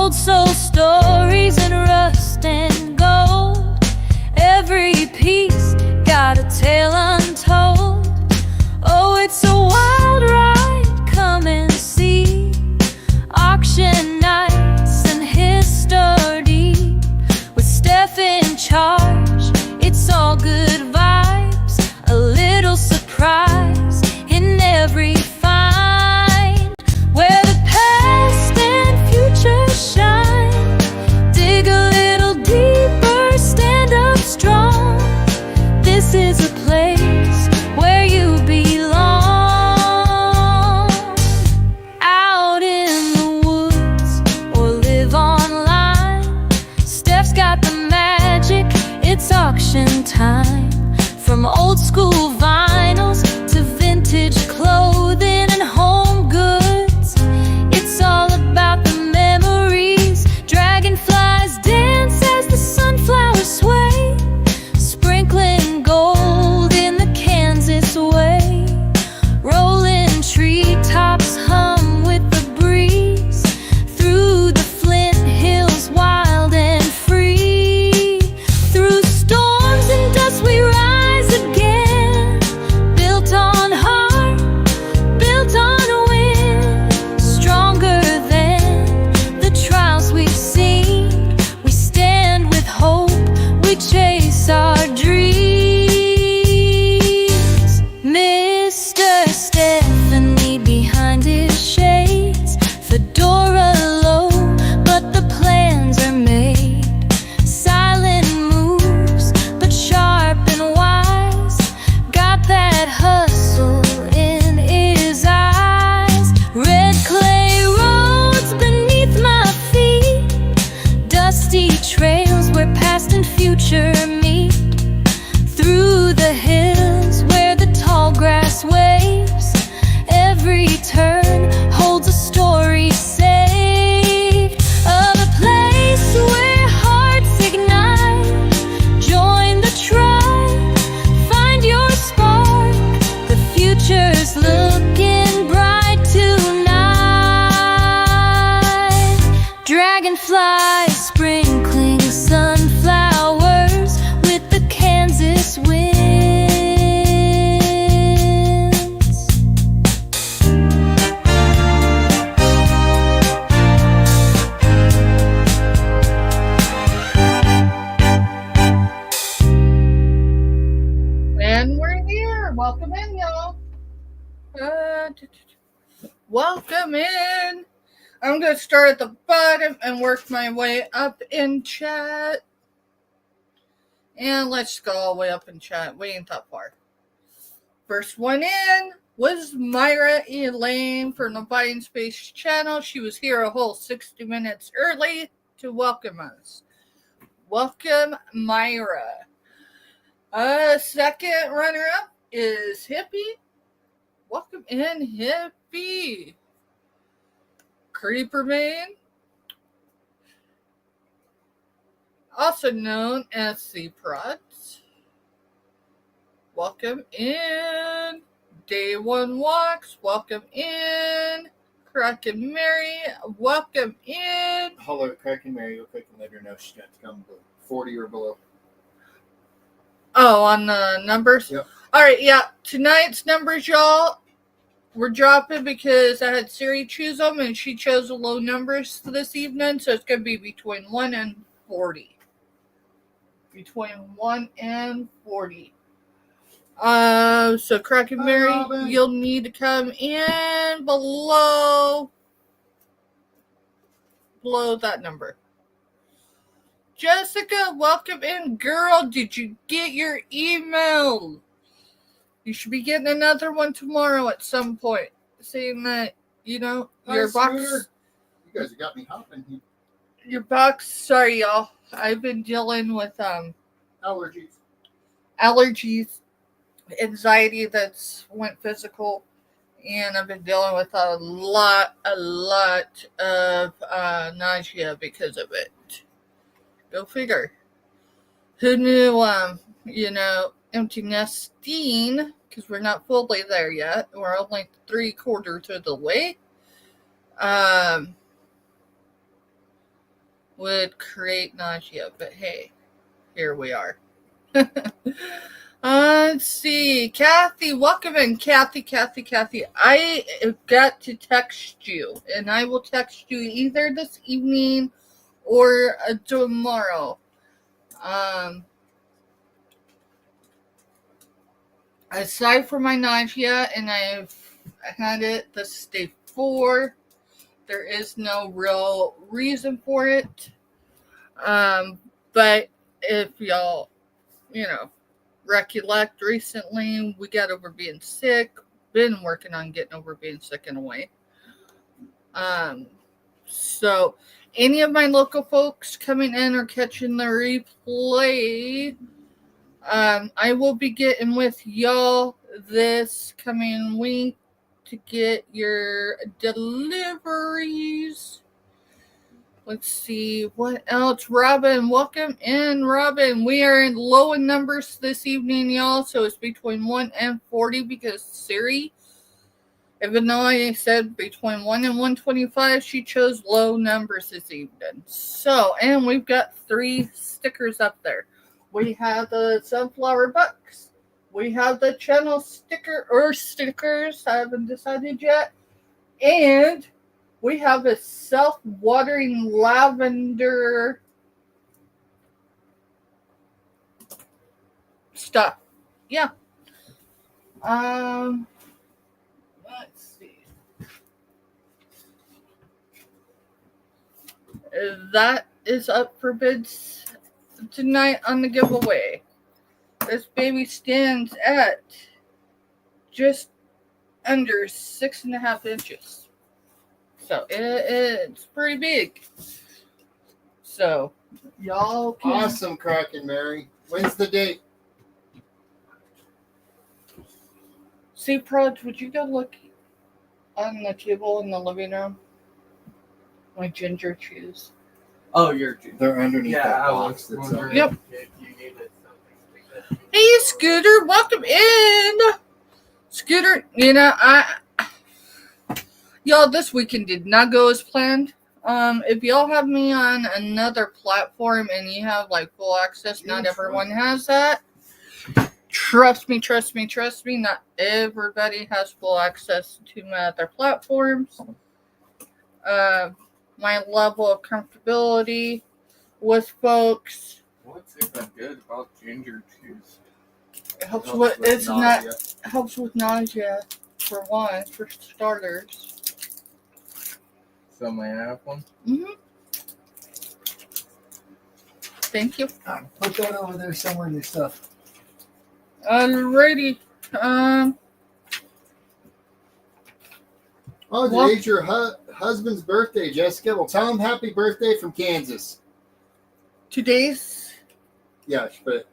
Old soul stories in rust and gold. Every piece got a tale untold. Oh, it's a wild ride, come and see. Auction nights and history, with Steph in charge. It's all good vibes, a little surprise in every find. Where the past and future shine, dig a little deeper, stand up strong. This is a place where you belong. Out in the woods or live online, Steph's got the magic, it's auction time. From old school vinyls to vintage clothing and home goods, it's all about the memories. Dragonflies dance as the sunflowers sway, sprinkling gold in the Kansas way. Rolling treetops hum with the breeze, through the Flint Hills wild and free. Through storms and dust we rise again, built on heart, built on wind. Stronger than the trials we've seen, we stand with hope, we chase our dreams. Mr. Stephanie behind his shades, fedora low, but the plans are made. Silent moves, but sharp and wise, got that hustle in his eyes. Red clay roads beneath my feet, dusty trails where past and future meet. Through the hills where the tall grass waves, every turn holds a story saved. Of a place where hearts ignite, join the tribe, find your spark. The future's looking bright tonight. Dragonflies sprinkling sunflowers with the Kansas winds. And we're here. Welcome in, y'all. Welcome in. I'm going to start at the bottom and work my way up in chat. And let's go all the way up in chat. We ain't that far. First one in was Myra Elaine from the Buying Space channel. She was here a whole 60 minutes early to welcome us. Welcome, Myra. Second runner-up is Hippie. Welcome in, Hippie. Creeper Main, also known as C Prods. Welcome in. Day One Walks. Welcome in. Crack and Mary. Welcome in. Hello, Crack and Mary. Real quick and let her know she's got to come 40 or below. Oh, on the numbers? Yep. All right, yeah. Tonight's numbers, y'all, we're dropping because I had Siri choose them, and she chose the low numbers this evening, so it's going to be between 1 and 40. Between 1 and 40. So Crack and Mary, Robin. you'll need to come in below that number. Jessica, welcome in. Girl, did you get your email? You should be getting another one tomorrow at some point. Saying that, your Hi, box. Scooter. You guys have got me hopping here. Your box. Sorry, y'all. I've been dealing with allergies, anxiety that's went physical, and I've been dealing with a lot of nausea because of it. Go figure. Who knew, empty nesting, because we're not fully there yet. We're only 3/4 of the way. would create nausea. But hey, here we are. Let's see. Kathy, welcome in. Kathy. I have got to text you, and I will text you either this evening or tomorrow. Aside from my nausea, and I've had it, this is day 4, there is no real reason for it. But if y'all, recollect, recently we got over being sick, been working on getting over being sick in a way. So any of my local folks coming in or catching the replay, I will be getting with y'all this coming week to get your deliveries. Let's see what else. Robin, welcome in, Robin. We are in low in numbers this evening, y'all. So it's between 1 and 40 because Siri, even though I said between 1 and 125, she chose low numbers this evening. So, and we've got 3 stickers up there. We have the Sunflower Bucks. We have the channel stickers. I haven't decided yet. And we have a self-watering lavender stuff. Yeah. Let's see. That is up for bids tonight on the giveaway. This baby stands at just under 6.5 inches. So it's pretty big. So y'all can... Awesome, Kraken Mary. When's the date? See, Proj, would you go look on the table in the living room? My ginger cheese. Oh, you're. They're underneath that Yeah, I box. was That's wondering Yep. if you needed something. Hey, Scooter, welcome in. Scooter, y'all, this weekend did not go as planned. If y'all have me on another platform and you have like full access, not everyone has that. Trust me, not everybody has full access to my other platforms. My level of comfortability with folks. What's even good about ginger cheese? It helps Helps with nausea. helps with nausea for starters. So may I have one? Thank you. Put that over there somewhere in your stuff. Alrighty. Oh, today's your husband's birthday, Jessica. Well, tell him happy birthday from Kansas. Today's... Yeah, but...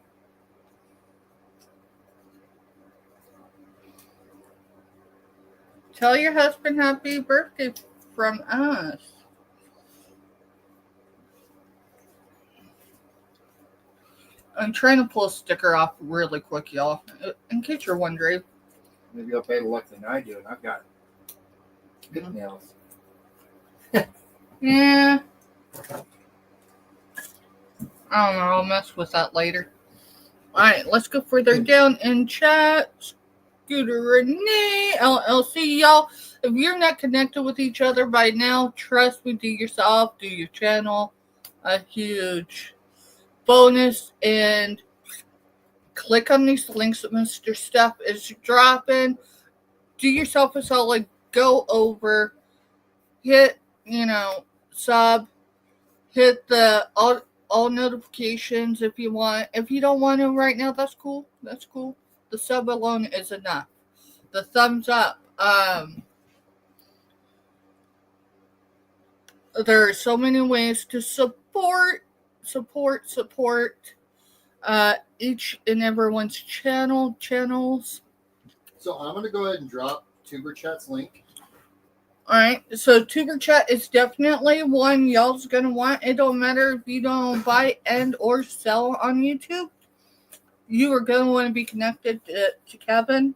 Tell your husband happy birthday from us. I'm trying to pull a sticker off really quick, y'all. In case you're wondering. Maybe you'll better luck than I do, and I've got good nails. Yeah. I don't know. I'll mess with that later. Alright, let's go further down in chat. Scooter Renee, LLC. Y'all, if you're not connected with each other by now, trust me, do yourself, do your channel a huge bonus, and click on these links that Mr. Steph is dropping. Do yourself a solid, go over, hit, sub, hit the all notifications if you want. If you don't want to right now, that's cool. The sub alone is enough. The thumbs up. There are so many ways to support each and everyone's channels. So I'm going to go ahead and drop Tuber Chat's link. Alright, so Tuber Chat is definitely one y'all's going to want. It don't matter if you don't buy and or sell on YouTube. You are going to want to be connected to Kevin.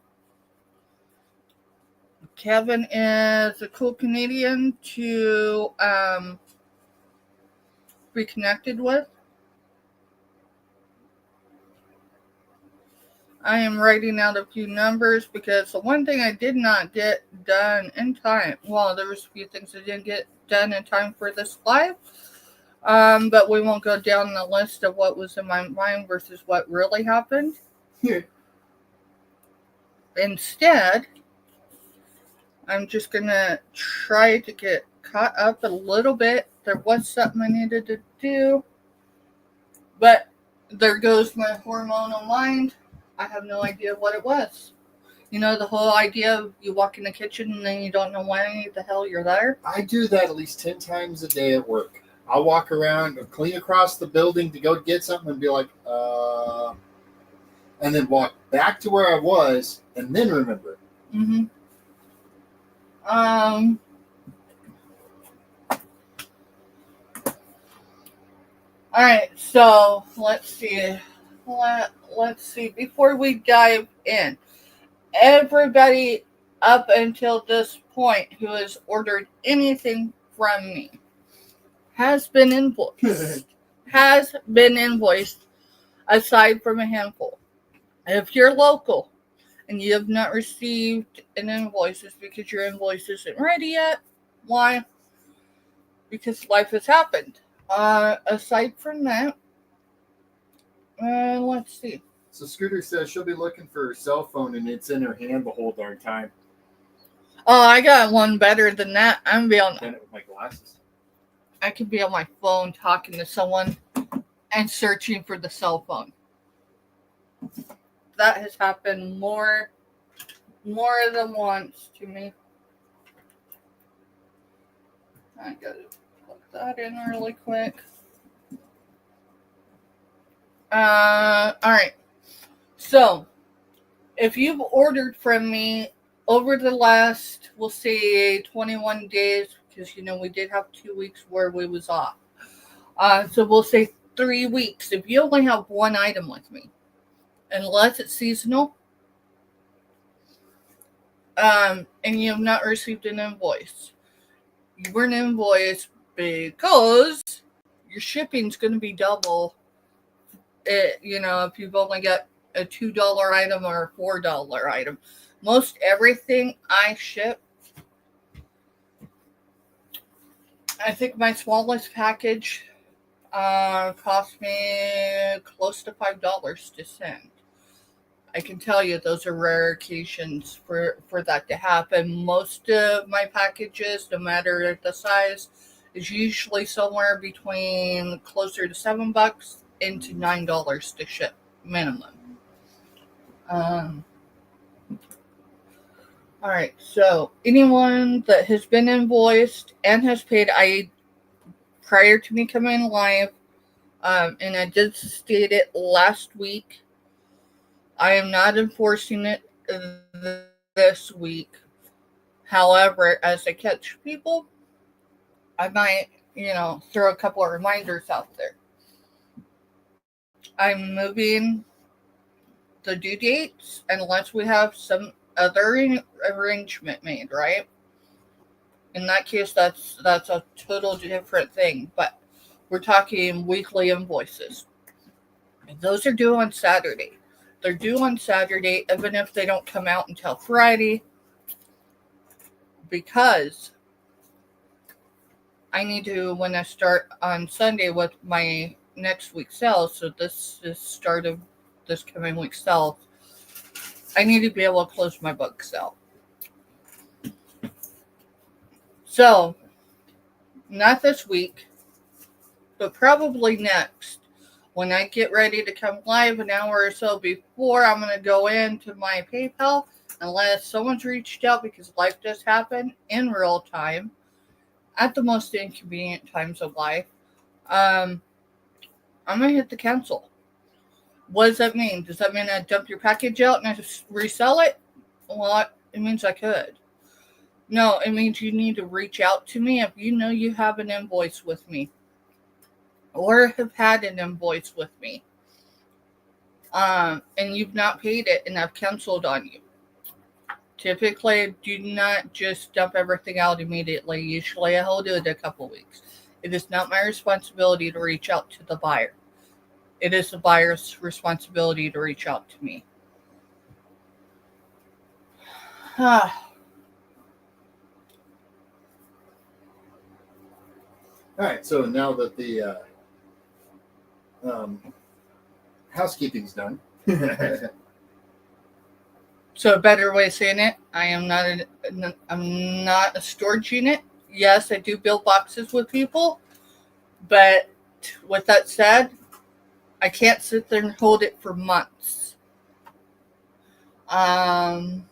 Kevin is a cool Canadian to be connected with. I am writing out a few numbers because the one thing I did not get done in time, well, there was a few things I didn't get done in time for this live, but we won't go down the list of what was in my mind versus what really happened. Instead, I'm just going to try to get caught up a little bit. There was something I needed to do, but there goes my hormonal mind. I have no idea what it was. You know, the whole idea of you walk in the kitchen and then you don't know why the hell you're there? I do that at least 10 times a day at work. I'll walk around or clean across the building to go get something and be like, and then walk back to where I was and then remember it. Mm-hmm. All right, so let's see. Let's see. Before we dive in, everybody up until this point who has ordered anything from me has been invoiced. Has been invoiced, aside from a handful. If you're local and you have not received an invoice, it's because your invoice isn't ready yet. Why? Because life has happened. Aside from that, let's see. So Scooter says she'll be looking for her cell phone and it's in her hand the whole darn time. Oh, I got one better than that. Done it with my glasses. I could be on my phone talking to someone and searching for the cell phone. That has happened more than once to me. I gotta plug that in really quick. Alright. So, if you've ordered from me over the last, we'll say 21 days, because, you know, we did have 2 weeks where we was off. So we'll say 3 weeks. If you only have one item with me, unless it's seasonal, and you have not received an invoice, you weren't invoiced because your shipping's going to be double. You know, if you've only got a $2 item or a $4 item. Most everything I ship, I think my smallest package cost me close to $5 to send. I can tell you those are rare occasions for that to happen. Most of my packages, no matter the size, is usually somewhere between closer to $7 into $9 to ship minimum. All right, so anyone that has been invoiced and has paid, prior to me coming live, and I did state it last week, I am not enforcing it this week. However, as I catch people, I might, throw a couple of reminders out there. I'm moving the due dates unless we have some other arrangement made, right? In that case, that's a total different thing. But we're talking weekly invoices. And those are due on Saturday. They're due on Saturday, even if they don't come out until Friday, because I need to, when I start on Sunday with my next week's sales, so this is start of this coming week's sales, I need to be able to close my books out. So, not this week, but probably next. When I get ready to come live an hour or so before, I'm going to go into my PayPal, unless someone's reached out, because life does happen in real time at the most inconvenient times of life. I'm going to hit the cancel. What does that mean? Does that mean I dump your package out and I just resell it? Well, it means I could. No, it means you need to reach out to me if you know you have an invoice with me, or have had an invoice with me, and you've not paid it and I've canceled on you. Typically, do not just dump everything out immediately. Usually I'll do it a couple weeks. It is not my responsibility to reach out to the buyer. It is the buyer's responsibility to reach out to me. All right, so now that the housekeeping's done, So a better way of saying it, I'm not a storage unit. Yes, I do build boxes with people, but with that said, I can't sit there and hold it for months. And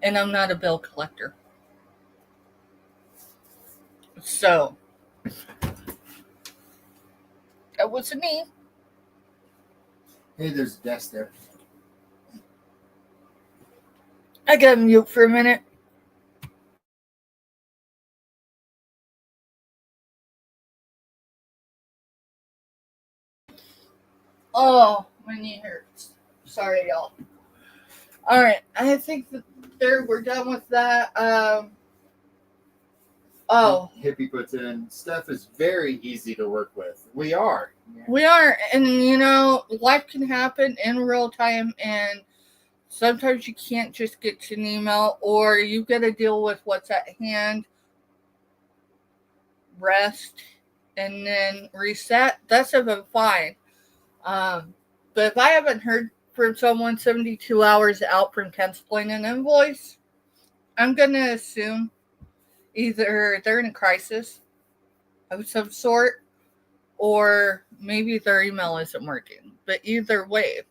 I'm not a bill collector. So that was me. hey, there's a desk there. I got mute for a minute. Oh, my knee hurts. Sorry, y'all. All right, I think that we're done with that. Hippie puts in, Steph is very easy to work with. We are. We are, and life can happen in real time, and sometimes you can't just get to an email, or you got to deal with what's at hand, rest, and then reset. That's even fine. But if I haven't heard from someone 72 hours out from canceling an invoice, I'm going to assume either they're in a crisis of some sort, or maybe their email isn't working. But either way,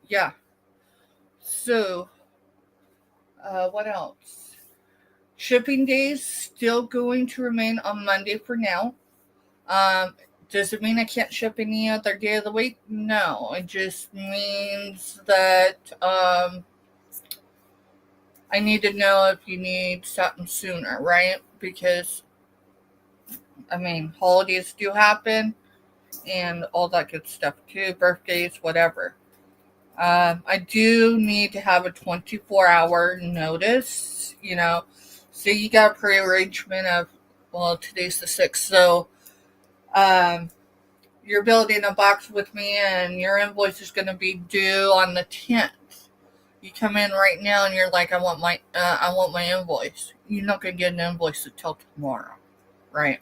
yeah. So, what else? Shipping days still going to remain on Monday for now. Does it mean I can't ship any other day of the week? No, it just means that I need to know if you need something sooner, right? Because holidays do happen and all that good stuff too, birthdays, whatever. I do need to have a 24-hour notice, So you got a pre-arrangement of, today's the 6th, so you're building a box with me and your invoice is going to be due on the 10th. You come in right now and you're like, I want my invoice. You're not going to get an invoice until tomorrow, right?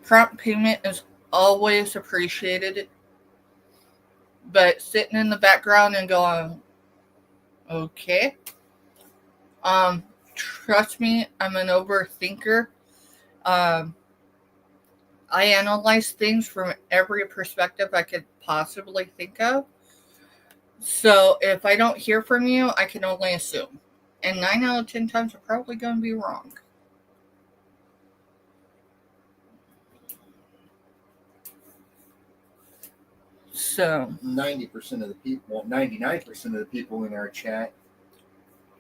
Prompt payment is always appreciated, but sitting in the background and going, okay. Trust me, I'm an overthinker. I analyze things from every perspective I could possibly think of. So if I don't hear from you, I can only assume. And 9 out of 10 times I'm probably going to be wrong. So 90% of the people, 99% of the people in our chat,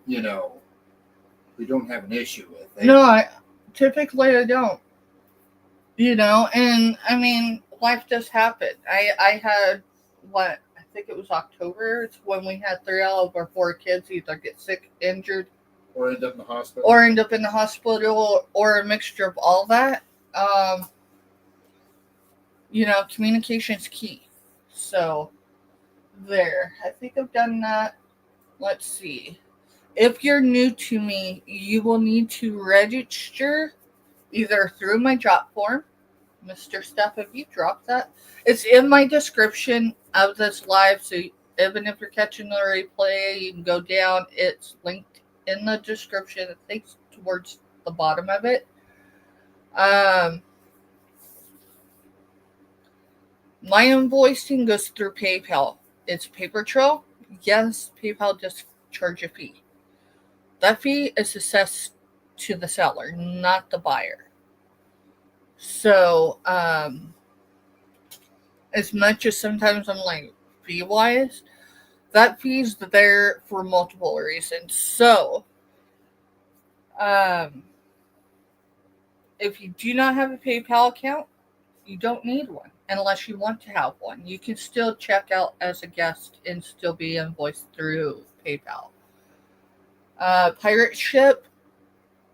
we don't have an issue with. No, typically I don't. And life does happen. I had, I think it was October. It's when we had 3 out of our 4 kids either get sick, injured, or end up in the hospital, or a mixture of all that. Communication is key. So, there. I think I've done that. Let's see. If you're new to me, you will need to register either through my drop form. Mr. Steph, have you dropped that? It's in my description of this live, so even if you're catching the replay, you can go down. It's linked in the description. I think towards the bottom of it. My invoicing goes through PayPal. It's paper trail. Yes, PayPal does charge a fee. That fee is assessed to the seller, not the buyer. So, as much as sometimes I'm like, fee-wise, that fee's there for multiple reasons. So, if you do not have a PayPal account, you don't need one. unless you want to have one. You can still check out as a guest and still be invoiced through PayPal. Pirate ship,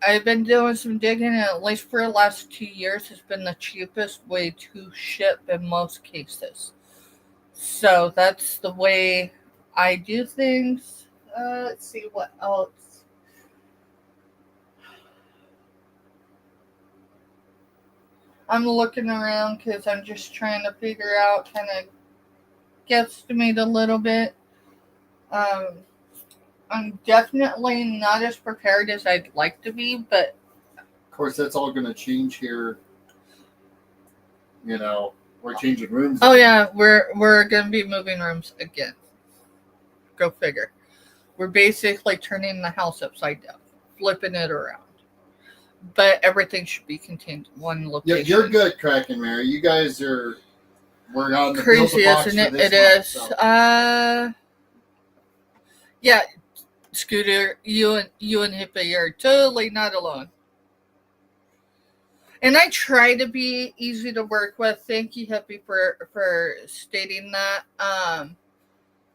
I've been doing some digging, and at least for the last 2 years, it's been the cheapest way to ship in most cases. So that's the way I do things. Let's see what else. I'm looking around because I'm just trying to figure out, kind of guesstimate a little bit. I'm definitely not as prepared as I'd like to be, but Of course, that's all going to change here. You know, we're changing rooms. oh yeah, we're gonna be moving rooms again. Go figure. We're basically turning the house upside down, flipping it around. But everything should be contained in one Yeah, location. you're good, Kraken Mary. You guys are. We're on the Crazy, build a box isn't it? for this It is. month, so. Yeah, Scooter, you and Hippie are totally not alone. And I try to be easy to work with. Thank you, Hippie, for stating that.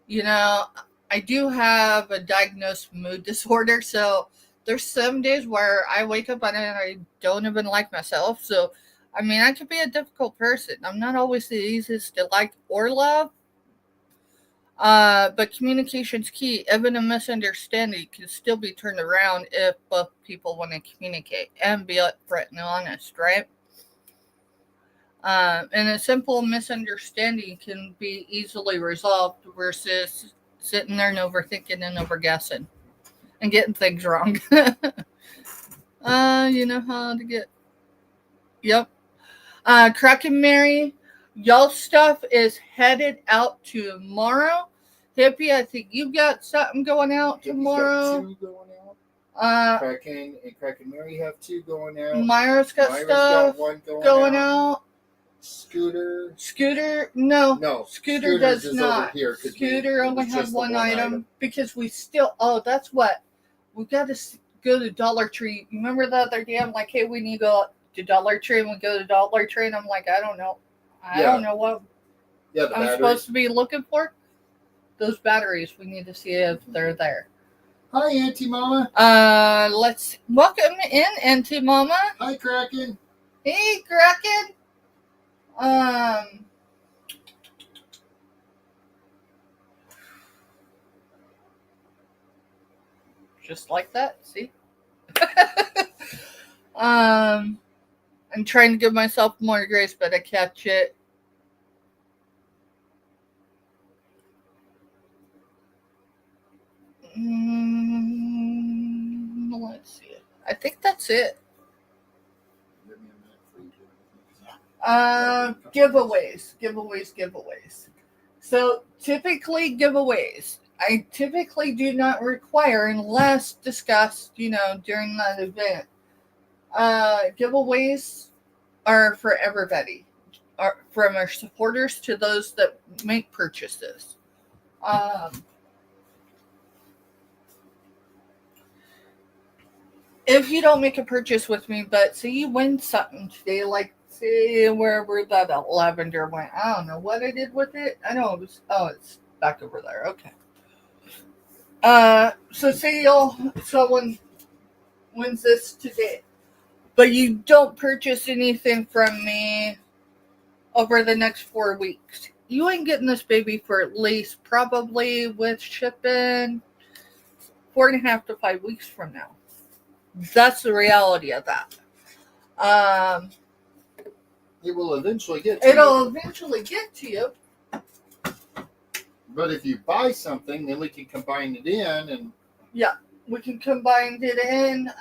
You know, I do have a diagnosed mood disorder, so there's some days where I wake up and I don't even like myself. So, I mean, I could be a difficult person. I'm not always the easiest to like or love. But communication's key. Even a misunderstanding can still be turned around if both people want to communicate and be upfront and honest, right? And a simple misunderstanding can be easily resolved versus sitting there and overthinking and overguessing and getting things wrong. You know how to get. Yep. Crack and Mary, y'all stuff is headed out tomorrow. Hippie, I think you've got something going out tomorrow. Got 2 going out. Kraken and Kraken Mary have 2 going out. Myra's got Myra's stuff got 1 going out. Scooter. No, Scooter Scooter's does is not. over here 'cause Scooter it only was had just the one one item item. because we still. Oh, that's what we got to go to Dollar Tree. Remember the other day? I'm like, hey, we need to go to Dollar Tree, and we go to Dollar Tree, and I'm like, I don't know what Yeah, the I'm batteries. supposed to be looking for. Those batteries, we need to see if they're there. Hi, Auntie Mama. Let's welcome in, Auntie Mama. Hi, Kraken. Hey, Kraken. Just like that. See. I'm trying to give myself more grace, but I catch it. Let's see. I think that's it. Giveaways. So typically giveaways, I typically do not require unless discussed, during that event. Giveaways are for everybody, from our supporters to those that make purchases. If you don't make a purchase with me, but say you win something today, like say wherever that lavender went, I don't know what I did with it. I know it was. Oh, it's back over there. Okay. So say someone wins this today, but you don't purchase anything from me over the next 4 weeks. You ain't getting this baby for at least probably with shipping 4.5 to 5 weeks from now. That's the reality of that. It will eventually get to It'll you. eventually get to you. But if you buy something, then we can combine it in and. Yeah, we can combine it in.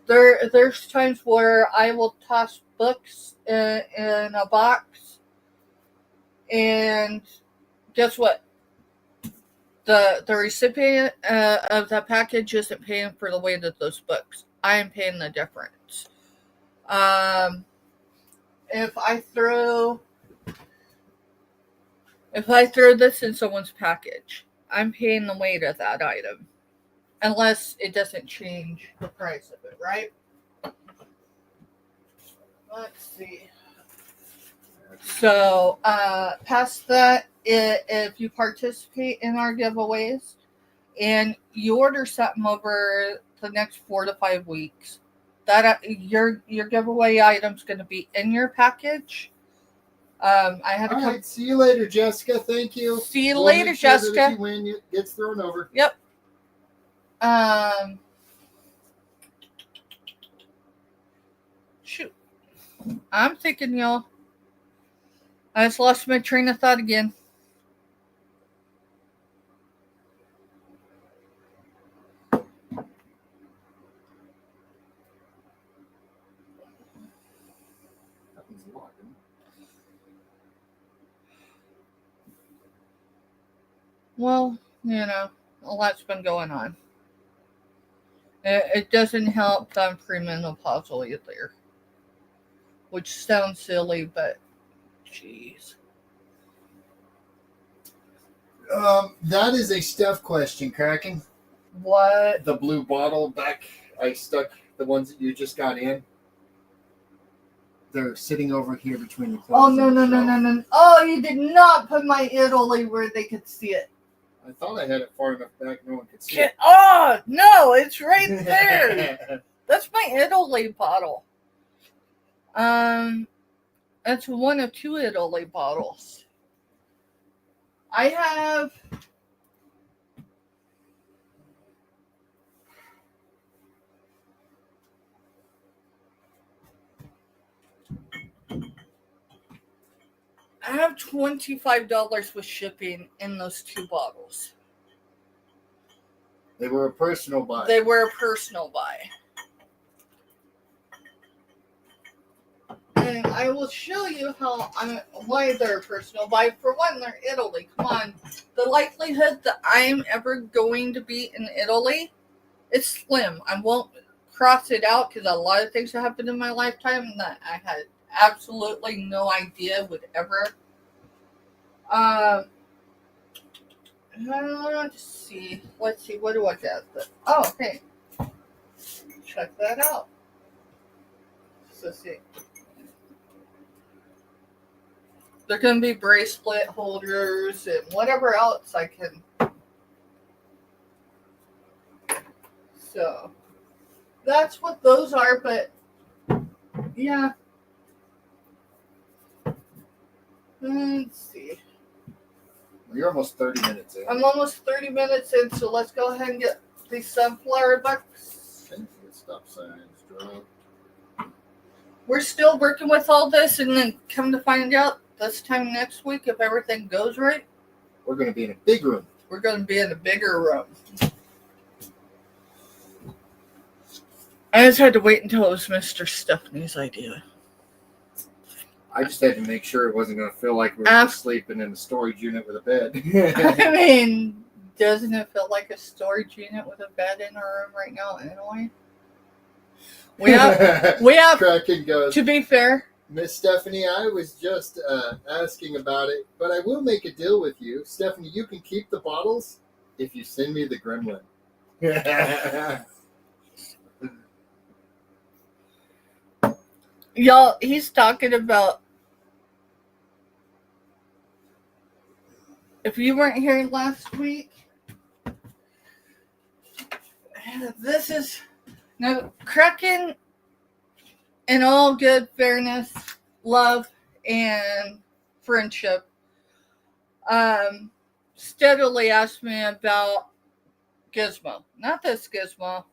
There's times where I will toss books in a box, and guess what? The recipient of that package isn't paying for the weight of those books. I am paying the difference. If I throw this in someone's package, I'm paying the weight of that item. Unless it doesn't change the price of it, right? Let's see. So, past that, if you participate in our giveaways and you order something over the next 4 to 5 weeks, that your giveaway item's going to be in your package. I had to All come. right, see you later, Jessica. Thank you. See you We'll later, make sure that Jessica. if you win, it gets thrown over. Yep. Shoot. I'm thinking, y'all. I just lost my train of thought again. Happens a lot, doesn't it? Well, a lot's been going on. It doesn't help that I'm premenopausal either. Which sounds silly, but jeez. That is a Steph question, Kraken. What? The blue bottle back, I stuck the ones that you just got in. They're sitting over here between the clothes. Oh, no. Oh, you did not put my Italy where they could see it. I thought I had it far enough back no one could see it. Oh, no, it's right there. That's my Italy bottle. That's one of 2 Italy bottles. I have $25 with shipping in those 2 bottles. They were a personal buy. They were a personal buy. And I will show you why they're a personal buy. For one, they're Italy. Come on. The likelihood that I'm ever going to be in Italy is slim. I won't cross it out because a lot of things have happened in my lifetime that I had absolutely no idea would ever. Let's see. What do I get? Oh, okay. Check that out. Let's see. They're going to be bracelet holders and whatever else I can. So, that's what those are, but yeah. Let's see. You're almost 30 minutes in. I'm almost 30 minutes in, so let's go ahead and get these sunflower bucks. Stop signs, drop. We're still working with all this, and then come to find out this time next week, if everything goes right, we're going to be in a big room. We're going to be in a bigger room. I just had to wait until it was Mr. Stephanie's idea. I just had to make sure it wasn't going to feel like we were just sleeping in a storage unit with a bed. I mean, doesn't it feel like a storage unit with a bed in our room right now anyway? We have Kraken goes, to be fair, Miss Stephanie, I was just asking about it, but I will make a deal with you. Stephanie, you can keep the bottles if you send me the gremlin. y'all, he's talking about, if you weren't here last week, this is, now, Kraken, in all good fairness, love, and friendship, steadily asked me about Gizmo. Not this Gizmo,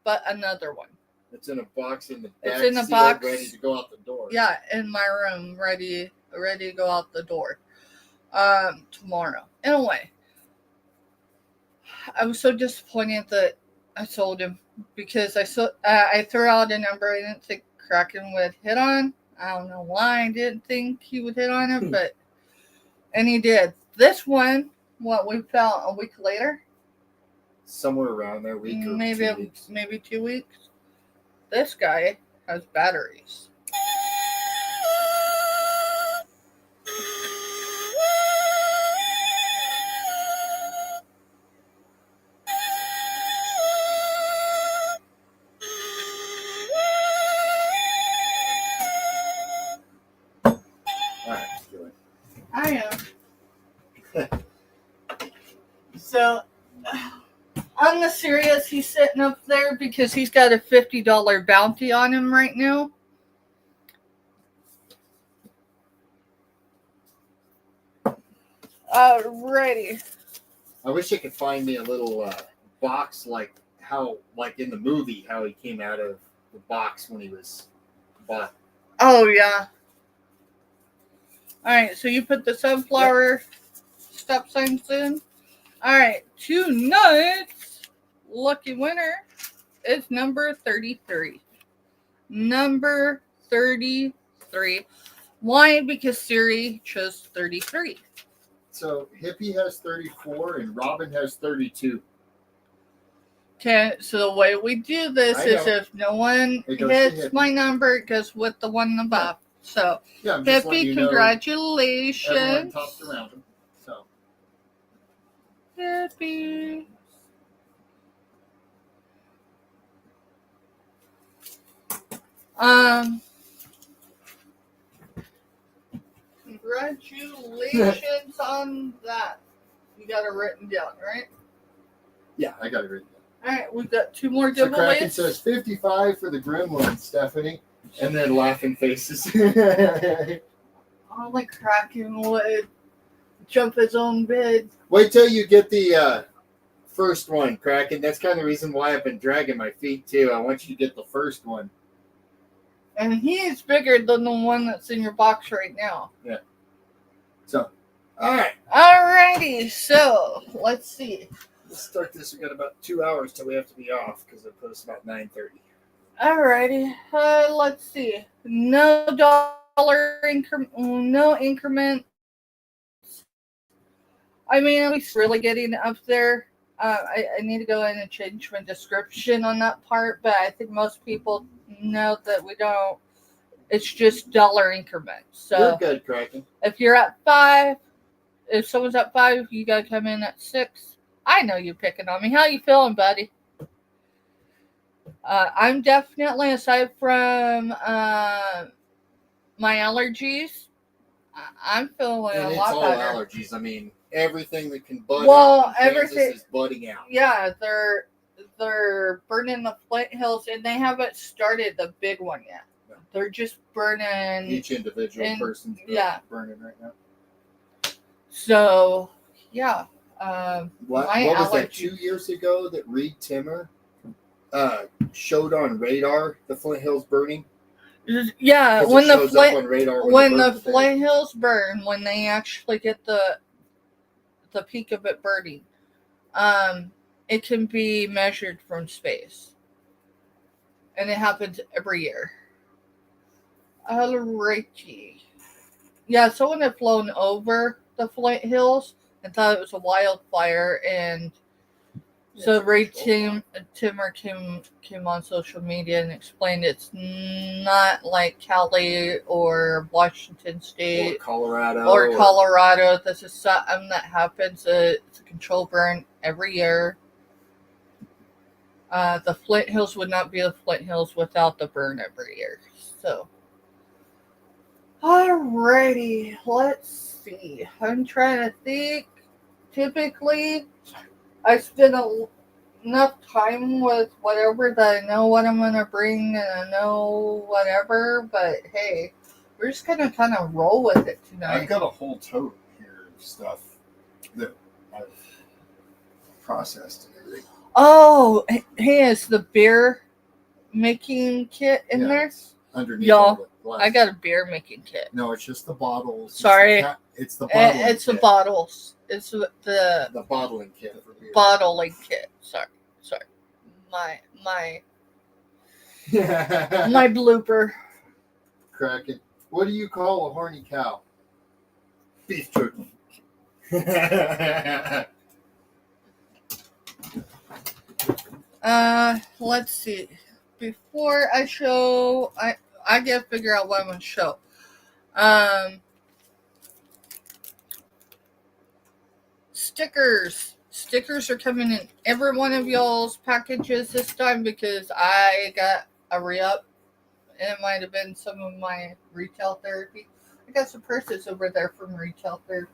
but another one. It's in a box in the back. It's in a box, ready to go out the door. Yeah, in my room, ready to go out the door. Tomorrow. Anyway, I was so disappointed that I sold him because I threw out a number I didn't think Kraken would hit on. I don't know why I didn't think he would hit on it, and he did. This one, what we found a week later, somewhere around there, week or maybe 2 weeks. Maybe 2 weeks. This guy has batteries. All right. So, on the serious, he's sitting up there because he's got a $50 bounty on him right now. Alrighty. I wish I could find me a little box like in the movie, how he came out of the box when he was bought. Oh, yeah. Alright, so you put the sunflower stop signs in. Alright, tonight's lucky winner is number 33. Number 33. Why? Because Siri chose 33. So Hippie has 34 and Robin has 32. Okay, so the way we do this I is know. if no one It goes to hits Hippie. my number, it goes with the one above. So, Yeah, I'm just letting Hippie, you know congratulations. everyone tossed around him. So Hippie. Congratulations on that. You got it written down, right? yeah, I got it written down. All right, we've got two more So Kraken giveaways. says 55 for the gremlin, Stephanie, and then laughing faces. Only Kraken would jump his own bed. Wait till you get the first one, Kraken. That's kind of the reason why I've been dragging my feet too. I want you to get the first one. And he is bigger than the one that's in your box right now. So, all right, Alrighty, so let's see. let's start this. We got about 2 hours till we have to be off because I post about 9:30. Alrighty, let's see. No dollar increment, no increment. I mean, at least really getting up there. I need to go in and change my description on that part, but I think most people know that we don't. It's just dollar increments. So You're good, Kraken. if you're at 5, if someone's at 5, you gotta come in at 6. I know you're picking on me. How you feeling, buddy? I'm definitely, aside from my allergies, I'm feeling And a it's lot all better. allergies. I mean, everything that can bud Well, out in Kansas everything- is budding out. Yeah, they're burning the Flint Hills, and they haven't started the big one yet. No. They're just burning. Each individual and- person's yeah. burning right now. So, yeah. What My was that, allergy- 2 years ago that Reed Timmer showed on radar the Flint Hills burning? Yeah, 'Cause when it the shows Flint up on radar when they the burn thing. Flint Hills burn, when they actually get the peak of it burning, it can be measured from space, and it happens every year. Alrighty, yeah. Someone had flown over the Flint Hills and thought it was a wildfire, and so Ray Timmer came on social media and explained it's not like Cali or Washington or State Colorado. or Colorado. This is something that happens. It's a control burn every year. The Flint Hills would not be the Flint Hills without the burn every year. So, alrighty, let's see. I'm trying to think. Typically, I spend enough time with whatever that I know what I'm going to bring and I know whatever. But hey, we're just going to kind of roll with it I've tonight. got a whole tote here of stuff that I've processed and everything. Oh, hey, is the beer making kit in there? It's underneath Y'all, all the glass. I got a beer making kit. No, it's just the bottles. Sorry. It's the bottling It's the kit. bottles. It's the The bottling kit for beer. bottling kit. Sorry. My my blooper. Kraken. What do you call a horny cow? Beef jerky. Let's see. Before I show, I gotta figure out what I'm gonna show. Stickers. Stickers are coming in every one of y'all's packages this time because I got a re-up. And it might have been some of my retail therapy. I got some purses over there from retail therapy.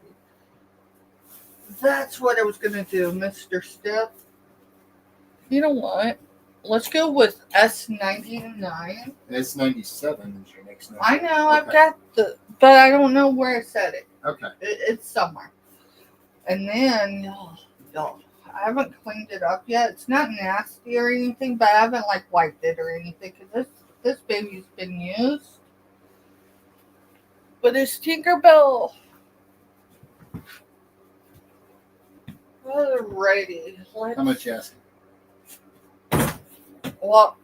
That's what I was gonna do, Mr. Steph. You know what? Let's go with S99. S97 is your next number. I know, I've Okay. got but I don't know where I said it. Okay. It's somewhere. And then, y'all, I haven't cleaned it up yet. It's not nasty or anything, but I haven't like wiped it or anything because this baby's been used. But it's Tinkerbell. Alrighty. How much you asking? Well,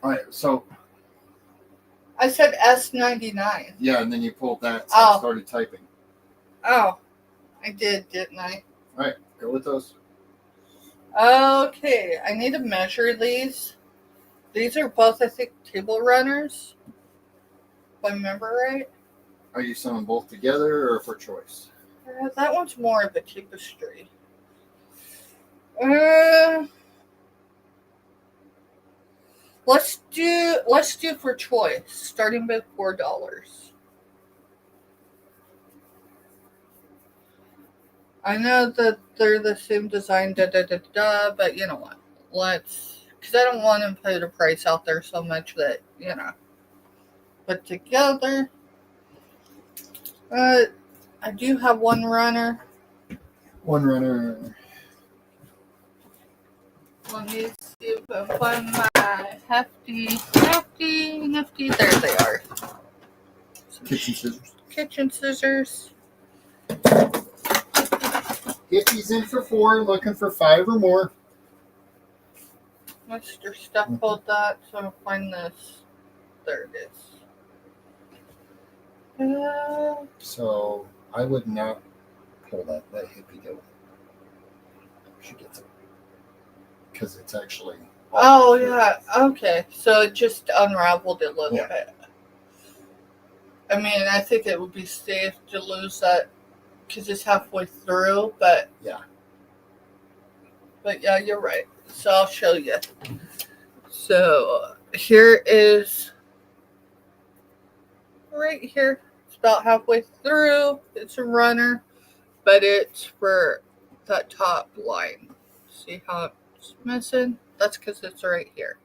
All right. So I said S99. yeah, and then you pulled that, so Oh. I started typing. Oh, I did, didn't I? All right, go with those. Okay, I need to measure these. These are both, I think, table runners. If I remember right. Are you sewing both together or for choice? That one's more of a tapestry. Let's do for choice, starting with $4. I know that they're the same design, but you know what? Because I don't want to put a price out there so much that, put together. I do have one runner. One runner. Let me see if I can find my hefty. There they are. Kitchen scissors. Kitchen scissors. Hippie's in for 4, looking for 5 or more. Mr. Stuff pulled that, so I'm gonna find this. There it is. So I would not pull that hippie deal. She gets it. Because it's actually. Oh, yeah. Okay. So it just unraveled it a little bit. I mean, I think it would be safe to lose that because it's halfway through, but. Yeah. But yeah, you're right. So I'll show you. So here is. Right here. It's about halfway through. It's a runner, but it's for that top line. See how it's missing? That's because it's right here.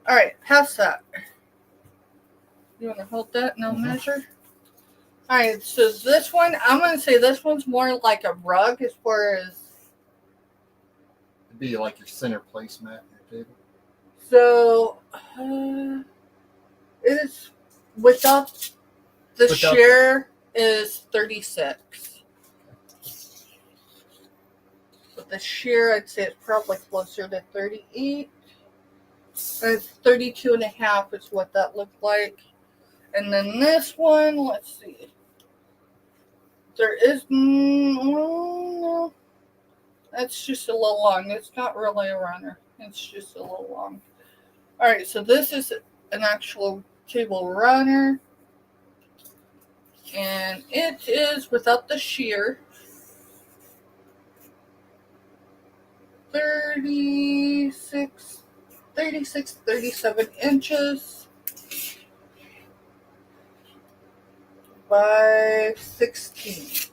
All right, pass that. You want to hold that and I'll measure? All right, so this one, I'm going to say this one's more like a rug as far as. It'd be like your center placemat on your table. So, it's without the sheer is 36. But the sheer, I'd say it's probably closer to 38. It's 32 and a half is what that looked like. And then this one, let's see. There is, no, that's just a little long. It's not really a runner. It's just a little long. All right, so this is an actual table runner. And it is without the sheer. 37 inches by 16.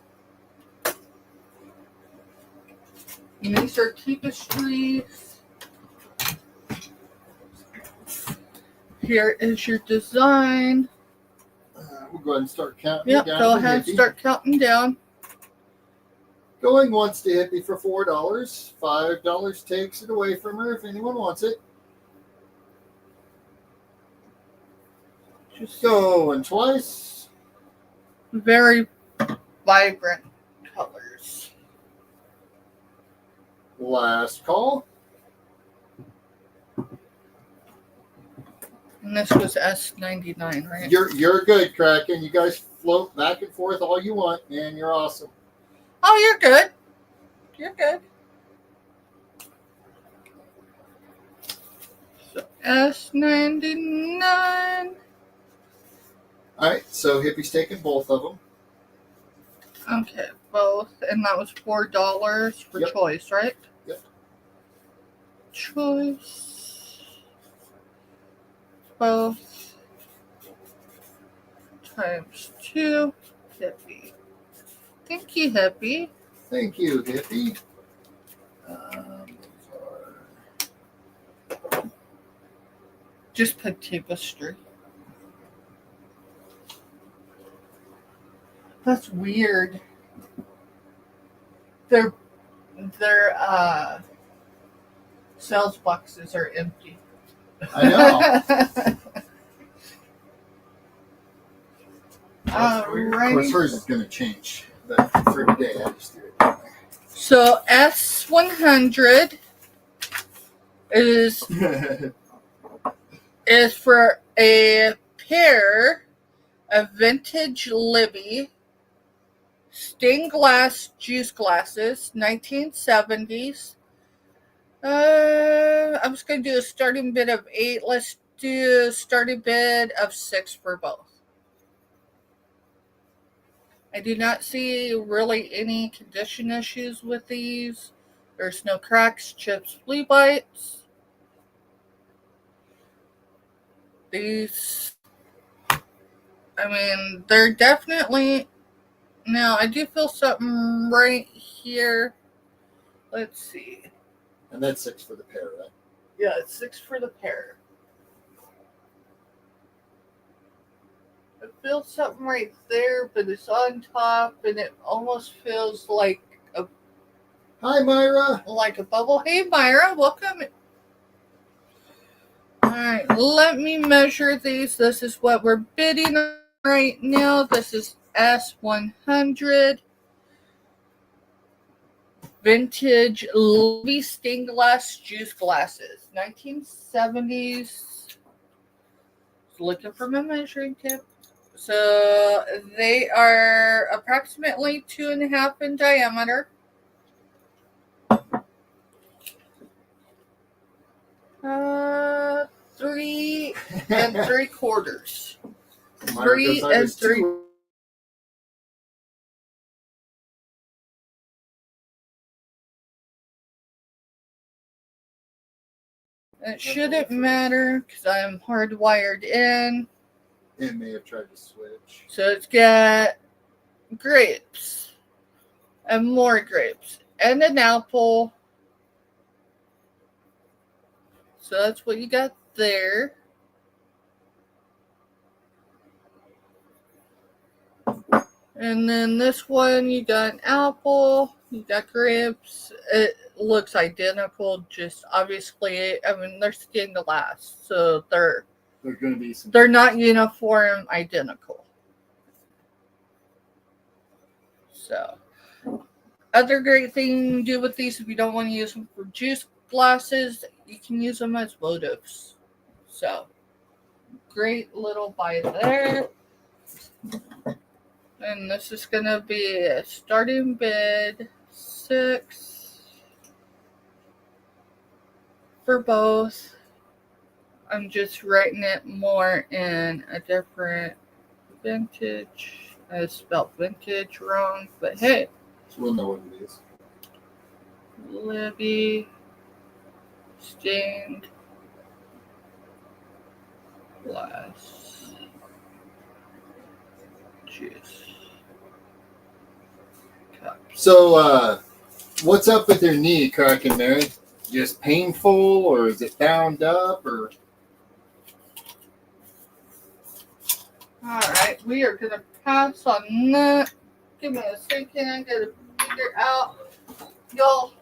And these are tapestries. Here is your design. We'll go ahead and start counting. Yep, down go to ahead and hippie. start counting down. Going once to hippie for $4. $5 takes it away from her if anyone wants it. Just Going twice. very vibrant colors. Last call. And this was S99, right? You're good, Kraken. You guys float back and forth all you want, man. You're awesome. Oh, you're good. You're good. So S99. All right, so hippie's taking both of them. Okay, both. And that was $4 for Yep. choice, right? Yep. Choice. Both times 2. Hippie. Thank you, Hippie. Thank you, Hippie. Just put tapestry. That's weird. Their sales boxes are empty. I know. Of course, hers is going to change, but for today, I just do it that way. So S100 is for a pair of vintage Libby stained glass juice glasses, 1970s. I'm just going to do a starting bid of 8. Let's do a starting bid of 6 for both. I do not see really any condition issues with these. There's no cracks, chips, flea bites. These, I mean, they're definitely, now I do feel something right here. Let's see. And that's 6 for the pair, right? Yeah, it's 6 for the pair. I feel something right there, but it's on top, and it almost feels like Hi, Myra. a bubble. Hey, Myra, welcome. All right, let me measure these. This is what we're bidding on right now. This is S100 vintage Libby stained glass juice glasses, 1970s. Looking for my measuring tip. So they are approximately 2.5 in diameter. 3 3/4. Myra 3 goes, I and was 3. too- It shouldn't matter because I'm hardwired in. It may have tried to switch. So it's got grapes and more grapes and an apple. So that's what you got there. And then this one, you got an apple, you got grapes. It looks identical, just obviously, I mean, they're stained glass, so they're going to be some. they're not uniform identical. So, other great thing you can do with these, if you don't want to use them for juice glasses, you can use them as votives. So, great little buy there. And this is going to be a starting bid 6 for both. I'm just writing it more in a different vintage. I spelled vintage wrong, but hey. So we'll know what it is. Libby stained glass juice cup. So, what's up with your knee, Kraken Mary? Just painful, or is it bound up, or? All right, we are going to pass on that. Give me a second. I got to figure out. Y'all,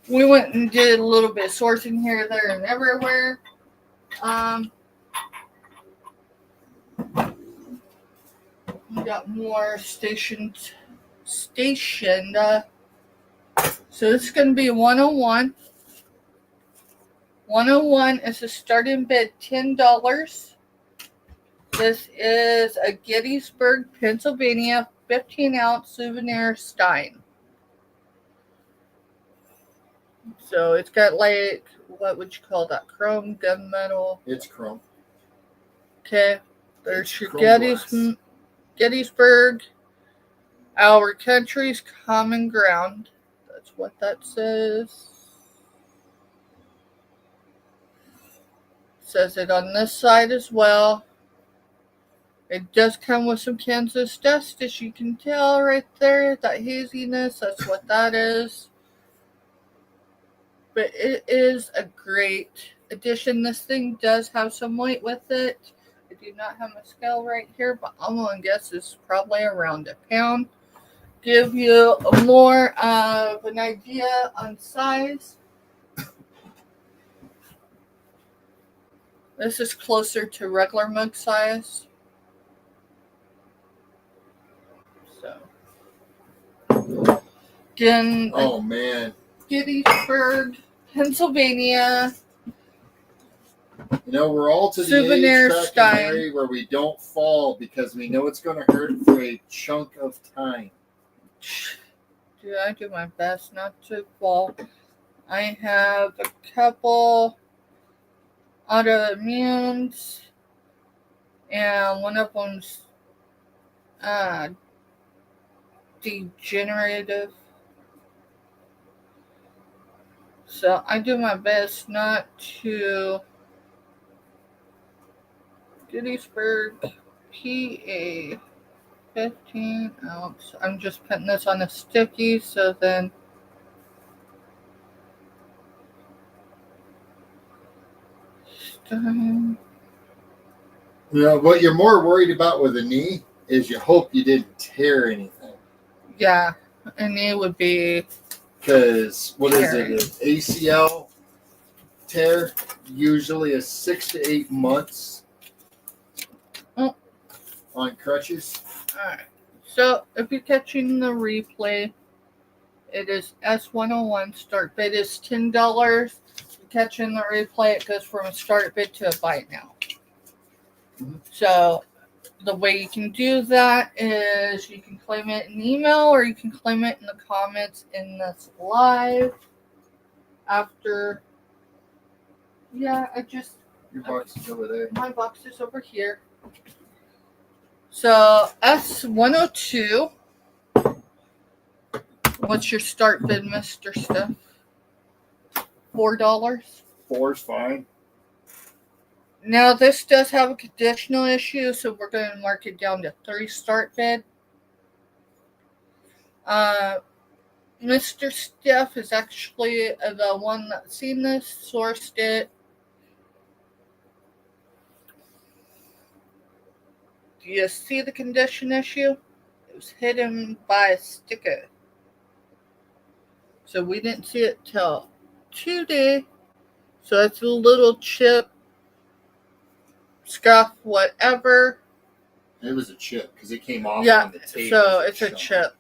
we went and did a little bit of sourcing here, there, and everywhere. We got more stationed. So this is going to be 101. 101 is a starting bid $10. This is a Gettysburg, Pennsylvania 15-ounce souvenir stein. So it's got like, what would you call that? Chrome, gunmetal. It's chrome. Okay. There's It's your chrome Gettysburg, our country's common ground. That's what that says. Says it on this side as well. It does come with some Kansas dust, as you can tell right there. That haziness, that's what that is. But it is a great addition. This thing does have some weight with it. I do not have my scale right here, but I'm going to guess it's probably around a pound. Give you more of an idea on size. This is closer to regular mug size. So, again, Oh man. Gettysburg, Pennsylvania. You know, we're all to the Souvenir age back in Stein. Mary where we don't fall because we know it's going to hurt for a chunk of time. Dude, I do my best not to fall. I have a couple autoimmunes, and one of them's degenerative. So I do my best not to. Gettysburg, PA, 15 ounce. I'm just putting this on a sticky, so then. You know, what you're more worried about with a knee is you hope you didn't tear anything. Yeah, and it would be. Because what is Tearing. it? An ACL tear usually is 6 to 8 months on crutches. Alright, so if you're catching the replay, it is S101. Start bid is $10. If you're catching the replay, it goes from a start bid to a buy it now. Mhm. So the way you can do that is you can claim it in email or you can claim it in the comments in this live after. Yeah, Your box is over there. my box is over here. So S102. What's your start bid, Mr. Steph? $4. 4's fine. Now this does have a conditional issue, so we're going to mark it down to 3 start bid. Mr. Steph is actually the one that's seen this, sourced it. Do you see the condition issue? It was hidden by a sticker. So we didn't see it till today. So it's a little chip, scuff, whatever. It was a chip because it came off Yeah, on the tape. so as it's a shot. chip.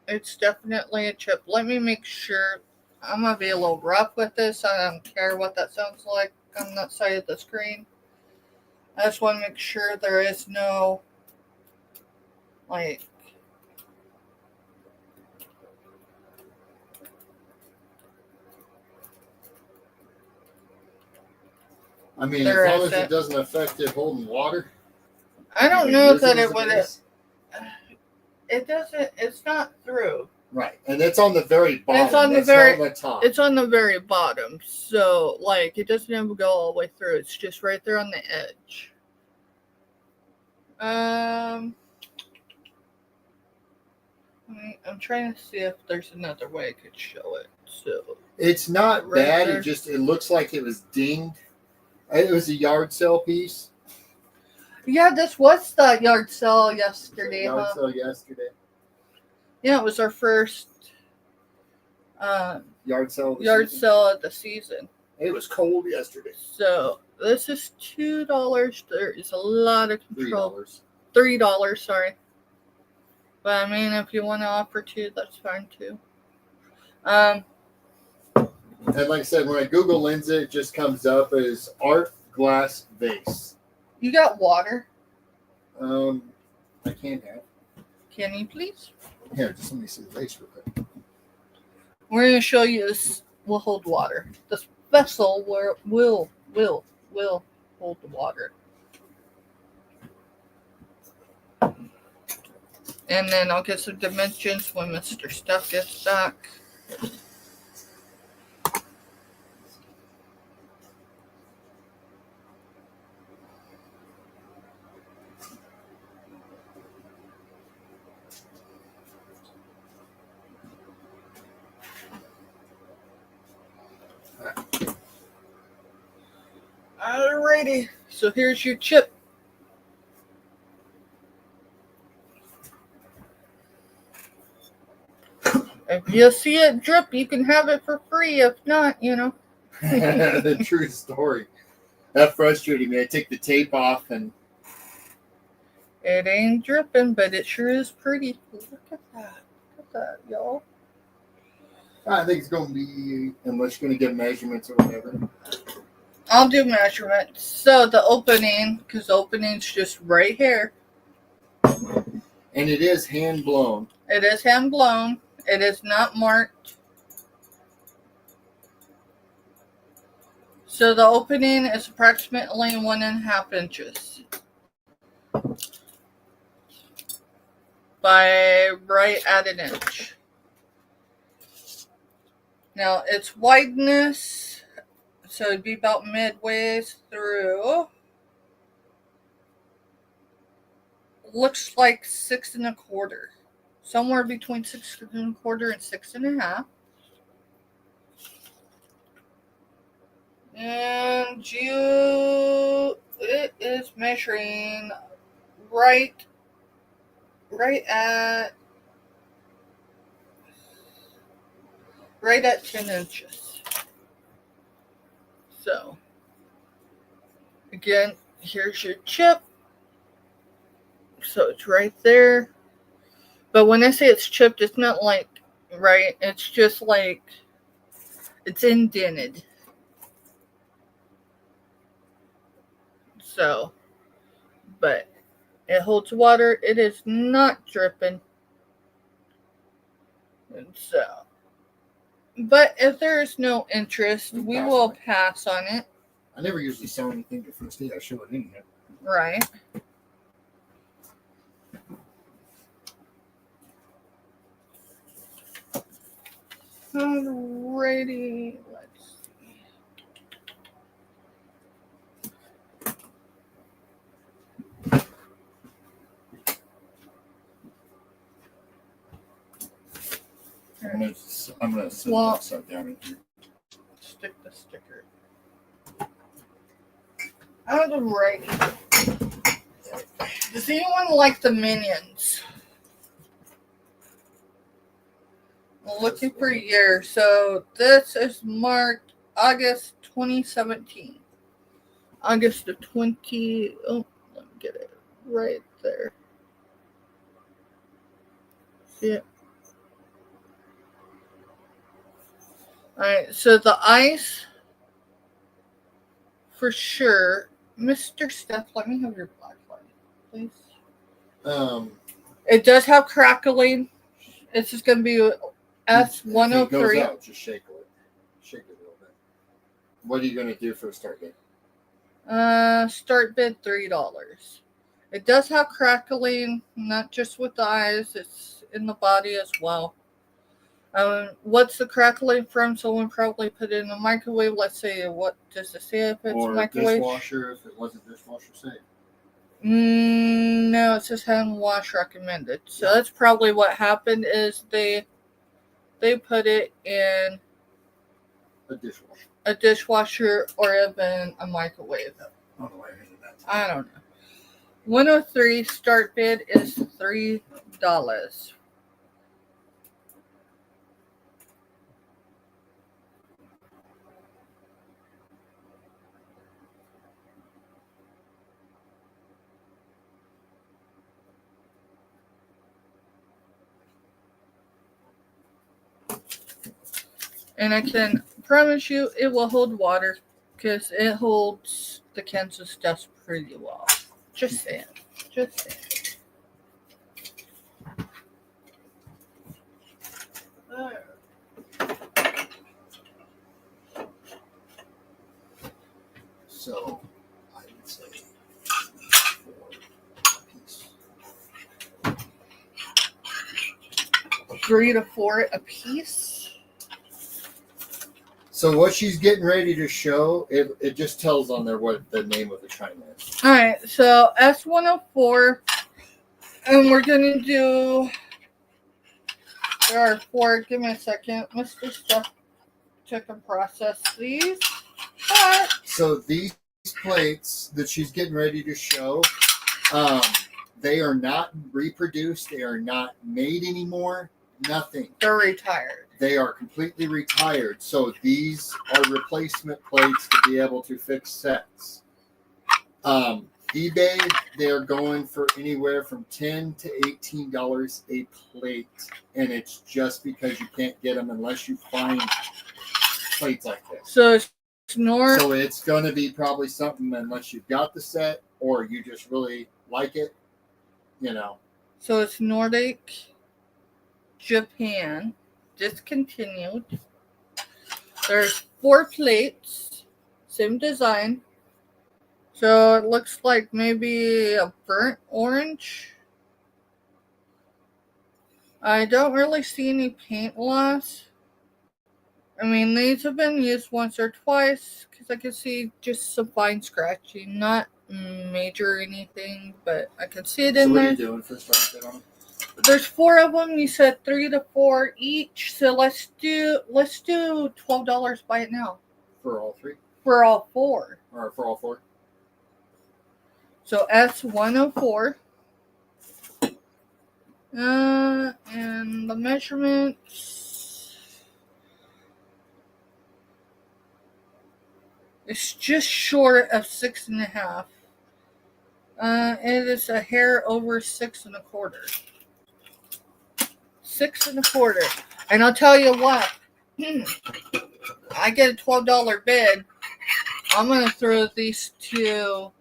It's definitely a chip. Let me make sure. I'm going to be a little rough with this. I don't care what that sounds like on that side of the screen. I just want to make sure there is no, like, I mean, There as long as isn't. it doesn't affect it holding water. I don't you know can use that as it would. is. It doesn't. It's not through. Right, and it's on the very bottom. It's on the That's very- not on the top. It's on the very bottom, so like it doesn't even go all the way through. It's just right there on the edge. I'm trying to see if there's another way I could show it. So It's not Right bad. there. It looks like it was dinged. It was a yard sale piece. yeah, this was the yard sale yesterday, Yard huh? sale yesterday. Yeah, it was our first Yard sale. this yard season. sale of the season. It was cold yesterday. So this is $2. There is a lot of control. $3. $3, sorry. But I mean, if you want to offer 2, that's fine too. And like I said, when I Google Lindsay, it just comes up as art glass vase. You got water? I can't have. Can you please? Here, just let me see the vase real quick. We're going to show you this will hold water. This vessel will hold the water. And then I'll get some dimensions when Mr. Stuff gets back. Alrighty, so here's your chip. If you see it drip, you can have it for free. If not, The true story. That frustrated me. I take the tape off and It ain't dripping, but it sure is pretty. Look at that. Look at that, y'all. I think it's going to be, unless you're going to get measurements or whatever. I'll do measurements. So the opening, because the opening's just right here. And it is hand blown. It is hand blown. It is not marked. So the opening is approximately 1.5 inches by right at an inch. Now its wideness, so it'd be about midway through. Looks like 6 1/4. Somewhere between 6 1/4 and 6 1/2. And it is measuring right at 10 inches. So, again, here's your chip. So it's right there. But when I say it's chipped, it's not like, right? It's just like, it's indented. So, but it holds water. It is not dripping. And so, but if there is no interest, we will pass on it. I never usually sell anything the first day I show it in here. Right. Alrighty, let's see. I'm gonna sit Well, upside down in here. Stick the sticker. Alrighty. Does anyone like the Minions? I'm looking for a year. So this is marked August 2017. August of 20. Oh, let me get it right there. See it? Alright, so the ice, for sure. Mr. Steph, let me have your black light, please. It does have crackling. It's just going to be S103. If it goes out, just shake it. Shake it a little bit. What are you going to do for a start bid? Start bid $3. It does have crackling, not just with the eyes, it's in the body as well. What's the crackling from? Someone probably put it in the microwave. Let's say, what does it say if it's Or microwave? dishwasher, if it wasn't dishwasher safe. No, it says hand wash recommended. So that's probably what happened is they put it in A dishwasher. a dishwasher or even a microwave. I don't know why I hated that. I don't know. 103 start bid is $3. And I can promise you it will hold water because it holds the Kansas dust pretty well. Just saying. Just saying. So, I would say 4 apiece. 3 to 4 a piece. So what she's getting ready to show, it just tells on there what the name of the china is. Alright, so S104. And we're going to do... There are 4. Give me a second. Mr. Stuff check and process these. But So these these plates that she's getting ready to show, they are not reproduced. They are not made anymore. Nothing. They're retired. They are completely retired. So these are replacement plates to be able to fix sets. eBay, they're going for anywhere from $10 to $18 a plate, and it's just because you can't get them unless you find plates like this. So it's Nordic. So it's going to be probably something unless you've got the set or you just really like it, you know. So it's Nordic, Japan, discontinued. There's 4 plates, same design. So it looks like maybe a burnt orange. I don't really see any paint loss. I mean, these have been used once or twice because I can see just some fine scratching, not major anything, but I can see it So in what are there. you doing for starting bid on them? There's 4 of them. You said 3 to 4 each. So let's do $12. Buy it now For all 3? for all 4. Or for all 4? So S104. And the measurements. It's just short of 6.5. It is a hair over 6 1/4. 6 1/4. And I'll tell you what. I get a $12 bid. I'm gonna throw these 2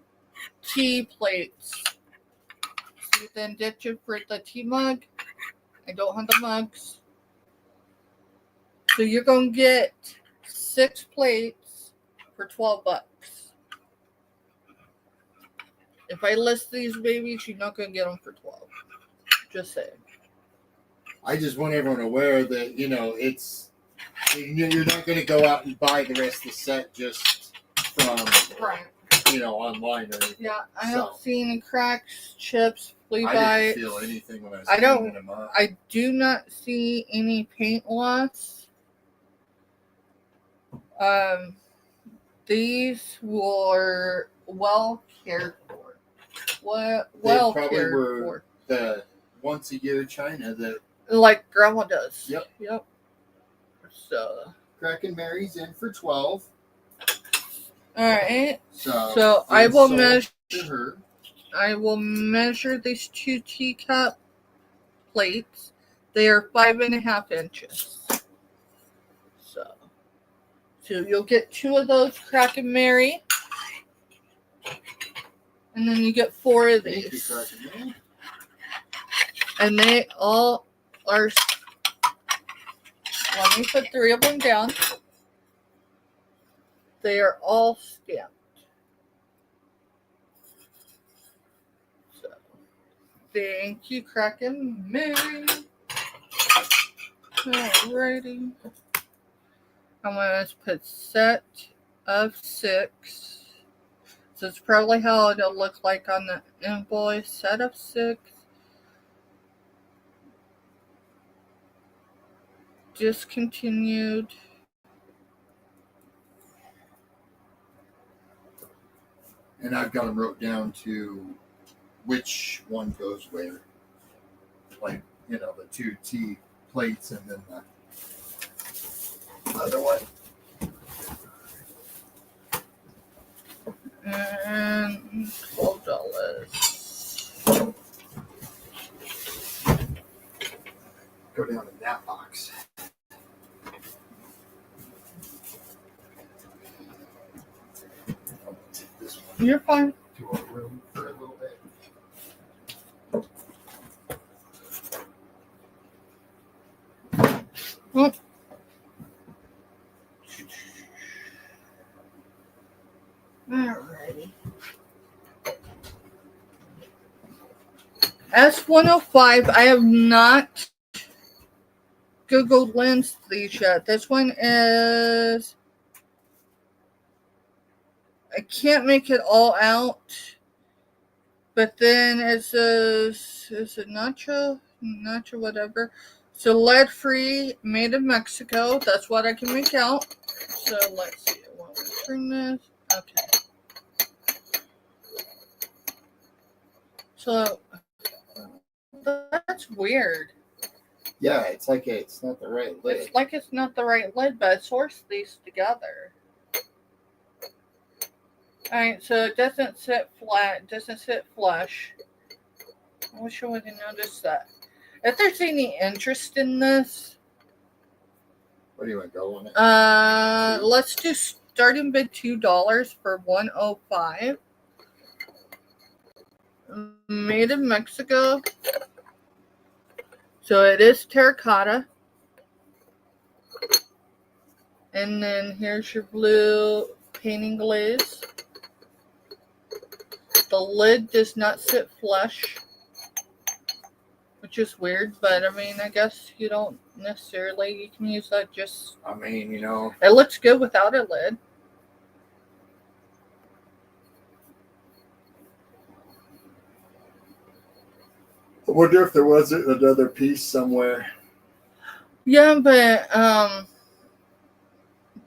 tea plates. So then ditch it for the tea mug. I don't have the mugs. So you're gonna get 6 plates for $12. If I list these babies, you're not gonna get them for 12. Just saying. I just want everyone aware that, you know, it's, you're not going to go out and buy the rest of the set just from, Right. you know, online or anything. Yeah, I don't see any cracks, chips, flea I bites. didn't feel anything when I was I don't- cleaning them up. I do not see any paint loss. These were well cared for. Well probably cared were- for. The once a year China that Like grandma does. Yep. So, Kraken Mary's in for 12. alright. So, So I will sold measure. to her. I will measure these 2 teacup plates. They are 5.5 inches. So you'll get 2 of those Kraken Mary. And then you get 4 of Thank you, these. Kraken Mary. And they all are. Let me put 3 of them down. They are all stamped. So, thank you, Kraken Mary. Alrighty. I'm going to put set of 6. So it's probably how it'll look like on the invoice. Set of 6. Discontinued. And I've got them wrote down to which one goes where. Like, you know, the 2 tea plates and then the other one. And $12. Go down in that box. I'll take this one You're fine. to our room for a little bit. Alrighty. S105, I have not Googled lens these yet. This one is, I can't make it all out, but then it says, is it nacho whatever. So lead free, made in Mexico. That's what I can make out. So let's see. I want to turn this. Okay. So that's weird. Yeah, it's like it's not the right lid. It's like it's not the right lid, but I sourced these together. Alright, so it doesn't sit flat, it doesn't sit flush. I wish I would have noticed that. If there's any interest in this, What do you want to go on it? let's do starting bid $2 for 105. Made in Mexico. So it is terracotta. And then here's your blue painting glaze. The lid does not sit flush, which is weird, but I mean, I guess you don't necessarily, you can use that just, I mean, you know, it looks good without a lid. I wonder if there wasn't another piece somewhere. Yeah, but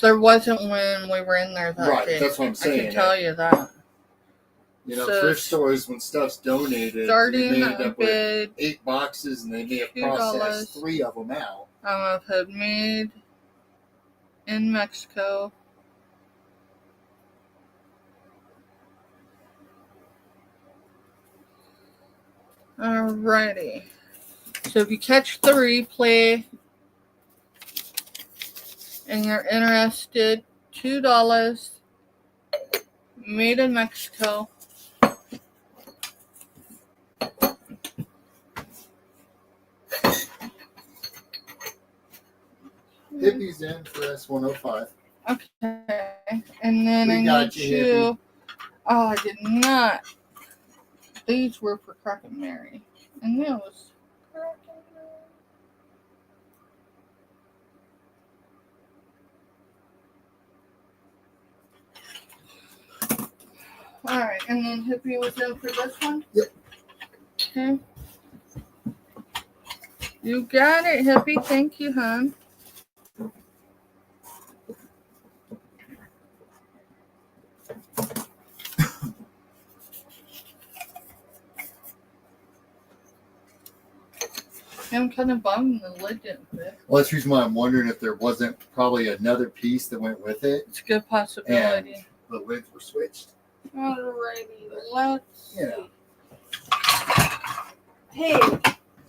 there wasn't when we were in there that Right, day. that's what I'm saying. I can tell you that. You know, So, thrift stores, when stuff's donated, Starting they end up with bid 8 boxes, and they may have $2. processed 3 of them out. I've had made in Mexico. Alrighty. So if you catch the replay and you're interested, $2, made in Mexico. Hippie's in for S105. Okay. And then We I got need you, you. Oh, I did not. These were for Crack and Mary. And those. Crack and Mary. Alright, and then Hippie was in for this one? Yep. Okay. You got it, Hippie. Thank you, hon. I'm kind of bummed the lid didn't fit. Well, that's the reason why I'm wondering if there wasn't probably another piece that went with it, It's a good possibility. and the lids were switched. Alrighty, let's Yeah. see. Hey,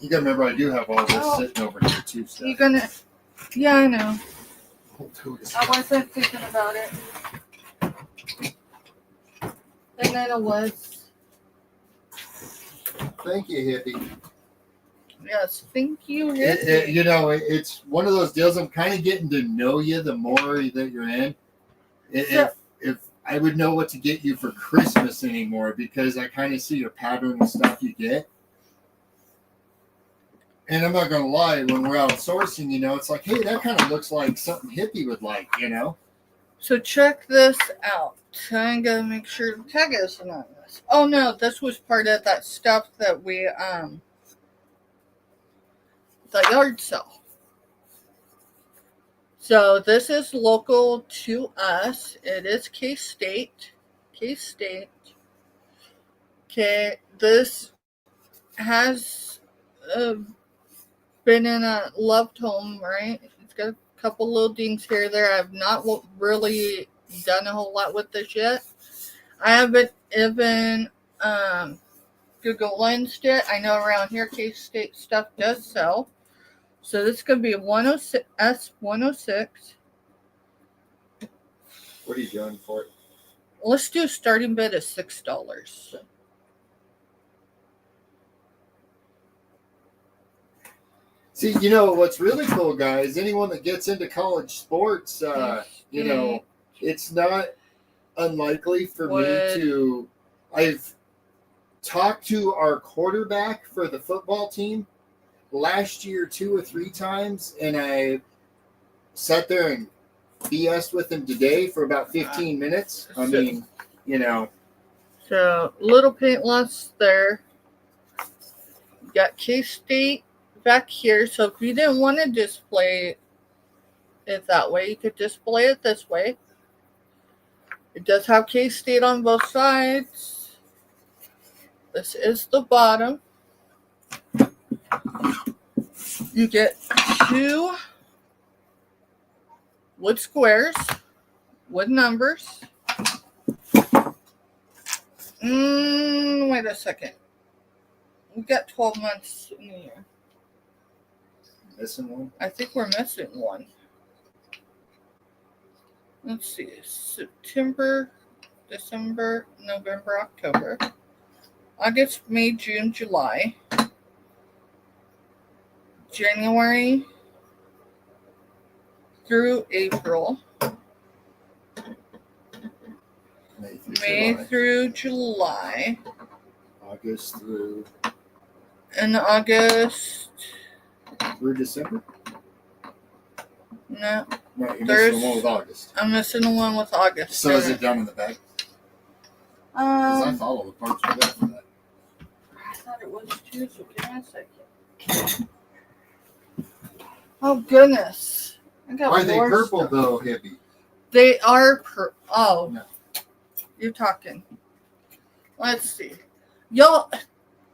You gotta remember, I do have all this Oh. sitting over here too. Stuff. you gonna? Yeah, I know. Who is- I wasn't thinking about it. And then it was. Thank you, Hippie. Yes, thank you, You know, it's one of those deals. I'm kind of getting to know you the more that you're in. If I would know what to get you for Christmas anymore, because I kind of see your pattern of stuff you get. And I'm not gonna lie, when we're outsourcing, you know, it's like, hey, that kind of looks like something Hippie would like, you know. So check this out. I gotta make sure the tag isn't on this. Oh no, this was part of that stuff that we the yard sale. So this is local to us. It is K-State. K-State. Okay, this has been in a loved home, right? It's got a couple little dings here or there. I've not really done a whole lot with this yet. I haven't even Google Lensed it. I know around here K-State stuff does sell. So this could be a 106 S106. What are you doing for it? Let's do a starting bid of $6. See, you know what's really cool, guys? Anyone that gets into college sports, you know, it's not unlikely for me to. I've talked to our quarterback for the football team last year 2 or 3 times, and I sat there and BS'd with him today for about 15 minutes. I mean, you know. So, little paint loss there. You got K-State back here. So, if you didn't want to display it that way, you could display it this way. It does have K-State on both sides. This is the bottom. You get 2 wood squares, wood numbers. Wait a second. We've got 12 months in the year. Missing one? I think we're missing one. Let's see. September, December, November, October. August, May, June, July. January through April. May through July. August through And August. through December? No, No, you're There's- missing the one with August. I'm missing the one with August. So is it down in the back? Because I follow the parts we got for that. I thought it was too, so give me a second. Oh, goodness. I got Are they more purple stuff. though, hippie? They are Oh. No. You're talking. Let's see. Y'all,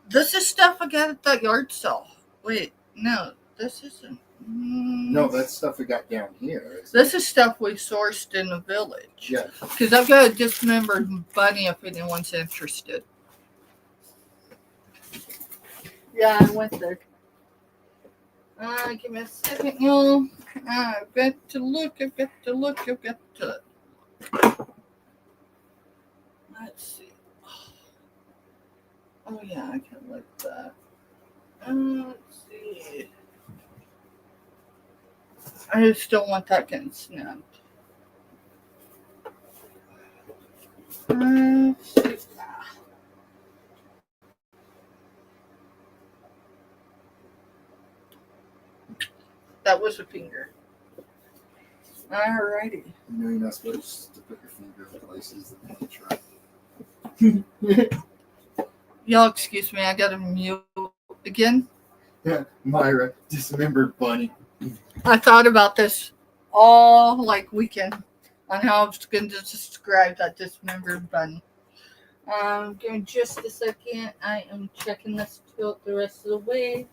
this is stuff I got at the yard sale. Wait, no, this isn't. No, that's stuff we got down here. This is stuff we sourced in the village. Yeah. Because I've got a dismembered bunny if anyone's interested. Yeah, I went there. Give me a second, y'all. I've got to look. Let's see. Oh, yeah, I can like that. Let's see. I just don't want that getting snapped. Let's see. That was a finger. Alrighty. You know you're not supposed to put your finger in places that you try. Y'all excuse me, I gotta mute again. Yeah, Myra, dismembered bunny. I thought about this all like weekend on how I was going to describe that dismembered bunny. Give me just a second. I am checking this tilt the rest of the way.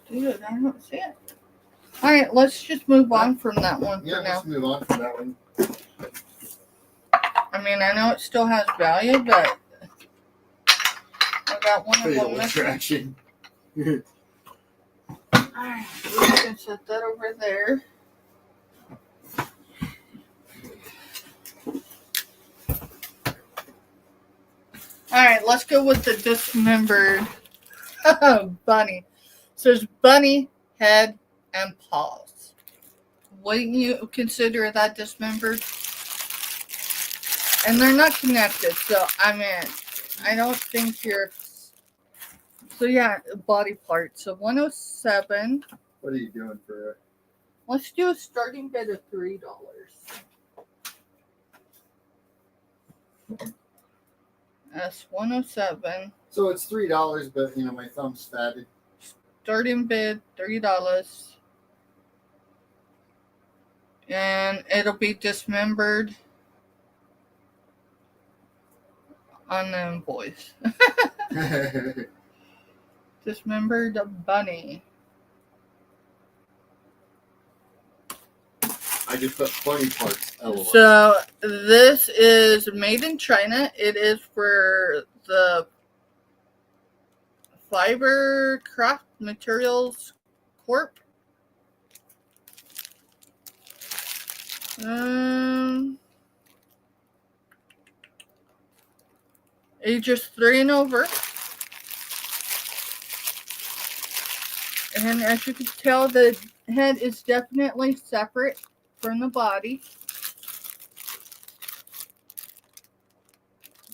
Dude, I don't see it. All right, let's just move on from that one Yeah, for now. let's move on from that one. I mean, I know it still has value, but I got one of Fatal them missing. attraction. Alright, we can set that over there. Alright, let's go with the dismembered bunny. So there's bunny, head, and paws. Wouldn't you consider that dismembered? And they're not connected, so I mean, I don't think you're. So yeah, body parts. So 107. What are you doing for Let's do a starting bid of $3. That's 107. So it's $3, but you know my thumb's fatted. Starting bid $3. And it'll be dismembered on the invoice. Dismembered bunny. I just put funny parts. LOL. So this is made in China. It is for the Fiber Craft Materials Corp. Ages 3 and over. And as you can tell, the head is definitely separate from the body.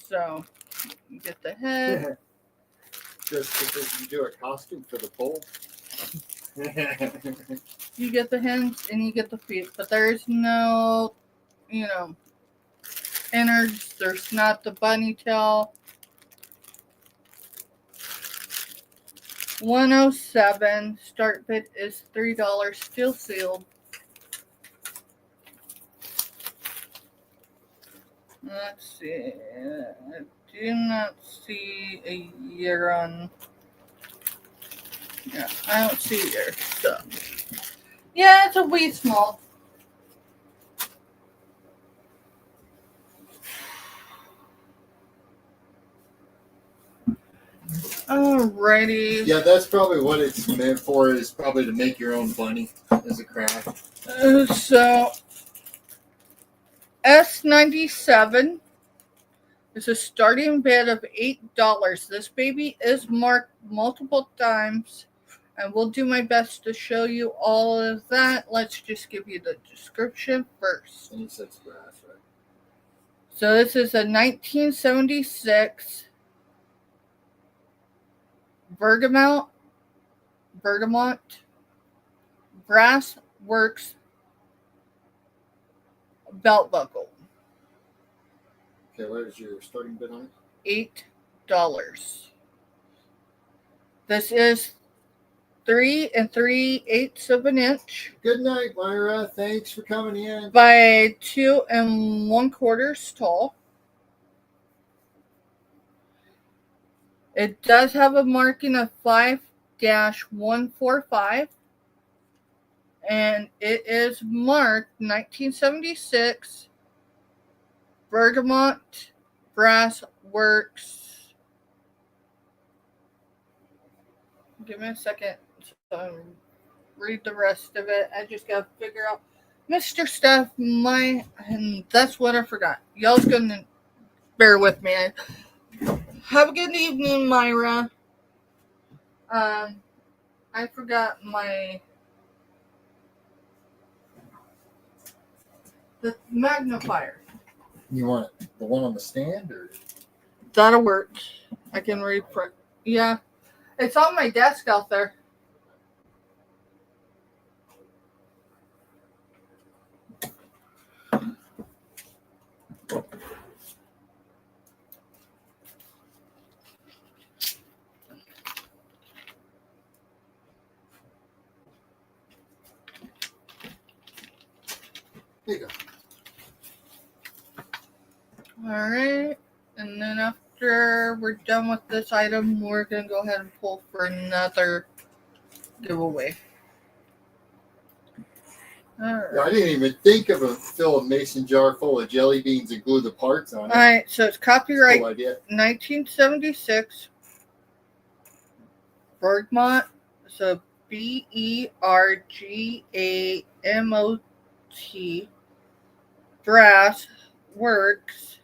So, you get the head. Just because you do a costume for the pole. You get the hands and you get the feet, but there's no, innards. There's not the bunny tail. 107. Start bid is $3. Still sealed. Let's see. I do not see a year on. Yeah, I don't see a year. So, yeah, it's a wee small. Alrighty. Yeah, that's probably what it's meant for. Is probably to make your own bunny as a craft. So, S97 is a starting bid of $8. This baby is marked multiple times, and we'll do my best to show you all of that. Let's just give you the description first. And he says grass, right? So this is a 1976 Bergamot Brass Works belt buckle. Okay, what is your starting bid on $8. This is 3 3/8 of an inch it? Good night, Myra. Thanks for coming in. by 2 1/4 tall. It does have a marking of 5-145, and it is marked 1976 Bergamot Brass Works. Give me a second to read the rest of it. I just gotta figure out Mr. Stuff. And that's what I forgot. Y'all's gonna bear with me. Have a good evening, Myra. I forgot the magnifier. You want the one on the stand, or That'll work. I can read. Yeah, it's on my desk out there. there you go. Alright, and then after we're done with this item, we're going to go ahead and pull for another giveaway. Yeah, I Alright, didn't even think of fill a mason jar full of jelly beans and glue the parts on it. so it's copyright Cool idea. 1976 Bergamot, so BERGAMOT Brass Works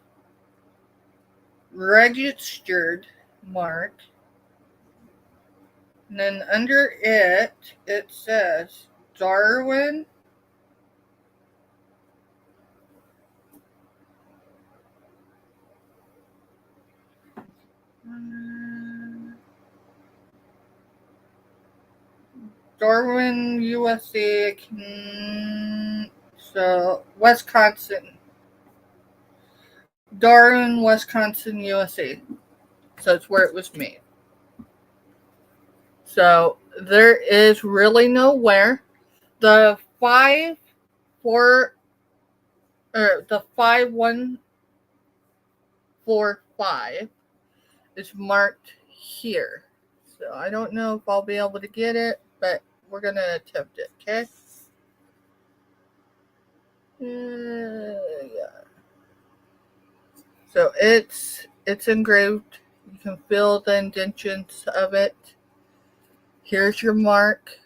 registered mark. And then under it says Darwin USA. So Wisconsin. Darwin, Wisconsin, USA. So it's where it was made. So there is really nowhere. The 5145 is marked here. So I don't know if I'll be able to get it, but we're gonna attempt it, okay? Yeah. So it's engraved. You can feel the indentions of it. Here's your mark.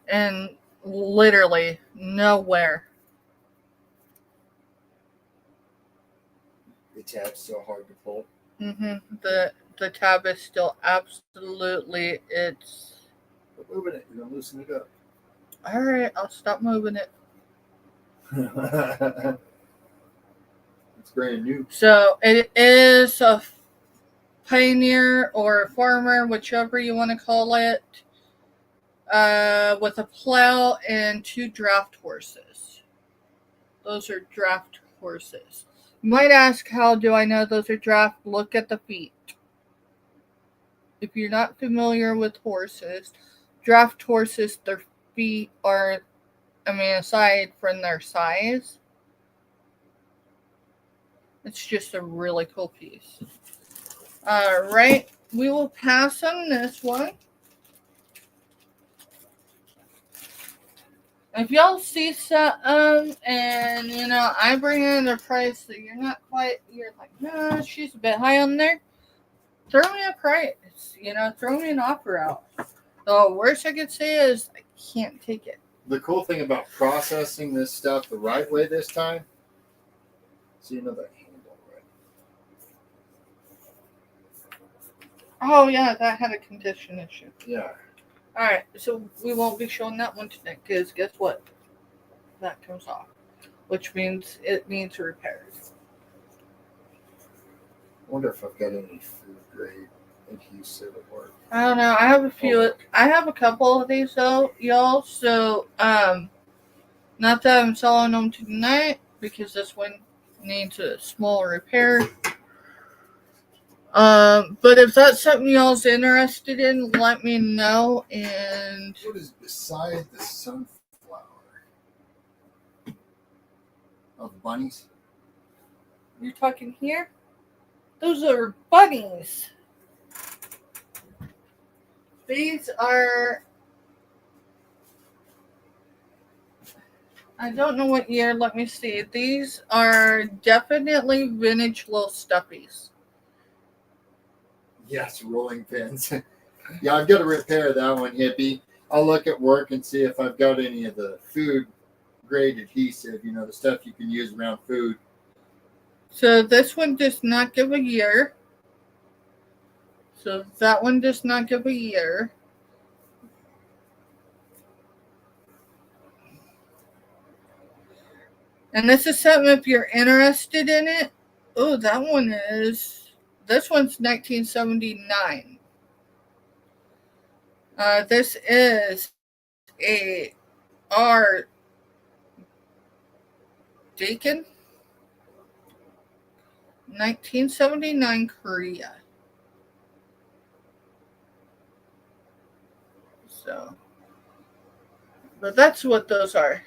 And literally nowhere. The tab's so hard to pull. The tab is still absolutely. It's Quit moving it. You're gonna loosen it up. all right. I'll stop moving it. It's brand new. So it is a pioneer or a farmer, whichever you want to call it, with a plow and 2 draft horses. Those are draft horses. You might ask, how do I know those are draft? Look at the feet. If you're not familiar with horses, draft horses, their aside from their size, it's just a really cool piece. Right, we will pass on this one. If y'all see something and I bring in a price that you're like, no, she's a bit high on there, throw me a price, throw me an offer out. The worst I could say is I can't take it. The cool thing about processing this stuff the right way this time, so you know the handle right. Oh yeah, that had a condition issue. Yeah. Alright, so we won't be showing that one today because guess what? That comes off, which means it needs repairs. I wonder if I've got any food grade adhesive at work. I don't know. I have a few. I have a couple of these though, y'all. So, not that I'm selling them tonight because this one needs a small repair. But if that's something y'all's interested in, let me know. And What is beside the sunflower? Oh, the bunnies? you're talking here? Those are bunnies. These are, I don't know what year, let me see. These are definitely vintage little stuffies. Yes, rolling pins. Yeah, I've got to repair that one, hippie. I'll look at work and see if I've got any of the food grade adhesive, the stuff you can use around food. So this one does not give a year. So that one does not give a year. And this is something if you're interested in it. Oh, this one's 1979. This is a R. Dakin, 1979 Korea. So, but that's what those are.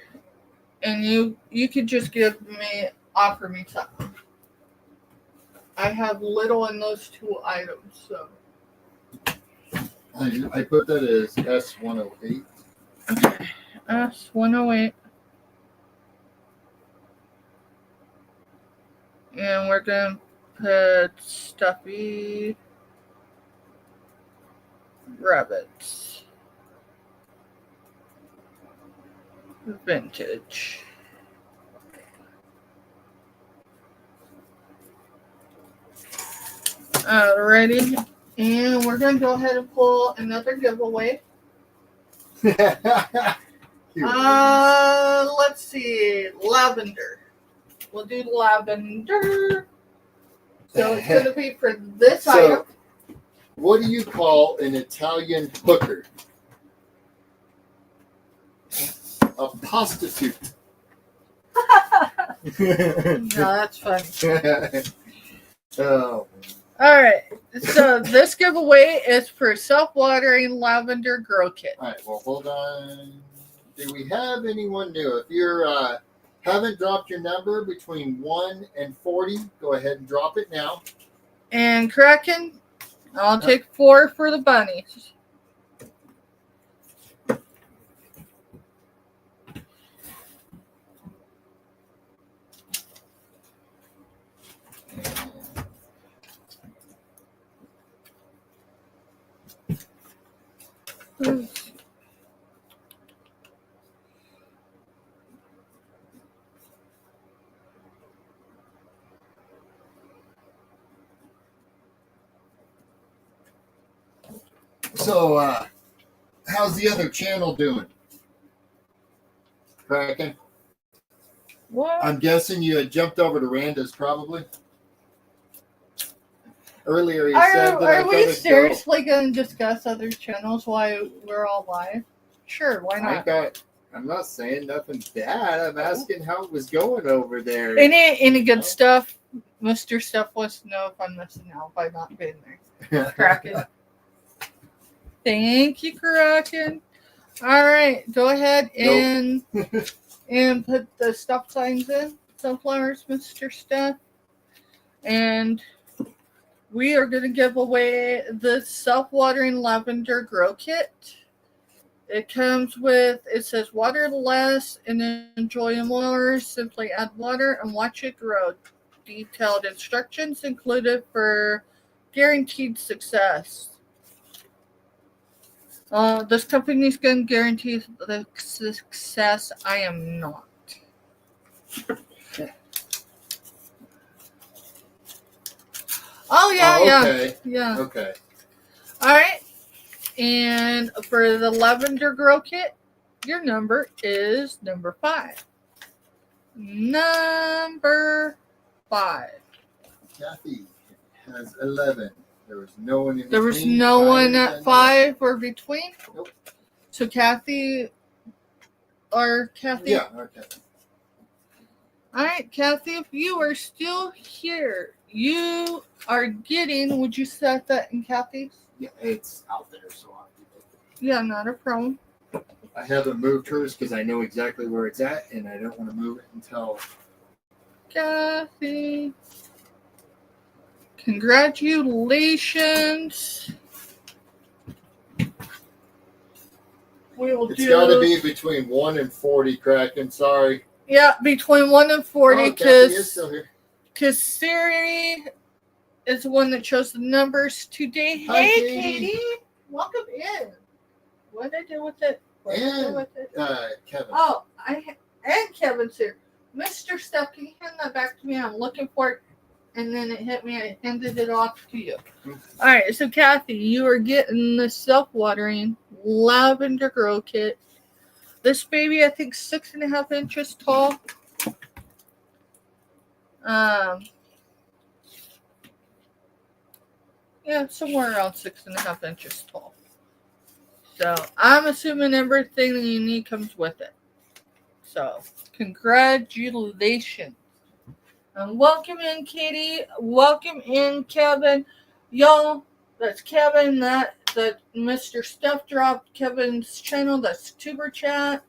And you could just offer me something. I have little in those two items, so. I put that as S108. Okay, S108. And we're going to put stuffy rabbits. Vintage. Alrighty. And we're going to go ahead and pull another giveaway. Let's see. Lavender. We'll do lavender. So it's going to be for this item. What do you call an Italian hooker? A prostitute. No, that's funny. Oh. All right. So this giveaway is for self-watering lavender grow kit. All right. Well, hold on. Do we have anyone new? If you're haven't dropped your number between 1 and 40, go ahead and drop it now. And Kraken, I'll take 4 for the bunnies. So, how's the other channel doing? Kraken? What? I'm guessing you had jumped over to Randa's probably. Earlier he said that Are we seriously going to discuss other channels while we're all live? Sure, why not? I'm not saying nothing bad. I'm asking how it was going over there. Any good stuff? Mr. Stuff wants to know if I'm missing out by not being there. Kraken. Thank you, Kraken. All right, go ahead Nope. and put the stop signs in. Sunflowers, Mr. Steph. And we are going to give away the self-watering lavender grow kit. It comes with, it says water less and enjoy more. Simply add water and watch it grow. Detailed instructions included for guaranteed success. This company's going to guarantee the success. I am not. Oh, yeah, okay. yeah. Okay. All right. And for the lavender grow kit, your number is number 5. Number 5. Kathy has 11. There was no one in There was between. no 5 one and at 5 or between? Nope. So Kathy. Yeah, okay. All right, Kathy, if you are still here, you are getting, would you set that in Kathy's? Yeah, it's out there, so I'll have to take it. Yeah, not a problem. I haven't moved hers because I know exactly where it's at, and I don't want to move it until. Kathy. Congratulations. We'll It's got to be between 1 and 40, Kraken. Sorry. Yeah, between 1 and 40, Kathy is still here. because Siri is the one that chose the numbers today. Hi, Hey, Katie. Katie. Welcome in. What did I do with it? And Kevin. Oh, and Kevin's here. Mr. Steph, can you hand that back to me? I'm looking for it. And then it hit me. I handed it off to you. All right. So, Kathy, you are getting the self-watering lavender grow kit. This baby, I think, 6.5 inches tall. Yeah, somewhere around 6.5 inches tall. So I'm assuming everything that you need comes with it. So congratulations. And welcome in, Katie. Welcome in, Kevin. Y'all, that's Kevin. That Mr. Steph dropped Kevin's channel. That's Tuber Chat.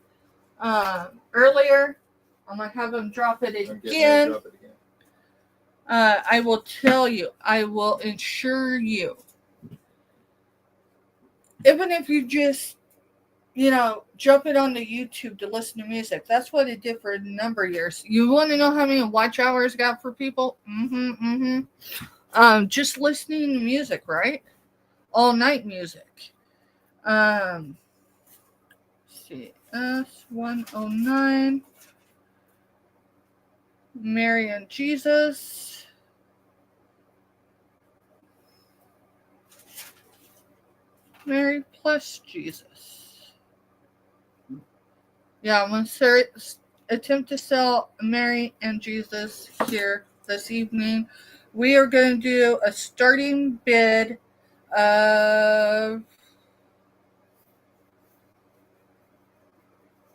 Earlier. I'm going to have him drop it again. I will tell you. I will ensure you. Even if you just, jump it onto YouTube to listen to music. That's what it did for a number of years. You want to know how many watch hours got for people? Just listening to music, right? All night music. Let's see. S109. Mary and Jesus. Mary plus Jesus. Yeah, I'm going to attempt to sell Mary and Jesus here this evening. We are going to do a starting bid of...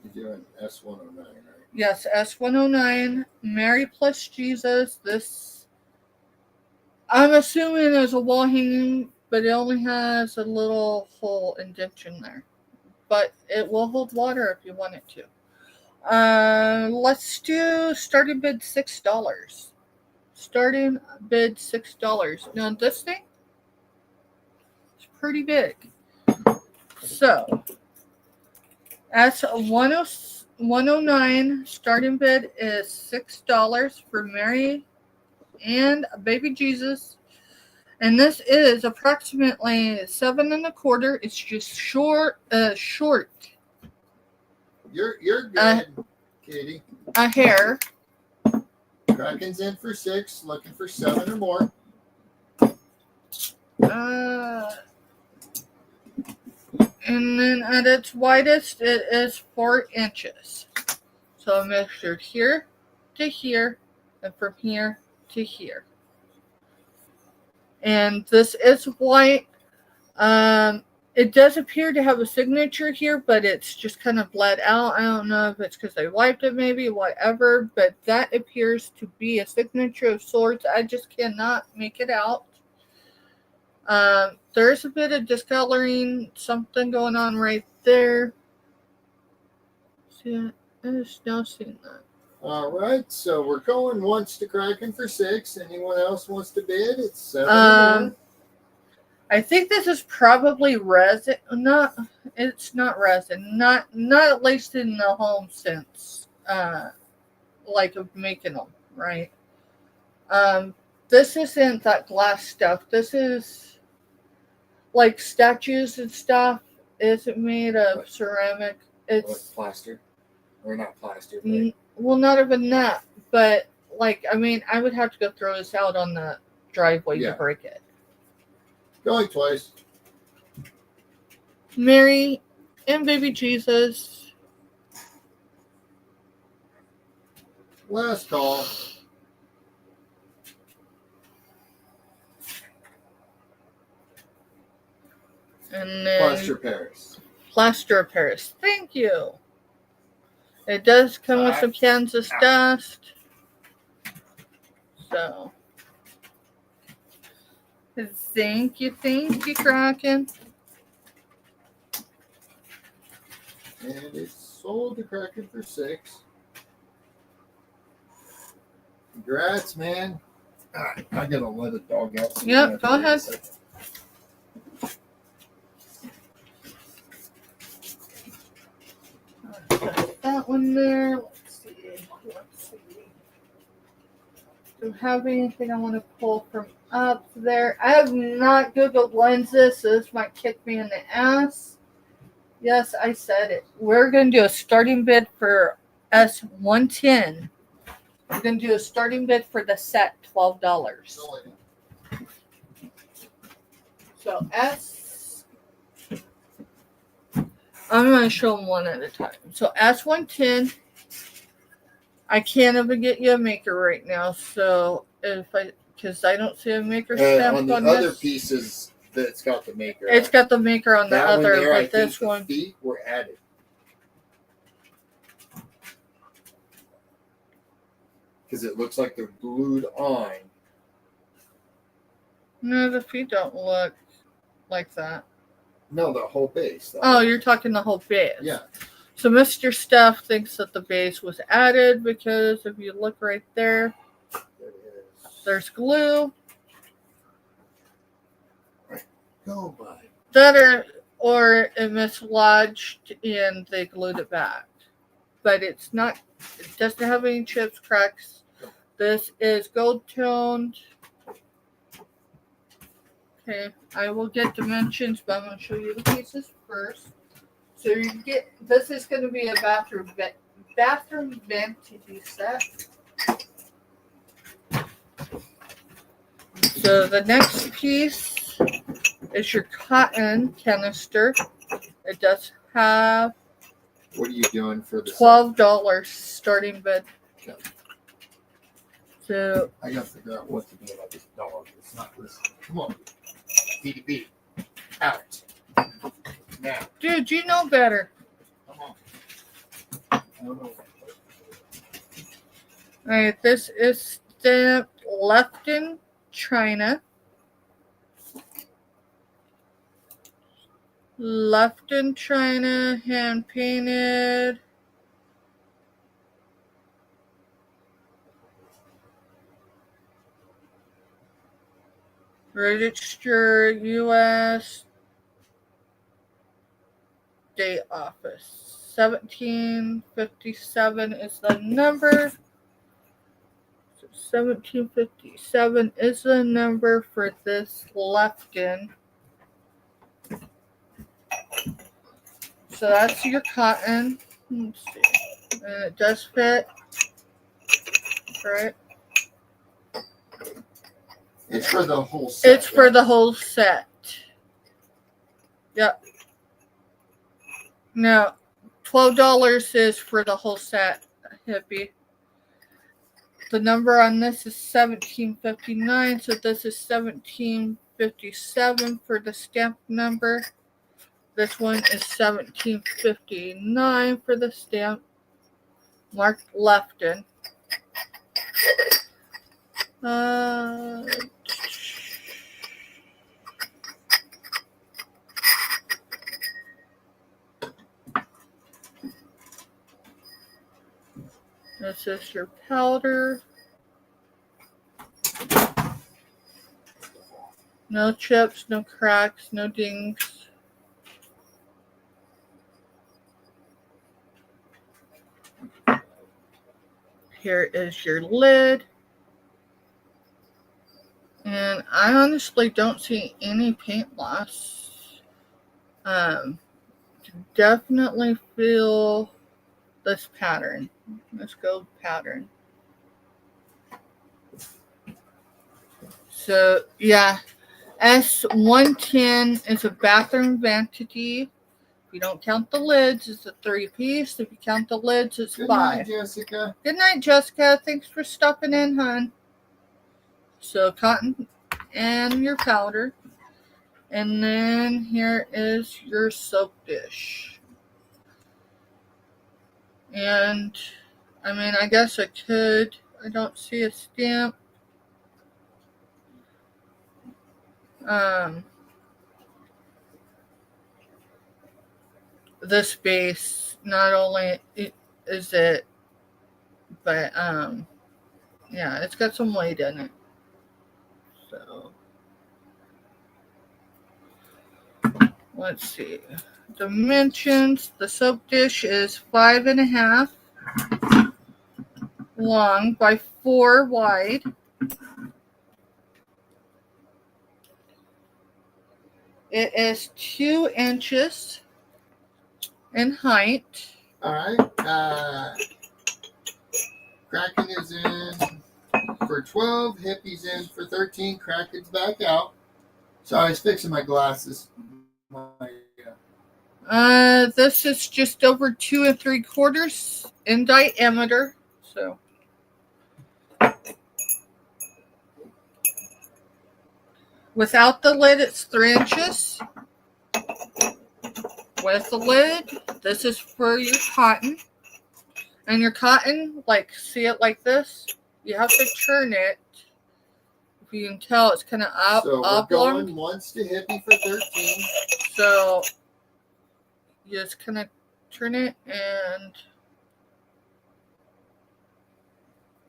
You're doing S109, right? Yes, S109, Mary plus Jesus. This, I'm assuming is a wall hanging, but it only has a little hole indentation there. But it will hold water if you want it to. Let's do starting bid $6. Starting bid $6. Now this thing is pretty big. So that's 109. Starting bid is $6 for Mary and baby Jesus. And this is approximately 7 1/4. It's just short. You're good, Katie. A hair. Kraken's in for 6, looking for 7 or more. And then at its widest, it is 4 inches. So I measured here to here, and from here to here. And this is white. It does appear to have a signature here, but it's just kind of bled out. I don't know if it's because they wiped it, maybe, whatever. But that appears to be a signature of sorts. I just cannot make it out. There's a bit of discoloring, something going on right there. it is now seeing that. All right, so we're going once to Kraken for 6. Anyone else wants to bid? It's 7 more. I think this is probably resin. Not, it's not resin. Not at least in the home sense, like of making them, right? This isn't that glass stuff. This is like statues and stuff. Isn't made of ceramic. It's plaster, or not plaster. well, not even that, but like I mean, I would have to go throw this out on the driveway to break it. Going twice. Mary and baby Jesus. Last call. And then Plaster Paris. Plaster of Paris. Thank you. It does come with some Kansas dust. So, thank you, Kraken. And it's sold to Kraken for 6. Congrats, man. All right, I gotta let a dog out. Yep, go ahead. That one there. Let's see. Do I have anything I want to pull from up there? I have not Googled lenses, so this might kick me in the ass. Yes, I said it. We're going to do a starting bid for S110. We're going to do a starting bid for the set, $12. So I'm going to show them one at a time. So S110, I can't even get you a maker right now. So because I don't see a maker stamp on the other pieces, that's got the maker. It's got the maker on the that other, one there, but this one. The feet were added. Because it looks like they're glued on. No, the feet don't look like that. No, the whole base. Oh, you're talking the whole base. Yeah. So Mr. Steph thinks that the base was added because if you look right there, there's glue. Right. Go by. Or it mislodged and they glued it back. But it's not, it doesn't have any chips, cracks. This is gold toned. Okay, I will get dimensions, but I'm going to show you the pieces first. So you get, this is going to be a bathroom vanity set. So the next piece is your cotton canister. It does have What are you doing for the $12 starting bid. Okay. So I gotta figure out what to do about this dog. It's not listening. Come on. DDB. Out. Now. dude, you know better. Come on. I don't know. Alright, this is stamped Lefton, China. Lefton, China, hand painted. Register U.S. State Office. 1757 is the number. So 1757 is the number for this Lefton. So that's your cotton. Let's see. And it does fit. Right? It's for the whole set. It's for the whole set. Yep. Now, $12 is for the whole set, hippie. The number on this is 1759, so this is 1757 for the stamp number. This one is 1759 for the stamp. Marked Lefton. This is your powder. No chips, no cracks, no dings. Here is your lid. And I honestly don't see any paint loss. Definitely feel this pattern, this gold pattern. So yeah, S110 is a bathroom vanity. If you don't count the lids, it's a 3-piece. If you count the lids, it's 5. Good night, Jessica. Good night, Jessica. Thanks for stopping in, hon. So cotton and your powder. And then here is your soap dish. And I mean, I guess I could. I don't see a stamp. This base, not only is it, but yeah, it's got some weight in it. So let's see. Dimensions. The soap dish is 5.5 long by 4 wide. It is 2 inches in height. All right. Kraken is in for 12. Hippie's in for 13. Kraken's back out. Sorry, I was fixing my glasses. This is just over 2 3/4 in diameter. So without the lid, it's 3 inches. With the lid, this is for your cotton. And your cotton, like, see it like this? You have to turn it. If you can tell, it's kind of So we're oblong. going once to Hippie for 13. So you just kind of turn it and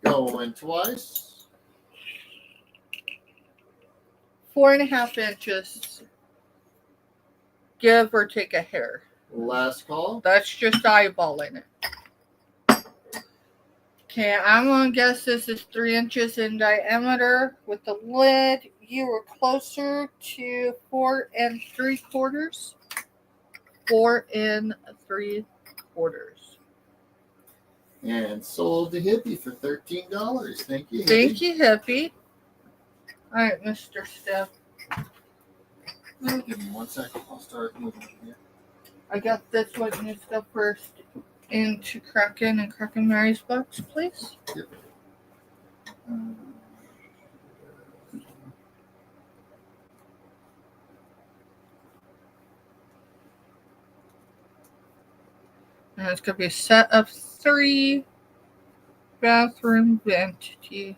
Going twice. 4.5 inches. Give or take a hair. Last call. That's just eyeballing it. Okay, I'm gonna guess this is 3 inches in diameter. With the lid, you were closer to 4 3/4. 4 3/4. And sold to Hippie for $13. Thank you, Hippie. Thank you, Hippie. All right, Mr. Steph. Give me 1 second. I'll start moving here. I got this one needs to go first into Kraken and Kraken Mary's box, please. Yep. And it's going to be a set of 3 bathroom vanity.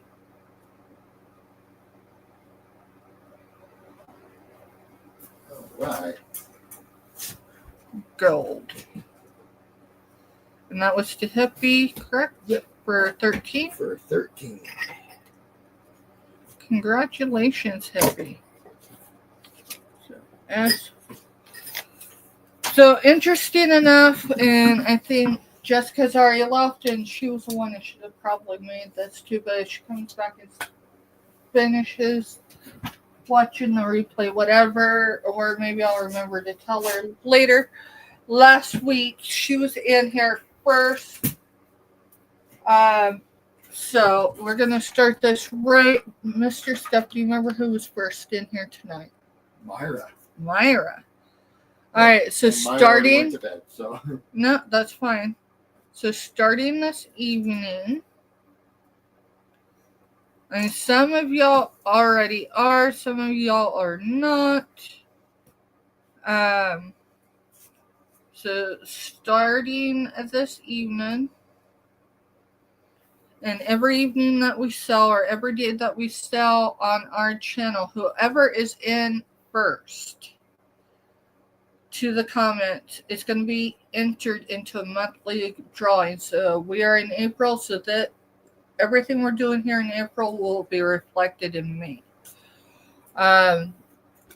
All right. Gold. And that was to Hippie, correct? Yep. For 13. For 13. Congratulations, Hippie. So interesting enough, and I think Jessica's already left, and she was the one that should have probably made this too, but she comes back and finishes watching the replay, whatever, or maybe I'll remember to tell her later. Last week, she was in here first. So we're going to start this right. Mr. Steph, do you remember who was first in here tonight? Myra. All right, so And Myra starting. went to bed, so. No, that's fine. So starting this evening, and some of y'all already are, some of y'all are not. So starting this evening, and every evening that we sell, or every day that we sell on our channel, whoever is in first to the comment is going to be entered into a monthly drawing. So we are in April, so that everything we're doing here in April will be reflected in May.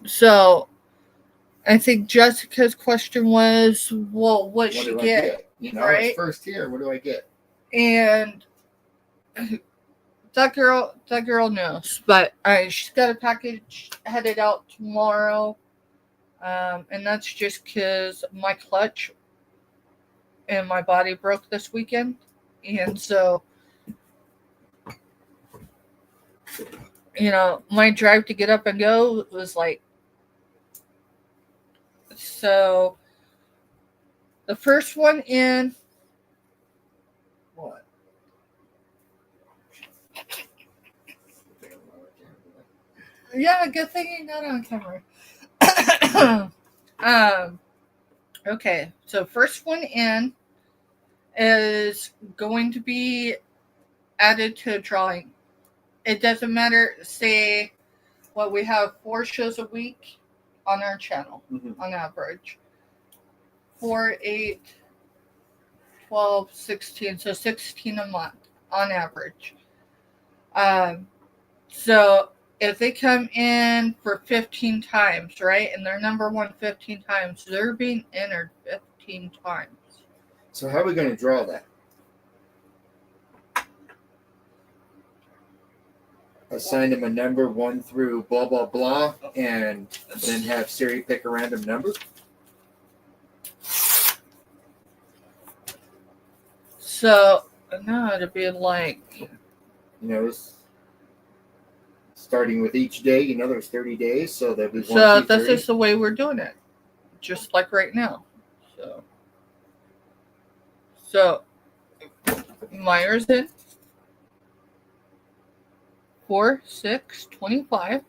So I think Jessica's question was, well, what What she do I get? get? You know, right? it's first here. What do I get? And that girl knows, but she's got a package headed out tomorrow, and that's just because my clutch and my body broke this weekend, and so my drive to get up and go was like, so the first one in. What? Yeah, good thing you're not on camera. Okay, so first one in is going to be added to a drawing. It doesn't matter, say, what we have 4 shows a week on our channel on average. 4, 8, 12, 16, so 16 a month on average. So if they come in for 15 times, right, and they're number one 15 times, they're being entered 15 times. So how are we going to draw that? Assign them a number 1 through blah, blah, blah, and then have Siri pick a random number? So, no, it'd be like... Starting with each day, there's 30 days, so there'll be 1, So 2, this 3. is the way we're doing it. Just like right now. So Myers in 4, 6, 25.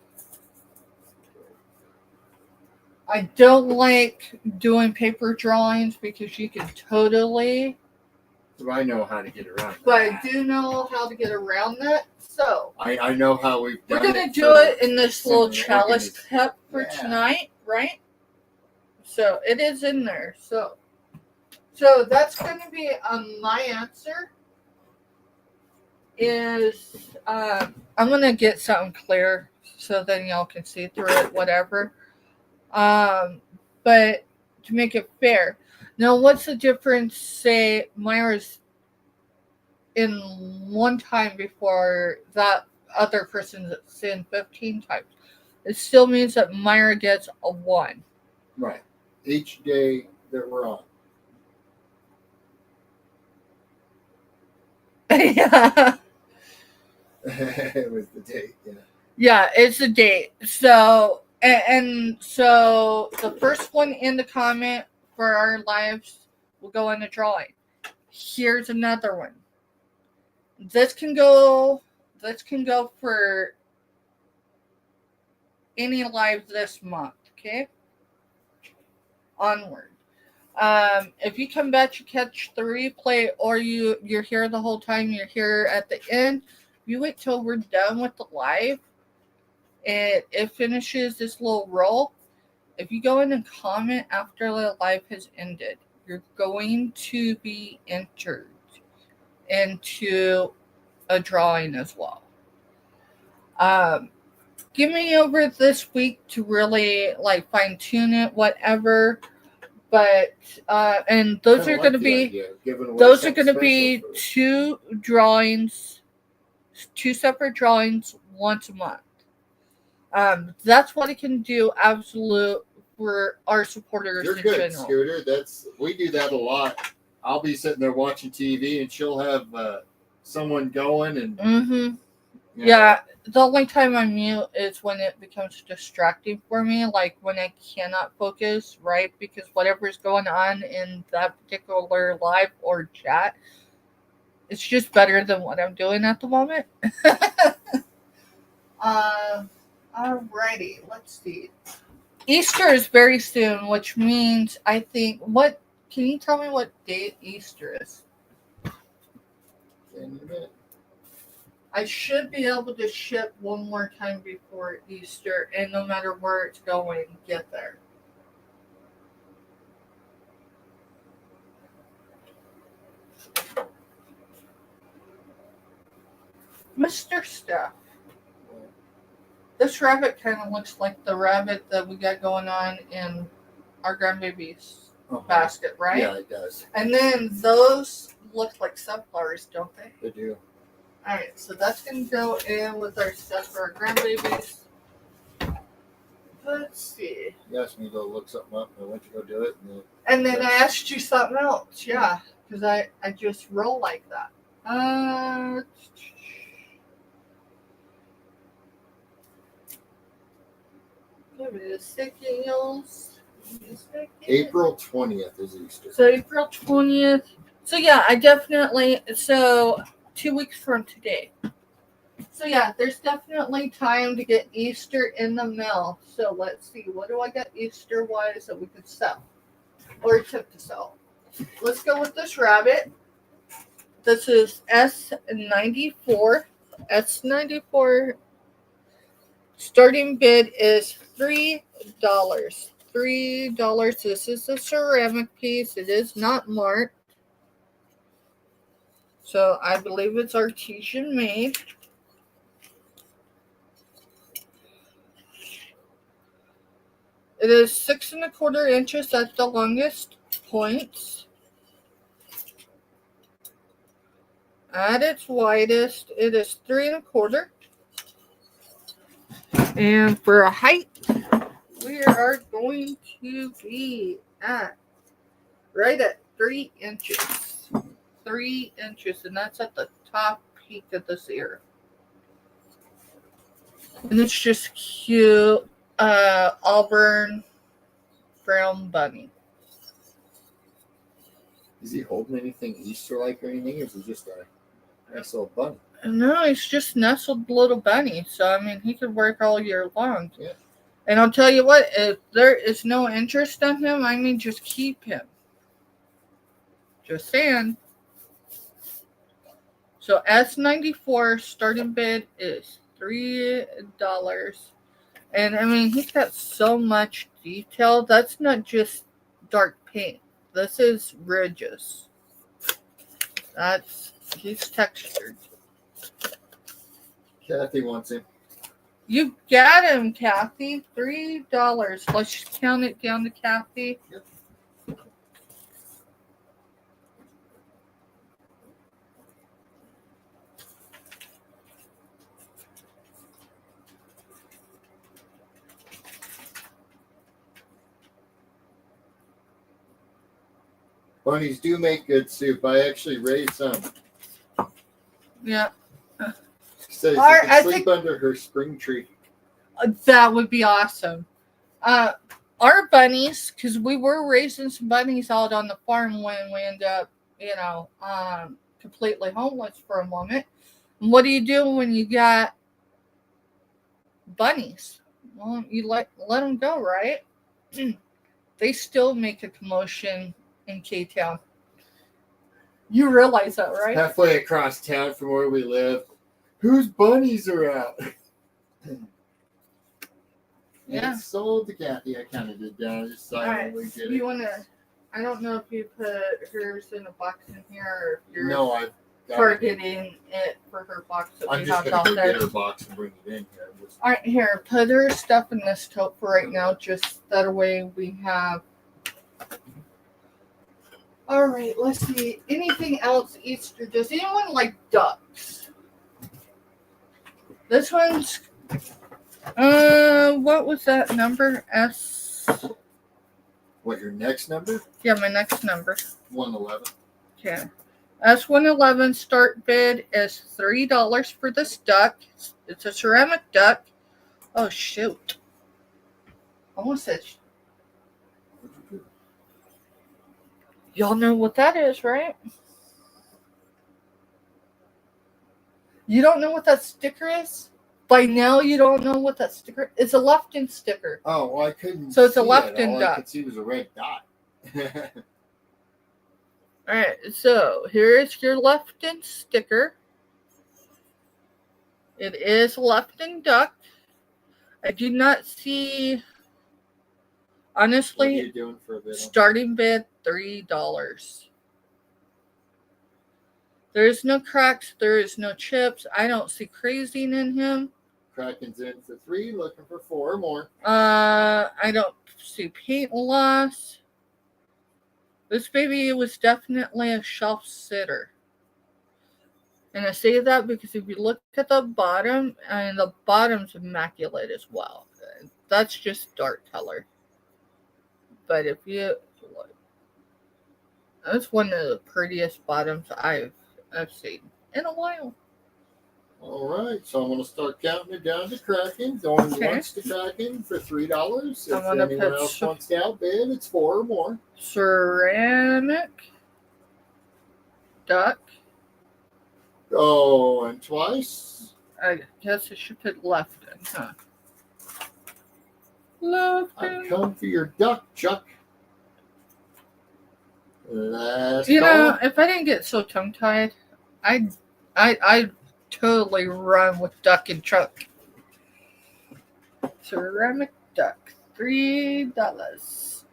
I don't like doing paper drawings because you can totally. So I know how to get around that. But I do know how to get around that. So I know how we've done we're it. gonna do it in this so little the chalice cup for Yeah. tonight, right? So it is in there. So that's going to be my answer. Is I'm gonna get something clear so then y'all can see through it, whatever. But to make it fair, now what's the difference? Say Myra's in 1 time before that other person's in 15 times. It still means that Myra gets a 1. Right. Each day that we're on. Yeah. It was the date, yeah. Yeah, it's a date. So, and so the first one in the comment for our lives will go in the drawing. Here's another one. This can go for any live this month, okay? Onward. If you come back, you catch the replay, or you're here the whole time, you're here at the end, you wait till we're done with the live, and it finishes this little roll. If you go in and comment after the live has ended, you're going to be entered into a drawing as well. Give me over this week to really fine tune it, whatever. But and those are going to be two drawings, 2 separate drawings once a month. That's what it can do absolute for our supporters. You're in good, general. Scooter. We do that a lot. I'll be sitting there watching TV and she'll have someone going and Yeah, the only time I mute is when it becomes distracting for me, like when I cannot focus, right? Because whatever's going on in that particular live or chat, it's just better than what I'm doing at the moment. Alrighty, let's see. Easter is very soon, which means I think can you tell me what date Easter is? in a minute. I should be able to ship one more time before Easter, and no matter where it's going, get there. Mr. Stuff. This rabbit kind of looks like the rabbit that we got going on in our grandbaby's basket, right? Yeah, it does. And then those look like sunflowers, don't they? They do. Alright, so that's going to go in with our stuff for our grandbabies. Let's see. You asked me to go look something up, and I went to go do it. And then I asked you something else, yeah, because I just roll like that. Give me a second. April 20th is Easter. So April 20th. So yeah, I definitely, so 2 weeks from today. So yeah, there's definitely time to get Easter in the mail. So let's see, what do I got Easter-wise that we could sell? Or attempt to sell. Let's go with this rabbit. This is S94. S94. Starting bid is $3. $3. This is a ceramic piece. It is not marked. So I believe it's artesian made. It is 6 1/4 inches at the longest points. At its widest, it is 3 1/4. And for a height, we are going to be at right at 3 inches. 3 inches, and that's at the top peak of this ear. And it's just cute. Auburn brown bunny. Is he holding anything Easter-like or anything? Or is he just a nice little bunny? No, he's just nestled little bunny. So, I mean, he could work all year long. Yeah. And I'll tell you what, if there is no interest in him, I mean, just keep him. Just saying. So, S94 starting bid is $3. And I mean, he's got so much detail. That's not just dark paint. This is ridges. He's textured. Kathy wants him. You got him, Kathy. $3. Let's just count it down to Kathy. Yep. Bunnies do make good soup. I actually raised some. Yeah. Says Or, you can I sleep think- under her spring tree. That would be awesome. Our bunnies, because we were raising some bunnies out on the farm when we ended up, completely homeless for a moment. And what do you do when you got bunnies? Well, you let them go, right? They still make a commotion in K-Town. You realize that, right? Halfway across town from where we live. Whose bunnies are out? Yeah. It's sold to Kathy. I counted it down. I just silently did You it. want to, I don't know if you put hers in a box in here or if you're No, I've got it. targeting it for her box that I'm we just have going out to go there. get her box and bring it in here. Just- All right, here, put her stuff in this tote for right now, just that way we have. All right, let's see. Anything else Easter? Does anyone like ducks? This one's, what was that number? S. What, your next number? Yeah, my next number. 111. Okay. S111 start bid is $3 for this duck. It's a ceramic duck. Oh, shoot. Almost said. Y'all know what that is, right? You don't know what that sticker is? By now, you don't know what that sticker is. It's a Lufton sticker. Oh, well, I couldn't So it's a see it. Lufton All I duck. could see was a red dot. All right, so here is your Lufton sticker. It is a Lufton duck. I do not see, What are honestly, you doing for a bit? starting bid $3. There is no cracks. There is no chips. I don't see crazing in him. Kraken's in for 3, looking for 4 or more. I don't see paint loss. This baby was definitely a shelf sitter. And I say that because if you look at the bottom, and the bottom's immaculate as well. That's just dart color. But if you look, that's one of the prettiest bottoms I've seen in a while. All right, so I'm going to start counting it down to Kraken. Going Okay. once to Kraken for $3. I'm If gonna anyone put else wants to outbid, it's 4 or more. Ceramic duck. Going twice. I guess I should put left in, huh? Left I in. come for your duck, Chuck. Last You call. know, if I didn't get so tongue tied, I'd totally run with duck and truck. Ceramic duck, $3.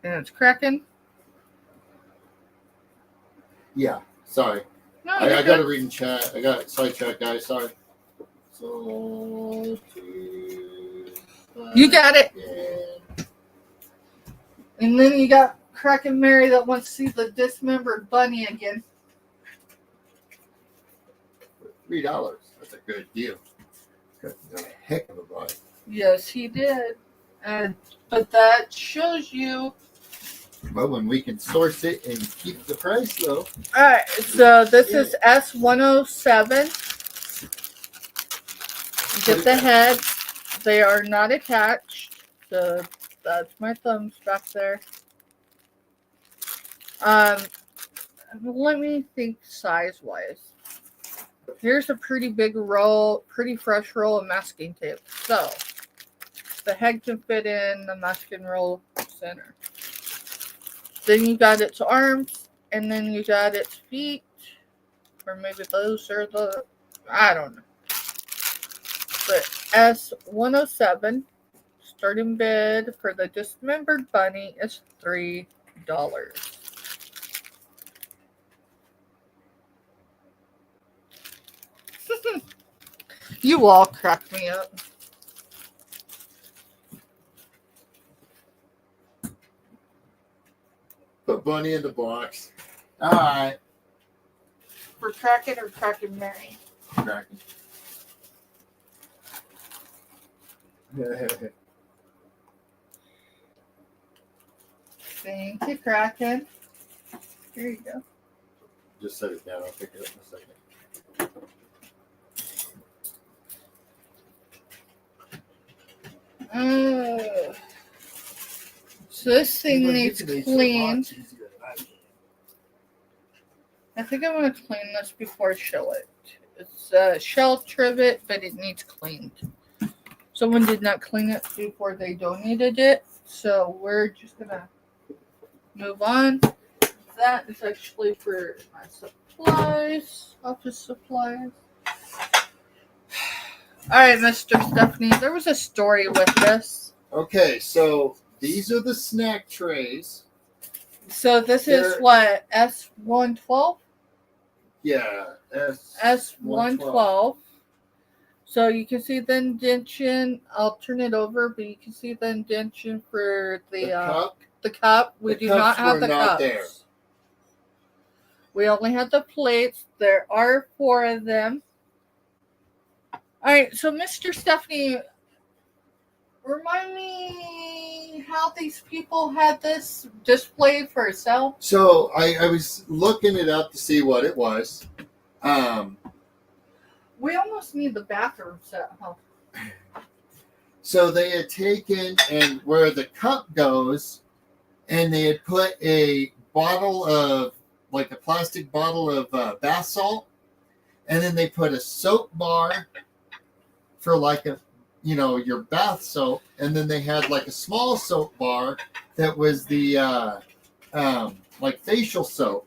And it's cracking. Yeah, sorry. No, I you're got to good. read in chat. I got sidetracked, guys. Sorry. So, You got it. Yeah. And then you got Cracking Mary that wants to see the dismembered bunny again. $3. That's a good deal. Got a heck of a buy. Yes, he did. But that shows you. Well, when we can source it and keep the price low. All right, so this is S107. You get the head. They are not attached. So that's my thumbs back there. Let me think size-wise. Here's a pretty big roll, pretty fresh roll of masking tape. So the head can fit in the masking roll center. Then you got its arms, and then you got its feet, or maybe those are the, I don't know. But S107, starting bid for the dismembered bunny is $3. You all crack me up. Put Bunny in the box. All right. For Kraken or Kraken Mary? Kraken. Thank you, Kraken. Here you go. Just set it down. I'll pick it up in a second. So this thing needs cleaned. I think I'm going to clean this before I show it. It's a shell trivet, but it needs cleaned. Someone did not clean it before they donated it, so we're just going to move on. That is actually for my supplies, office supplies. All right, Mr. Stephanie, there was a story with this. Okay, so these are the snack trays. So this is what, S112? Yeah, S112. So you can see the indentation. I'll turn it over, but you can see the indentation for the cup. The cup. We The do not cups have were the not cups. there. We only have the plates. There are 4 of them. All right, so Mr. Stephanie, remind me how these people had this displayed for sale. So I was looking it up to see what it was. We almost need the bathroom set, huh? So they had taken and where the cup goes, and they had put a bottle of, like a plastic bottle of bath salt, and then they put a soap bar for like a, you know, your bath soap, and then they had like a small soap bar that was the like facial soap,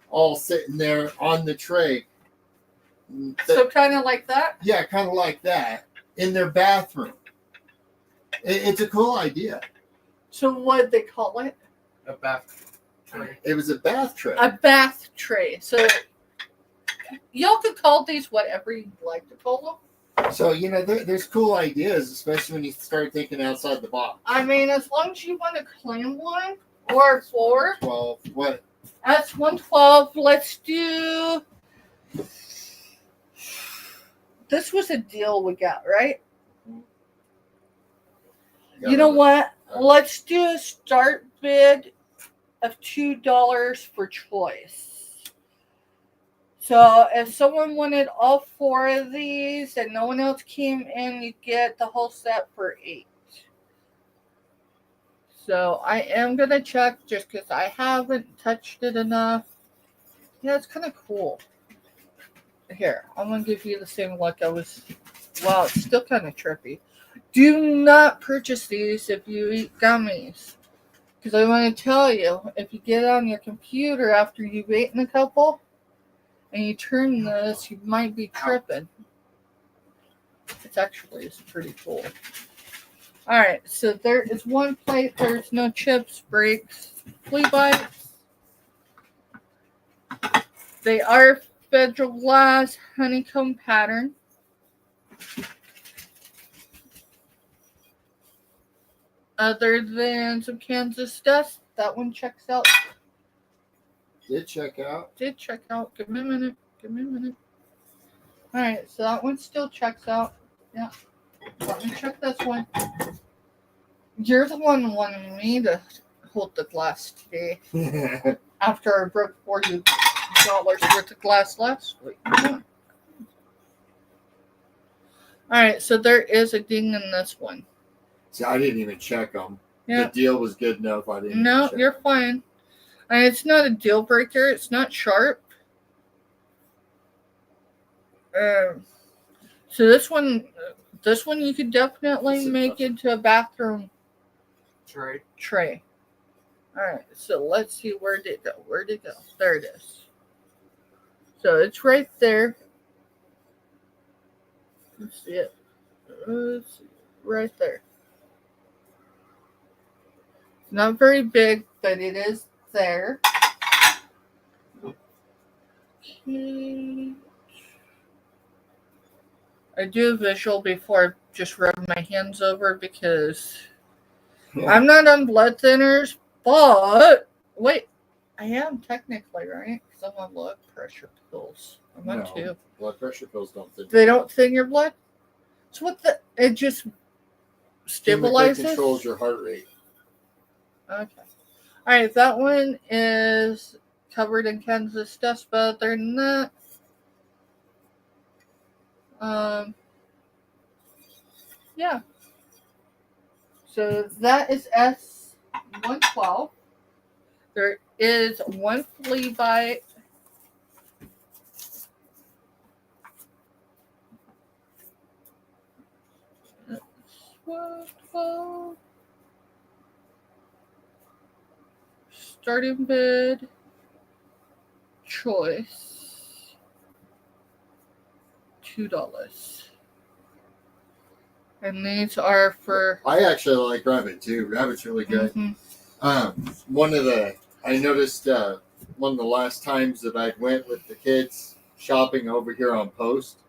all sitting there on the tray. So kind of like that? Yeah, kind of like that in their bathroom. It's a cool idea. So what they call it? A bath. tray. It was a bath tray. A bath tray. So y'all could call these whatever you'd like to call them. So, you know, there's cool ideas, especially when you start thinking outside the box. I mean, as long as you want to claim one or 4. 12. What? That's 112. Let's do. This was a deal we got, right? You know what? Let's do a start bid of $2 for choice. So if someone wanted all 4 of these and no one else came in, you get the whole set for $8. So I am going to check just because I haven't touched it enough. Yeah, it's kind of cool. Here, I'm going to give you the same look I was. Wow, it's still kind of trippy. Do not purchase these if you eat gummies. Because I want to tell you, if you get on your computer after you've eaten a couple, and you turn this, you might be tripping. It's pretty cool. Alright, so there is one plate. There's no chips, breaks, flea bites. They are Federal Glass honeycomb pattern. Other than some Kansas dust, that one checks out. Did check out. Did check out. Give me a minute. Alright, so that one still checks out. Yeah. Let me check this one. You're the one wanting me to hold the glass today. After I broke $40 worth of glass last week. Alright, so there is a ding in this one. See, I didn't even check them. Yeah. The deal was good enough. I didn't. No, check. you're fine. And it's not a deal breaker. It's not sharp. So this one you could definitely make into a bathroom tray. All right. So let's see, where'd it go? There it is. So it's right there. Let's see it. Let's see. Right there. Not very big, but it is there. Okay. I do a visual before I just rub my hands over because I'm not on blood thinners, but wait, I am technically, right? Because I'm on blood pressure pills. I'm on 2. Blood pressure pills don't thin. They don't thin your blood? So it just stabilizes? It controls your heart rate. Okay. All right, that one is covered in Kansas dust, but they're not. Yeah. So that is S112. There is one flea bite. S112. Starting bid. Choice. $2. And these are for. I actually like rabbit too. Rabbit's really good. Mm-hmm. I noticed one of the last times that I went with the kids shopping over here on Post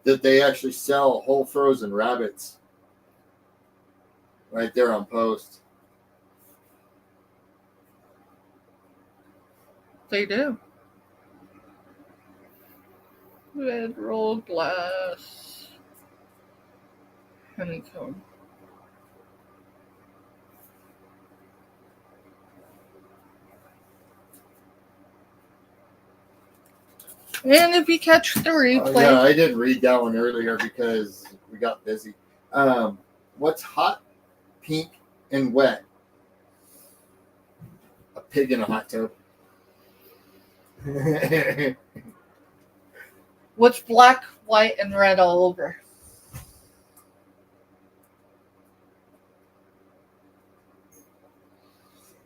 that they actually sell whole frozen rabbits right there on Post. They do. Red roll glass. Honeycomb. And if you catch the replay. Yeah, I didn't read that one earlier because we got busy. What's hot, pink, and wet? A pig in a hot tub. What's black, white, and red all over?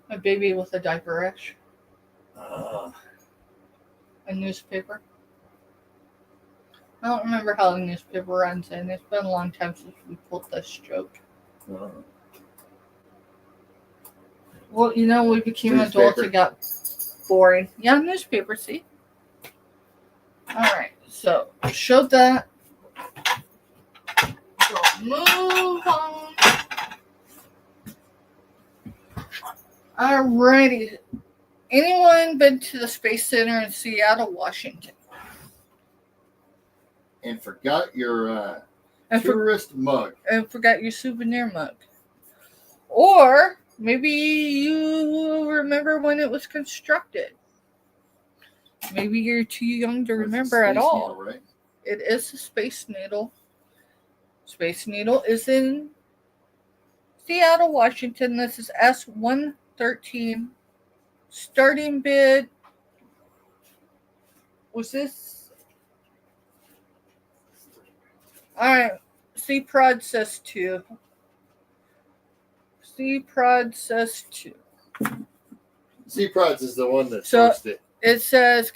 A baby with a diaper rash. A newspaper. I don't remember how the newspaper runs in. It's been a long time since we pulled this joke. Well, you know, we became adults Newspaper. and got boring. Yeah, newspaper, see? Alright, so show that. So move on. Alrighty. Anyone been to the Space Center in Seattle, Washington? And forgot your And, tourist mug. and forgot your souvenir mug. Or maybe you remember when it was constructed. Maybe you're too young to remember at Space all. Needle, right? It is a Space Needle. Space Needle is in Seattle, Washington. This is S113. Starting bid was this. Alright. C-Prod says 2. C-Prod says 2. C-Prods is the one that So- sourced it. It says,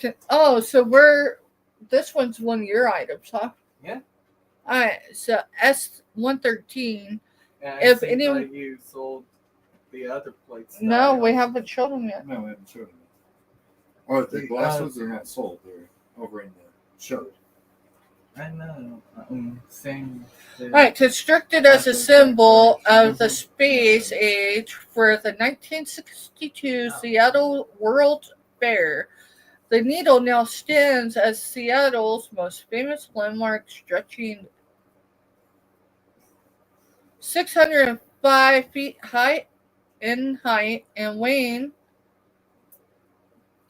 this one's one of your items, huh? Yeah. Alright, so S113. And If if anyone- you sold the other plates. No, that we I- haven't shown them yet. No, we haven't showed them. Oh, the The, glass uh, ones are not sold. They're over in the show. I know. Same. Alright, constructed as a symbol of the space age for the 1962 Seattle World Fair, the needle now stands as Seattle's most famous landmark, stretching 605 feet in height and weighing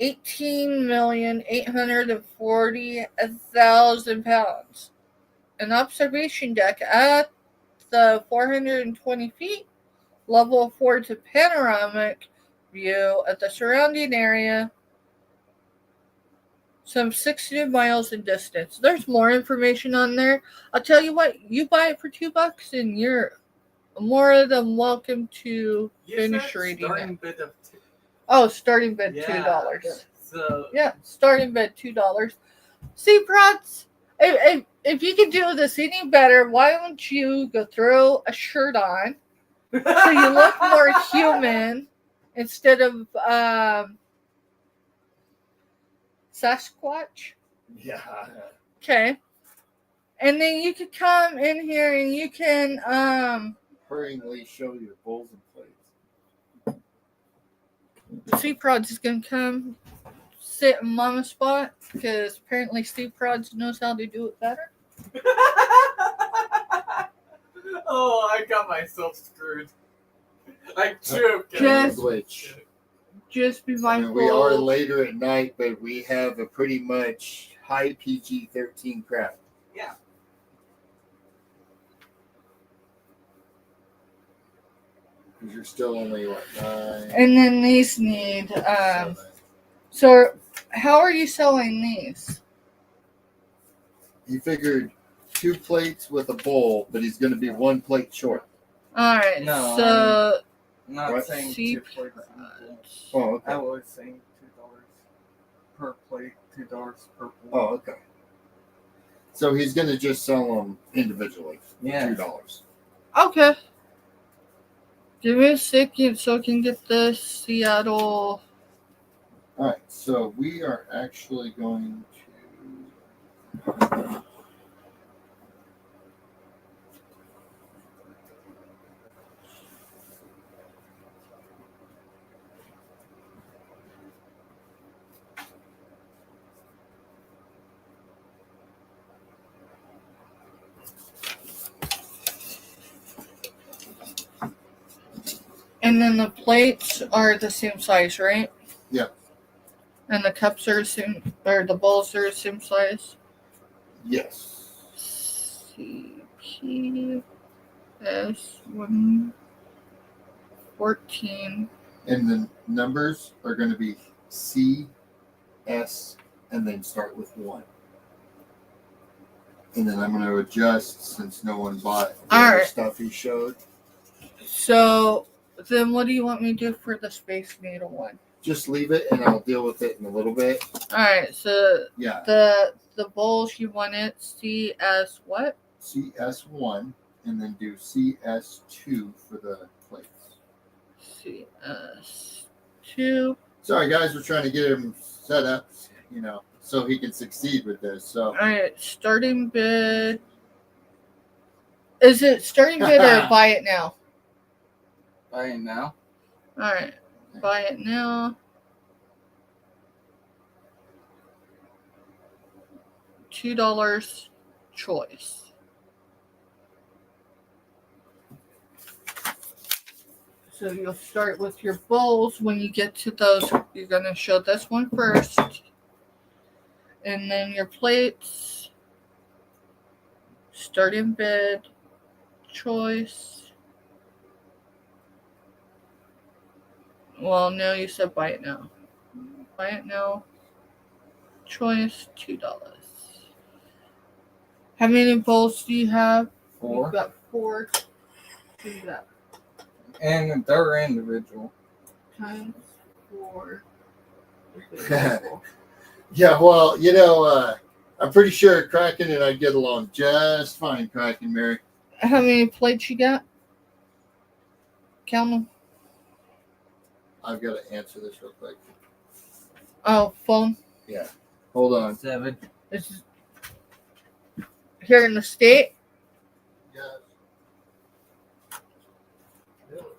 18,840,000 pounds. An observation deck at the 420 feet level affords a panoramic view of the surrounding area, some 60 miles in distance. There's more information on there. I'll tell you what, you buy it for $2 and you're more than welcome to finish reading starting it. bid of Oh, starting bid Yeah. $2. So Yeah, starting bid $2. See, Prods, if you can do this any better, why don't you go throw a shirt on so you look more human instead of Sasquatch? Yeah. Okay. And then you could come in here and you can Hurriedly show your bowls and plates. Steve Prods is gonna come sit in Mama's spot because apparently Steve Prods knows how to do it better. Oh, I got myself screwed. I choked. Yes. Which Just be I mean, mindful. we are later at night, but we have a pretty much high PG-13 crowd. Yeah. Because you're still only what 9. And then these need 7. so how are you selling these? He figured 2 plates with a bowl, but he's going to be 1 plate short. Alright, No, so I'm not What? saying See, 2 plates. Oh, I okay. was saying $2 per plate, $2 per plate. Oh, okay. So he's going to just sell them individually for Yeah. $2. okay. Give me a second so I can get the Seattle. All right, so we are actually going to. And then the plates are the same size, right? Yeah. And the cups are the same, or the bowls are the same size. Yes. CPS114. And the numbers are going to be C, S, and then start with 1. And then I'm going to adjust since no one bought the All other right. stuff he showed. So then what do you want me to do for the Space Needle one? Just leave it, and I'll deal with it in a little bit. Alright, so Yeah, the bowls you want it CS what? CS1, and then do CS2 for the plates. CS2. Sorry, guys, we're trying to get him set up, so he can succeed with this. So, All right, starting bid. Is it starting bid or buy it now? Buy it now. All right, buy it now. $2 choice. So you'll start with your bowls. When you get to those, you're going to show this one first. And then your plates. Starting bid. Choice. Well, no, you said buy it now. Buy it now. Choice, $2. How many bowls do you have? 4. You've got 4. Do that. And they're individual. Times 4. yeah, well, I'm pretty sure Kraken and I get along just fine, Kraken, Mary. How many plates you got? Count them. I've got to answer this real quick. Oh, phone. Yeah. Hold on. 7. This is here in the state. Yeah.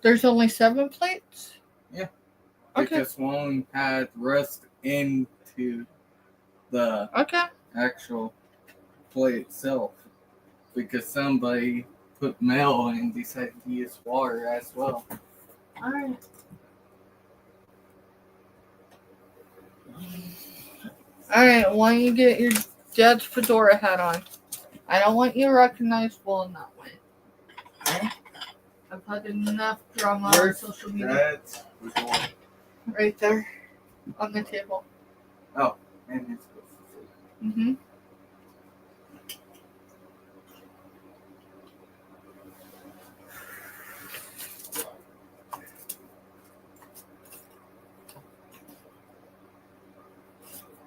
There's only 7 plates. Yeah. Okay. Because one had rust into the Okay. actual plate itself. Because somebody put mail and decided to use water as well. All right. All right. Why don't you get your dad's fedora hat on? I don't want you recognizable in that way. Okay? I've had enough drama on social media. That's the door. Right there on the table. Oh, and it's supposed to say. Mm-hmm.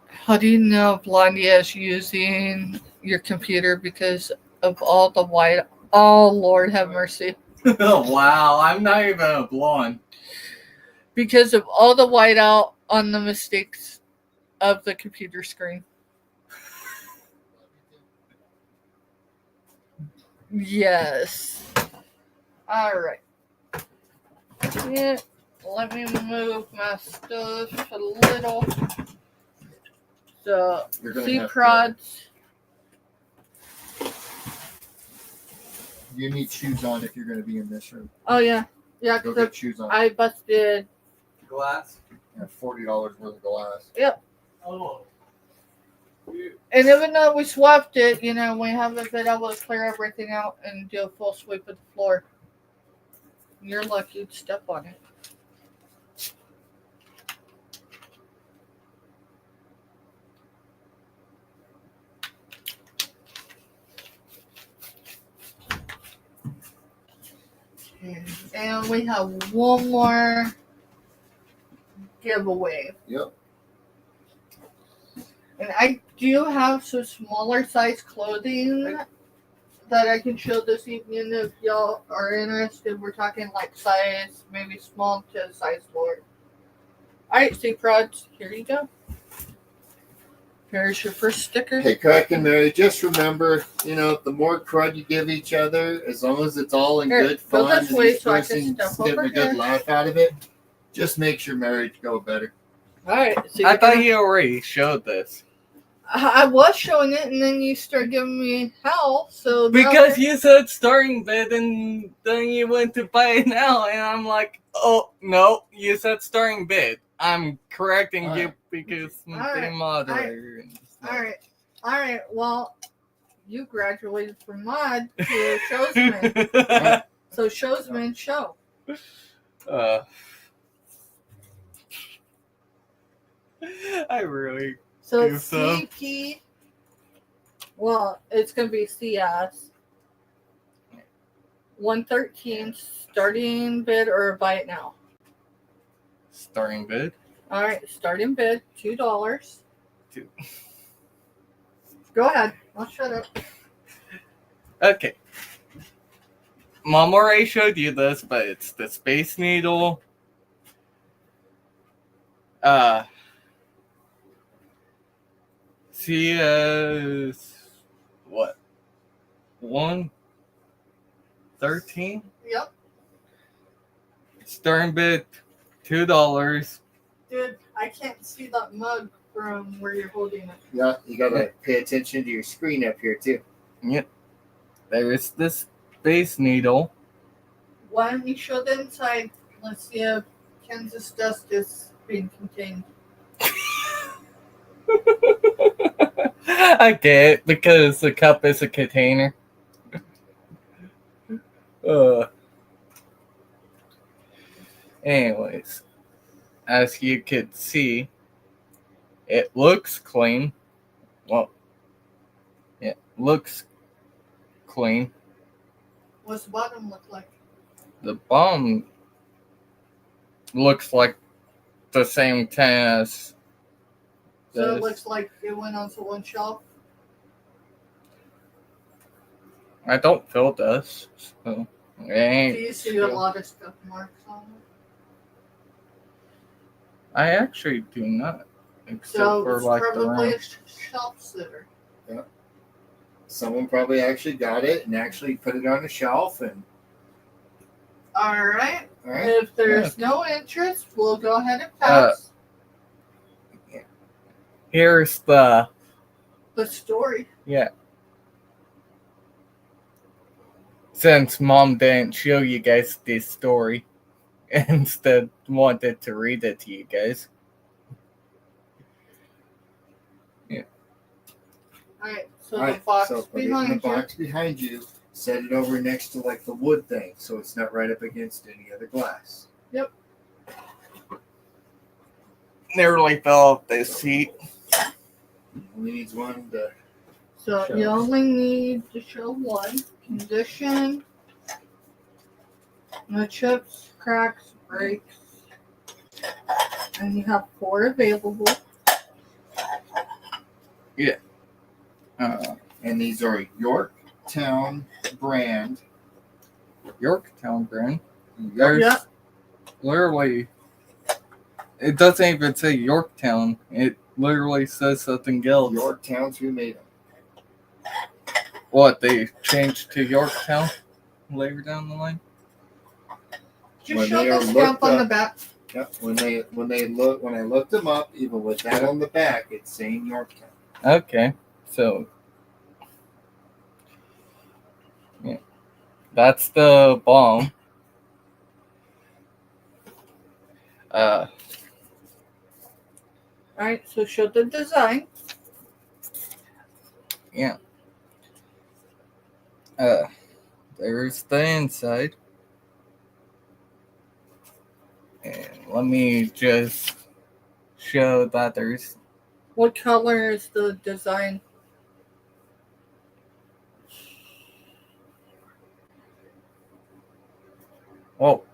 How do you know Blondie is using your computer because of all the white? Oh, Lord have mercy. Wow, I'm not even a blonde. Because of all the whiteout on the mistakes of the computer screen. Yes. All right. Yeah, let me move my stuff a little. So, You're gonna sea have to- prods. You need shoes on if you're going to be in this room. Oh, yeah. Yeah, Go because get shoes on. I busted. Glass? And $40 worth of glass. Oh. And even though we swept it, we haven't been able to clear everything out and do a full sweep of the floor. You're lucky to step on it. And we have one more giveaway. Yep. And I do have some smaller size clothing that I can show this evening if y'all are interested. We're talking like size, maybe small to size large. Alright, sea prods, here you go. Here's your first sticker. Hey, Kraken, Mary, just remember, the more crud you give each other, as long as it's all in Here, good go fun, this and way each so I can person's step getting over a good here. laugh out of it, just makes your marriage go better. Alright, so I thought you already showed this. I was showing it and then you start giving me hell, so now Because we're- you said starting bid and then you went to buy it now, and I'm like, oh, no, you said starting bid. I'm correcting you Alright. because I'm Alright. the moderator. and stuff. Alright, well, you graduated from mod to showsman. So showsman show. I really. So Do it's so. CP. Well, it's gonna be CS. 113 starting bid or buy it now. Starting bid? Alright, starting bid, $2. Two. Go ahead. I'll shut up. Okay. Mom already showed you this, but it's the Space Needle She is what? 113? Yep. Starting bid $2. Dude, I can't see that mug from where you're holding it. Yeah, you gotta pay attention to your screen up here too. Yep. There is this Space Needle. Why don't you show the inside? Let's see if Kansas dust is being contained. I get it, because the cup is a container. Anyways, as you could see, it looks clean. Well, it looks clean. What's the bottom look like? The bottom looks like the same kind as So it this. looks like it went onto one shelf. I don't feel this, so it Do ain't. you see a lot of scuff marks on it? I actually do not, except So for it's like the probably rim. a shelf sitter. Someone probably actually got it and actually put it on a shelf and Alright. all right. If there's no interest, we'll go ahead and pass Here's the the story. since Mom didn't show you guys this story, instead wanted to read it to you guys. Alright, so All the right, box so put it in behind the you. box behind you. Set it over next to like the wood thing, so it's not right up against any other glass. Nearly fell off this seat. Only needs one to So Show. you only need to show one. Condition. No chips, cracks, breaks. And you have 4 available. and these are Yorktown brand. Yorktown brand. Yep. There's Yeah. literally, it doesn't even say Yorktown. It literally says something else. Yorktown's who made them. What, they changed to Yorktown later down the line? Just When show they the are stamp looked on the up- back. Yep. When I looked them up, even with that on the back, it's saying Yorktown. Okay, so yeah, that's the bomb. Alright, so show the design. Yeah. There's the inside. And let me just show that there's What color is the design?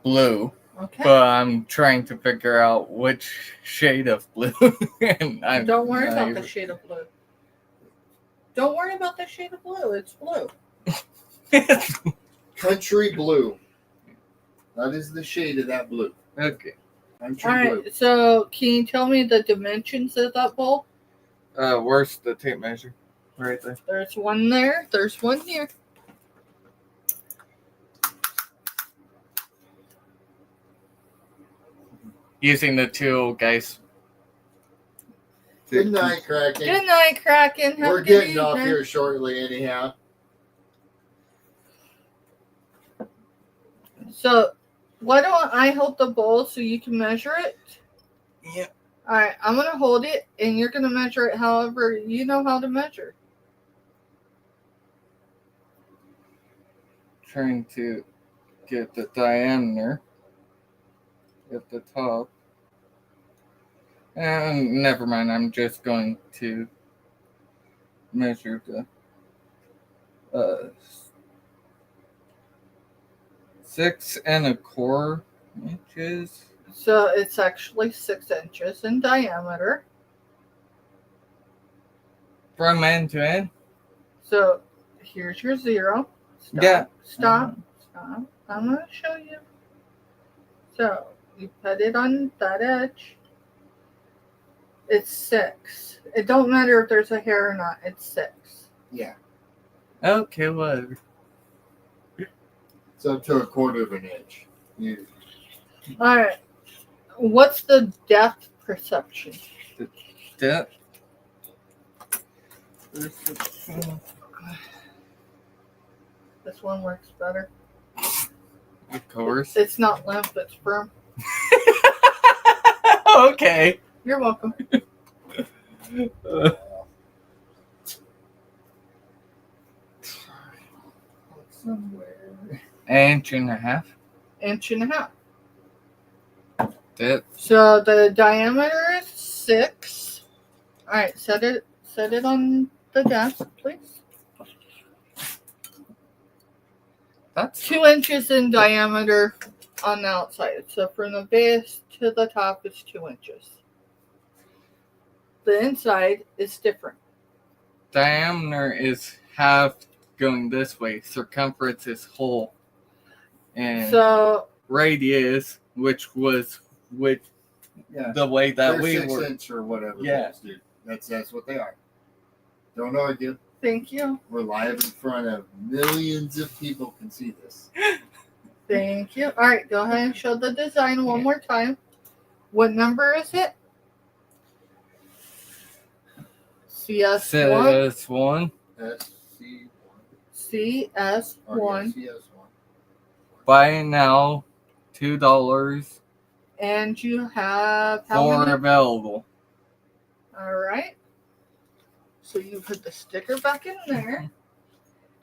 blue, Okay. but I'm trying to figure out which shade of blue. And I'm Don't worry not about even- the shade of blue. Don't worry about the shade of blue. It's blue. Country blue. That is the shade of that blue. Okay. Country All blue. right. So, can you tell me the dimensions of that bowl? Where's the tape measure? Right there. There's one there. There's one here. Using the tool, guys. Good night, Kraken. Good night, Kraken. Have We're a good getting off evening. here shortly, anyhow. So, why don't I hold the bowl so you can measure it? Yeah. All right. I'm gonna hold it, and you're gonna measure it however you know how to measure. Trying to get the diameter at the top. And never mind, I'm just going to measure the 6 1/4 inches. So it's actually 6 inches in diameter. From end to end. So here's your 0. Stop. Yeah. Stop. Stop. I'm gonna show you. So you put it on that edge. It's 6. It don't matter if there's a hair or not. It's 6. Yeah. Okay, whatever. It's up to a quarter of an inch. You, All right. What's the depth perception? That This one works better. of course. It's not limp, it's firm. Okay. You're welcome. somewhere. Inch and a half. Inch and a half. That So the diameter is 6. All right, set it on the desk, please. that's 2 inches in diameter on the outside. So from the base to the top is 2 inches. The inside is different. diameter is half going this way. Circumference is whole. And So radius, which Yeah. the way that They're we 6 were. inch or whatever. Yeah. those do. That's what they are. Don't argue. thank you. We're live in front of millions of people can see this. Thank you. All right, go ahead and show the design one more time. What number is it? CS1. CS1. SC1. CS1. CS1. Buy now, $2. And you have how 4 many? available. All right. So you put the sticker back in there.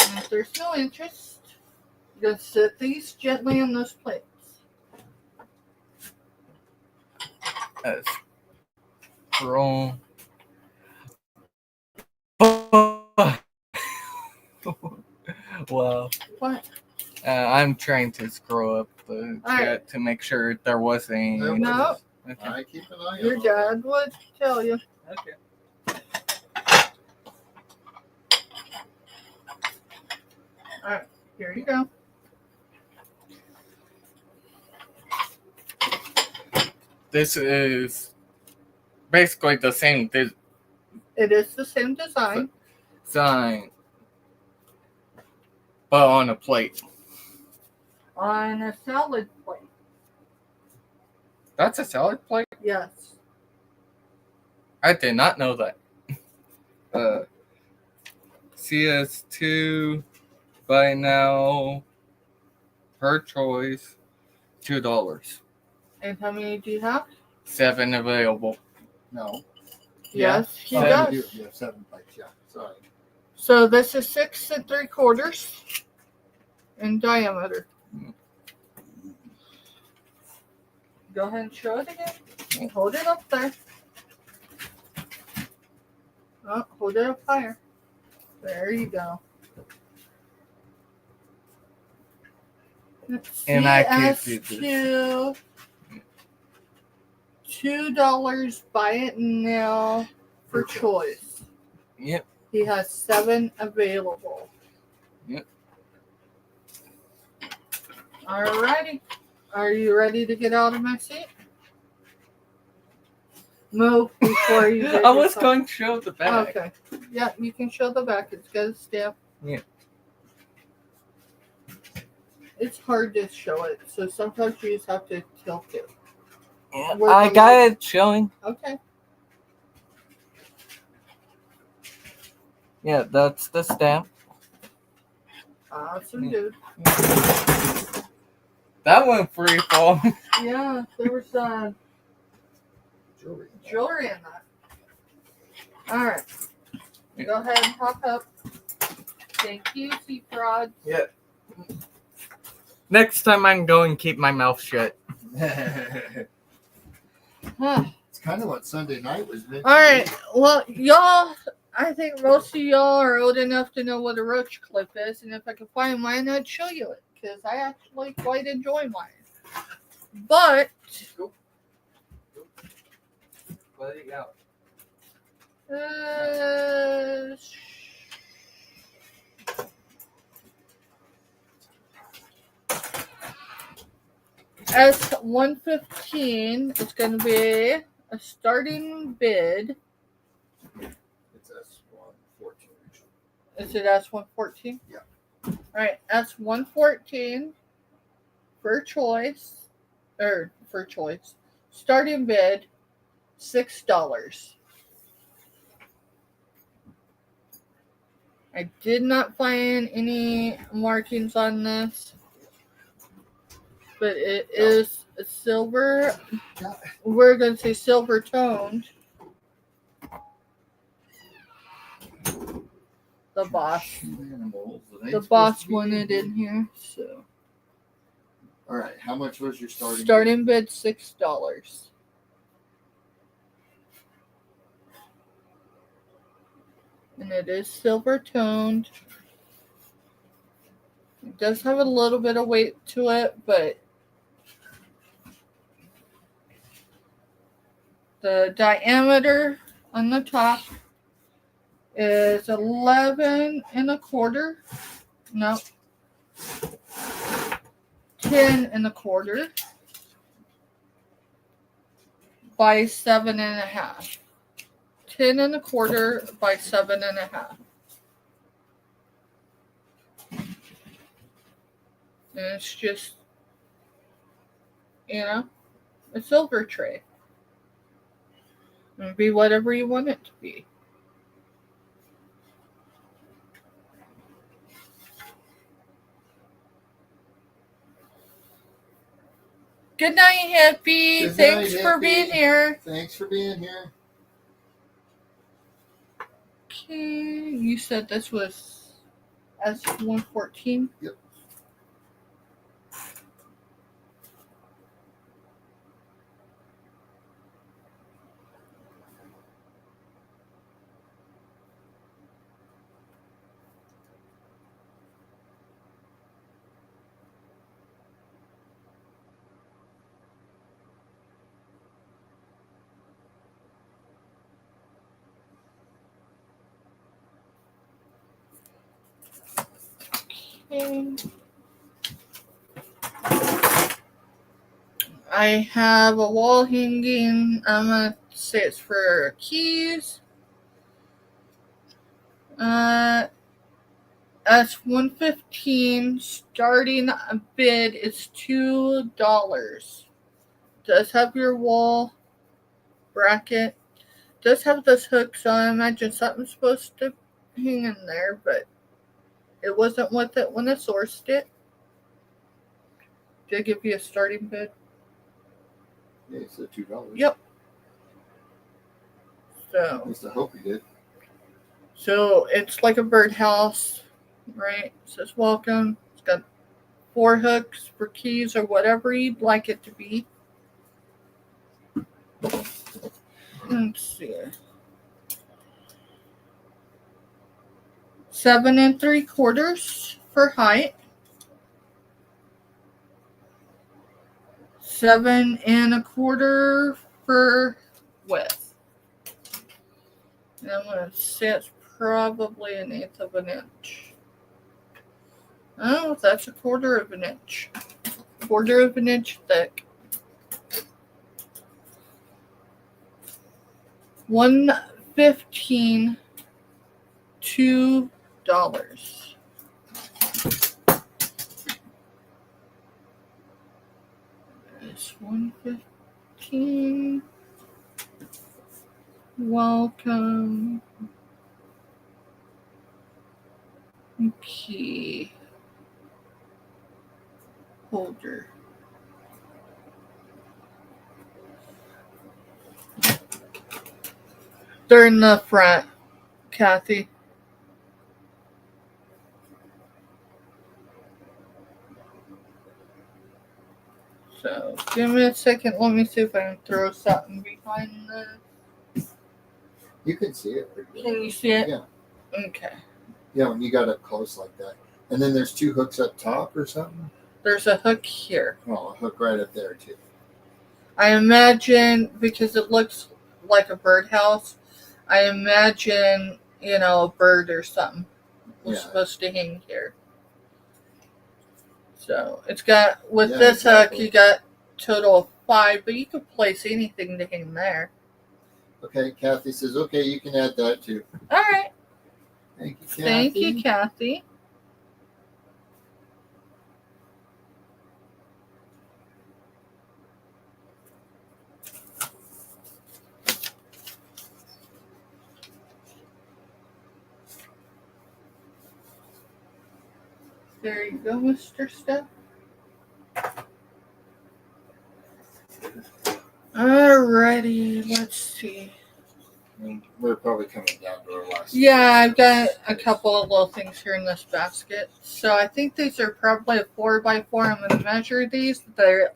And if there's no interest, you're going to set these gently on those plates. As scroll. Wow. What? I'm trying to scroll up the All right. chat to make sure there wasn't any. No. Okay. I keep an eye Your on dad would tell you. Okay. All right. Here you go. This is basically the same It is the same design. design, but on a plate. On a salad plate. That's a salad plate? Yes. I did not know that. CS2, buy now, per choice, $2. And how many do you have? 7 available. No. Yeah. Yes, he Oh, does. you do. You have 7 plates. Yeah. Sorry. So this is 6 3/4 in diameter. Go ahead and show it again. Hold it up there. Oh, hold it up higher. There you go. And I can't do this. CS2, $2. Buy it now for choice. Yep. He has 7 available. Yep. Alrighty. Are you ready to get out of my seat? Move before you get I was yourself- going to show the back. Okay. Yeah, you can show the back. It's got a stamp. Yeah. It's hard to show it, so sometimes you just have to tilt it. Yeah, Where's I the got light? it showing. Okay. Yeah, that's the stamp. Awesome, dude. That went free fall. Yeah, there was Jewelry. jewelry in that. Alright. Go ahead and hop up. Thank you, Seat Rod. Yeah. Next time I'm going to keep my mouth shut. Huh. It's kind of what Sunday night was meant to Alright, be. well, y'all, I think most of y'all are old enough to know what a roach clip is, and if I could find mine, I'd show you it, because I actually quite enjoy mine. But, Let it out. S115 is going to be a starting bid. It's S114. Is it S114? Yeah. All right, S114 for choice. Starting bid $6. I did not find any markings on this, but it is a silver. We're going to say silver toned. The boss. The boss wanted in here, so. All right, how much was your Starting bid $6. And it is silver toned. It does have a little bit of weight to it, but the diameter on the top is 11 and a quarter. No. 10 and a quarter by 7.5. 10 and a quarter by 7.5. And it's just, a silver tray. It'll be whatever you want it to be. Good night, Happy. Good Thanks night, for Happy. being here. Thanks for being here. Okay, you said this was S114? Yep. Okay. I have a wall hanging. I'm going to say it's for keys. S115 starting bid is $2. Does have your wall bracket. Does have this hook, so I imagine something's supposed to hang in there, but it wasn't with it when I sourced it. Did I give you a starting bid? Yeah, you said $2. Yep. At least I hope you did. So it's like a birdhouse, right? It says welcome. It's got 4 hooks for keys or whatever you'd like it to be. Let's see. 7 3/4 for height. 7 1/4 for width. And I'm going to say it's probably 1/8 of an inch. Oh, that's 1/4 of an inch. 1/4 of an inch thick. $115, $2. It's $115. Welcome. Key holder. They're in the front, Kathy. So, give me a second. Let me see if I can throw something behind this. You can see it pretty good. Can you see it? Yeah. Okay. Yeah, when you got up close like that. And then there's 2 hooks up top or something? There's a hook here. Oh, a hook right up there, too. I imagine, because it looks like a birdhouse, I imagine, a bird or something was supposed to hang here. So, it's got, with this hook, you got total of 5, but you could place anything to hang there. Okay, Kathy says, okay, you can add that too. All right. Thank you, Kathy. Thank you, Kathy. There you go, Mr. Steph. Alrighty, let's see. We're probably coming down to our last. Yeah, I've got a couple of little things here in this basket. So I think these are probably a 4x4. I'm going to measure these. They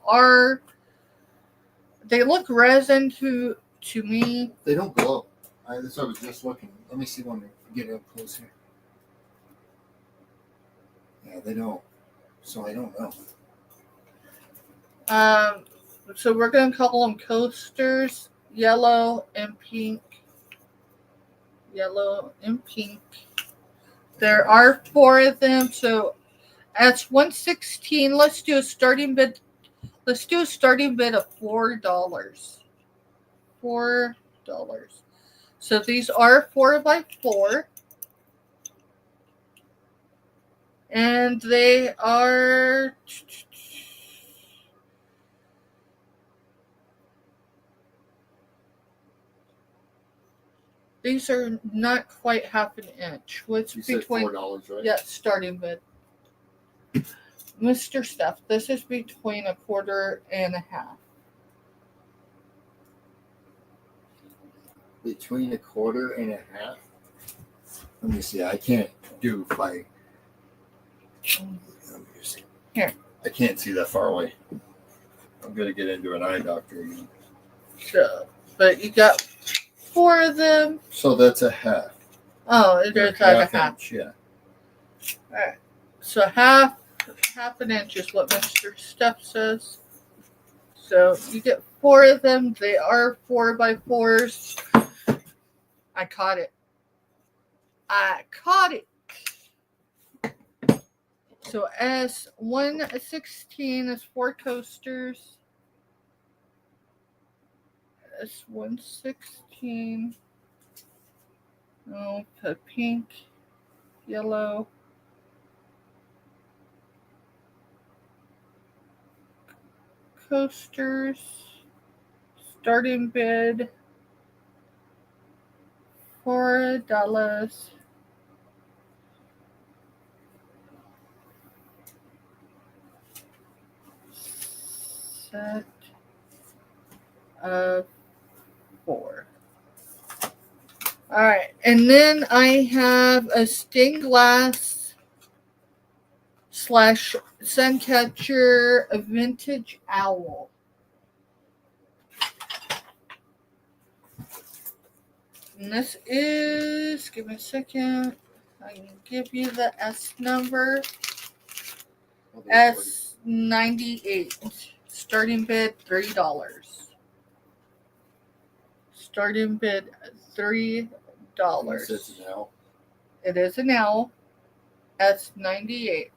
look resin to me. They don't glow. I was just looking. Let me see when we get up close here. Yeah, they don't. So I don't know. So we're going to call them coasters, yellow and pink. Yellow and pink. There are 4 of them, so that's 116. Let's do a starting bid. Let's do a starting bid of $4. $4. So these are 4x4. And they are these are not quite half an inch. What's You said between $4, right? yeah, starting bid. Mr. Steph, this is between a quarter and a half. Between a quarter and a half. Let me see. I can't do by. Let me see. Here. I can't see that far away. I'm gonna get into an eye doctor again. So, but you got 4 of them. So that's a half. Oh, it is at a half. Inch, yeah. All right. So half an inch is what Mr. Steph says. So you get 4 of them. They are 4x4s. I caught it. So S116 is 4 coasters. S116. Oh, the pink, yellow. Coasters. Starting bid $4. Set of 4. All right, and then I have a stained glass / Suncatcher, a vintage owl. And this is, give me a second, I can give you the S number. S98. Starting bid $3. Starting bid $3. It's an L. It is an L. S98.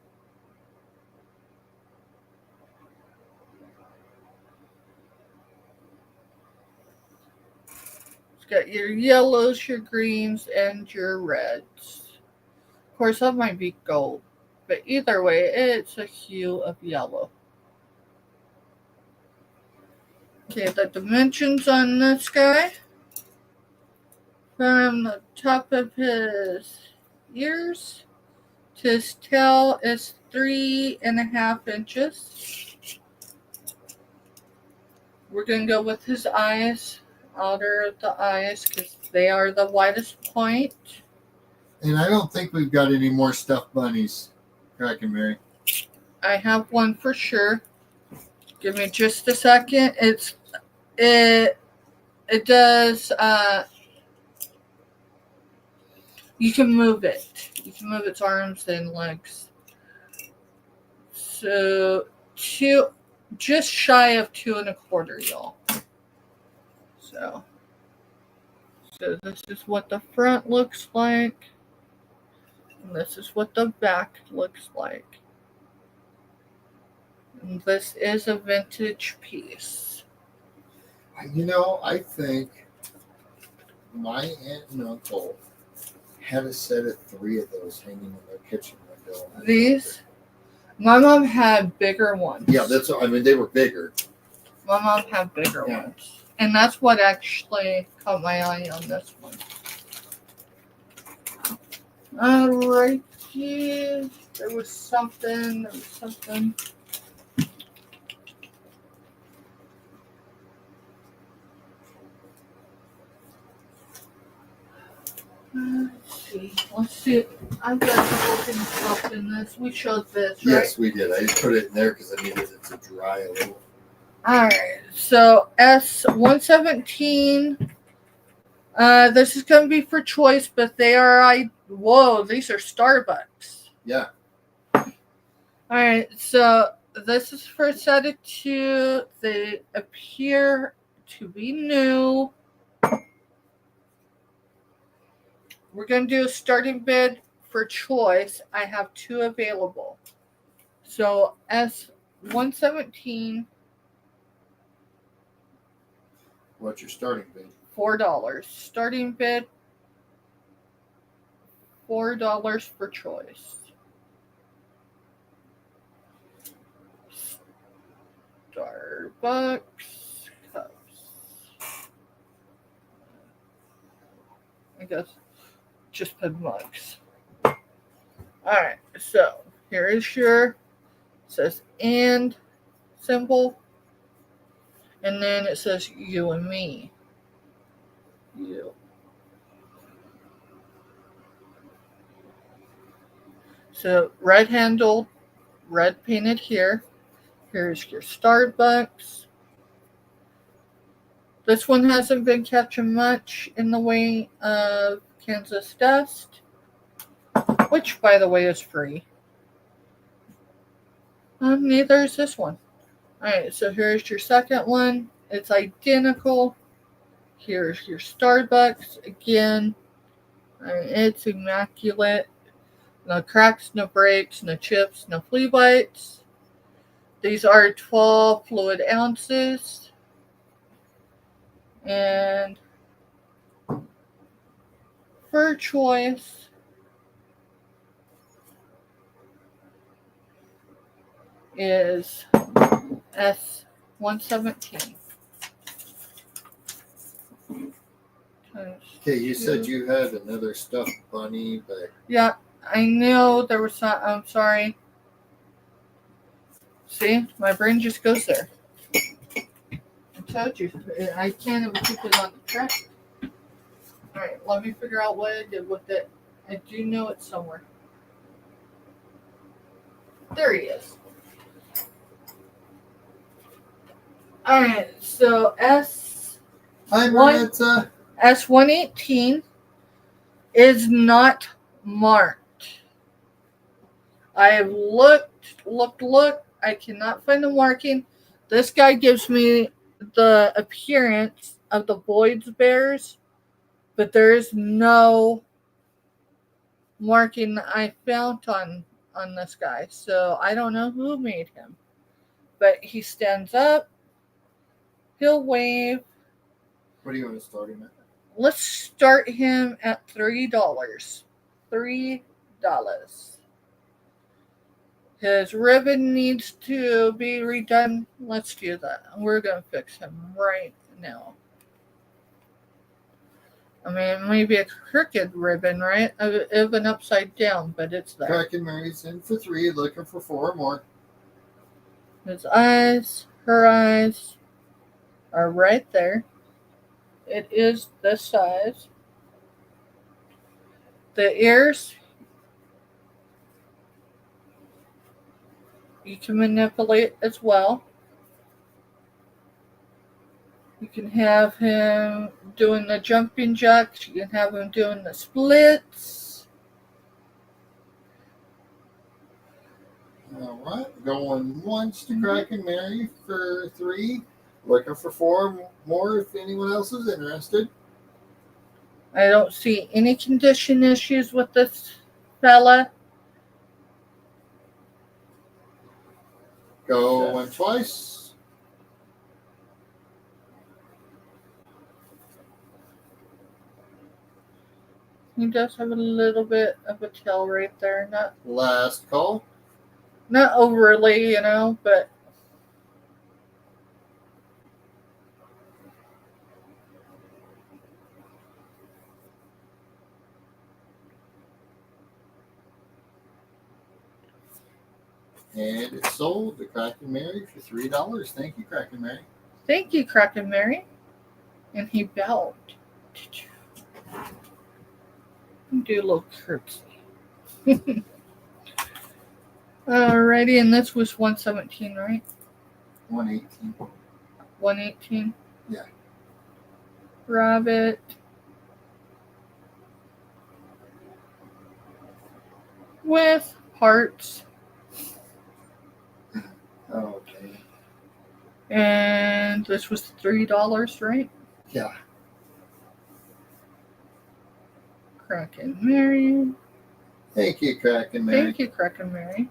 It's got your yellows, your greens, and your reds. Of course, that might be gold. But either way, it's a hue of yellow. Okay, the dimensions on this guy. From the top of his ears to his tail is 3.5 inches. We're going to go with his eyes, outer of the eyes, because they are the widest point. And I don't think we've got any more stuffed bunnies. Cracking Mary. I have one for sure. Give me just a second. It does. You can move it. You can move its arms and legs. So just shy of 2.25, y'all. So this is what the front looks like. And this is what the back looks like. And this is a vintage piece. You know, I think my aunt and uncle had a set of 3 of those hanging in their kitchen window. These, my mom had bigger ones. Yeah, that's. I mean, they were bigger. My mom had bigger Yeah. ones. And that's what actually caught my eye on this one. Right here, there was something. Let's see. I've got a couple things left in this. We showed this, right? Yes, we did. I just put it in there because I needed it to dry a little. Alright, so S117. This is going to be for choice, but they are. Whoa, these are Starbucks. Yeah. Alright, so this is for a set of 2. They appear to be new. We're going to do a starting bid for choice. I have 2 available. So S117. What's your starting bid? $4. Starting bid $4 for choice. Starbucks cups. I guess just put mugs. Alright, so here is your, it says and symbol. And then it says you and me. You. So red handle, red painted here. Here's your Starbucks. This one hasn't been catching much in the way of Kansas dust, which by the way is free. Neither is this one. Alright, so here's your second one. It's identical. Here's your Starbucks again. It's immaculate. No cracks, no breaks, no chips, no flea bites. These are 12 fluid ounces. And for choice, is S117. Okay, you said you had another stuffed bunny, but Yeah, I knew there was some. I'm sorry. See, my brain just goes there. I told you, I can't even keep it on the track. Alright, let me figure out what I did with it. I do know it's somewhere. There he is. Alright, so hi, Maritza. S118 is not marked. I have looked. I cannot find the marking. This guy gives me the appearance of the Void's Bears, but there is no marking I found on this guy. So I don't know who made him. But he stands up. He'll wave. What do you want to start him at? Let's start him at $3. $3. His ribbon needs to be redone. Let's do that. We're going to fix him right now. I mean, it may be a crooked ribbon, right? Even upside down, but it's there. Cracking Mary's in for 3, looking for 4 more. His eyes, her eyes are right there. It is this size. The ears, you can manipulate as well. You can have him doing the jumping jacks. You can have him doing the splits. All right, going once to Cracking Mary for 3, looking for 4 more if anyone else is interested. I don't see any condition issues with this fella. Going twice. He does have a little bit of a tail right there. Last call. Not overly, but And it's sold to Kraken Mary for $3. Thank you, Kraken Mary. thank you, Kraken Mary. And he bowed. Do a little curtsy. Alrighty, and this was 117, right? 118. 118. Yeah. Rabbit. With hearts. Okay. And this was $3, right? Yeah. Kraken Mary. Thank you, Kraken Mary. Thank you, Kraken Mary.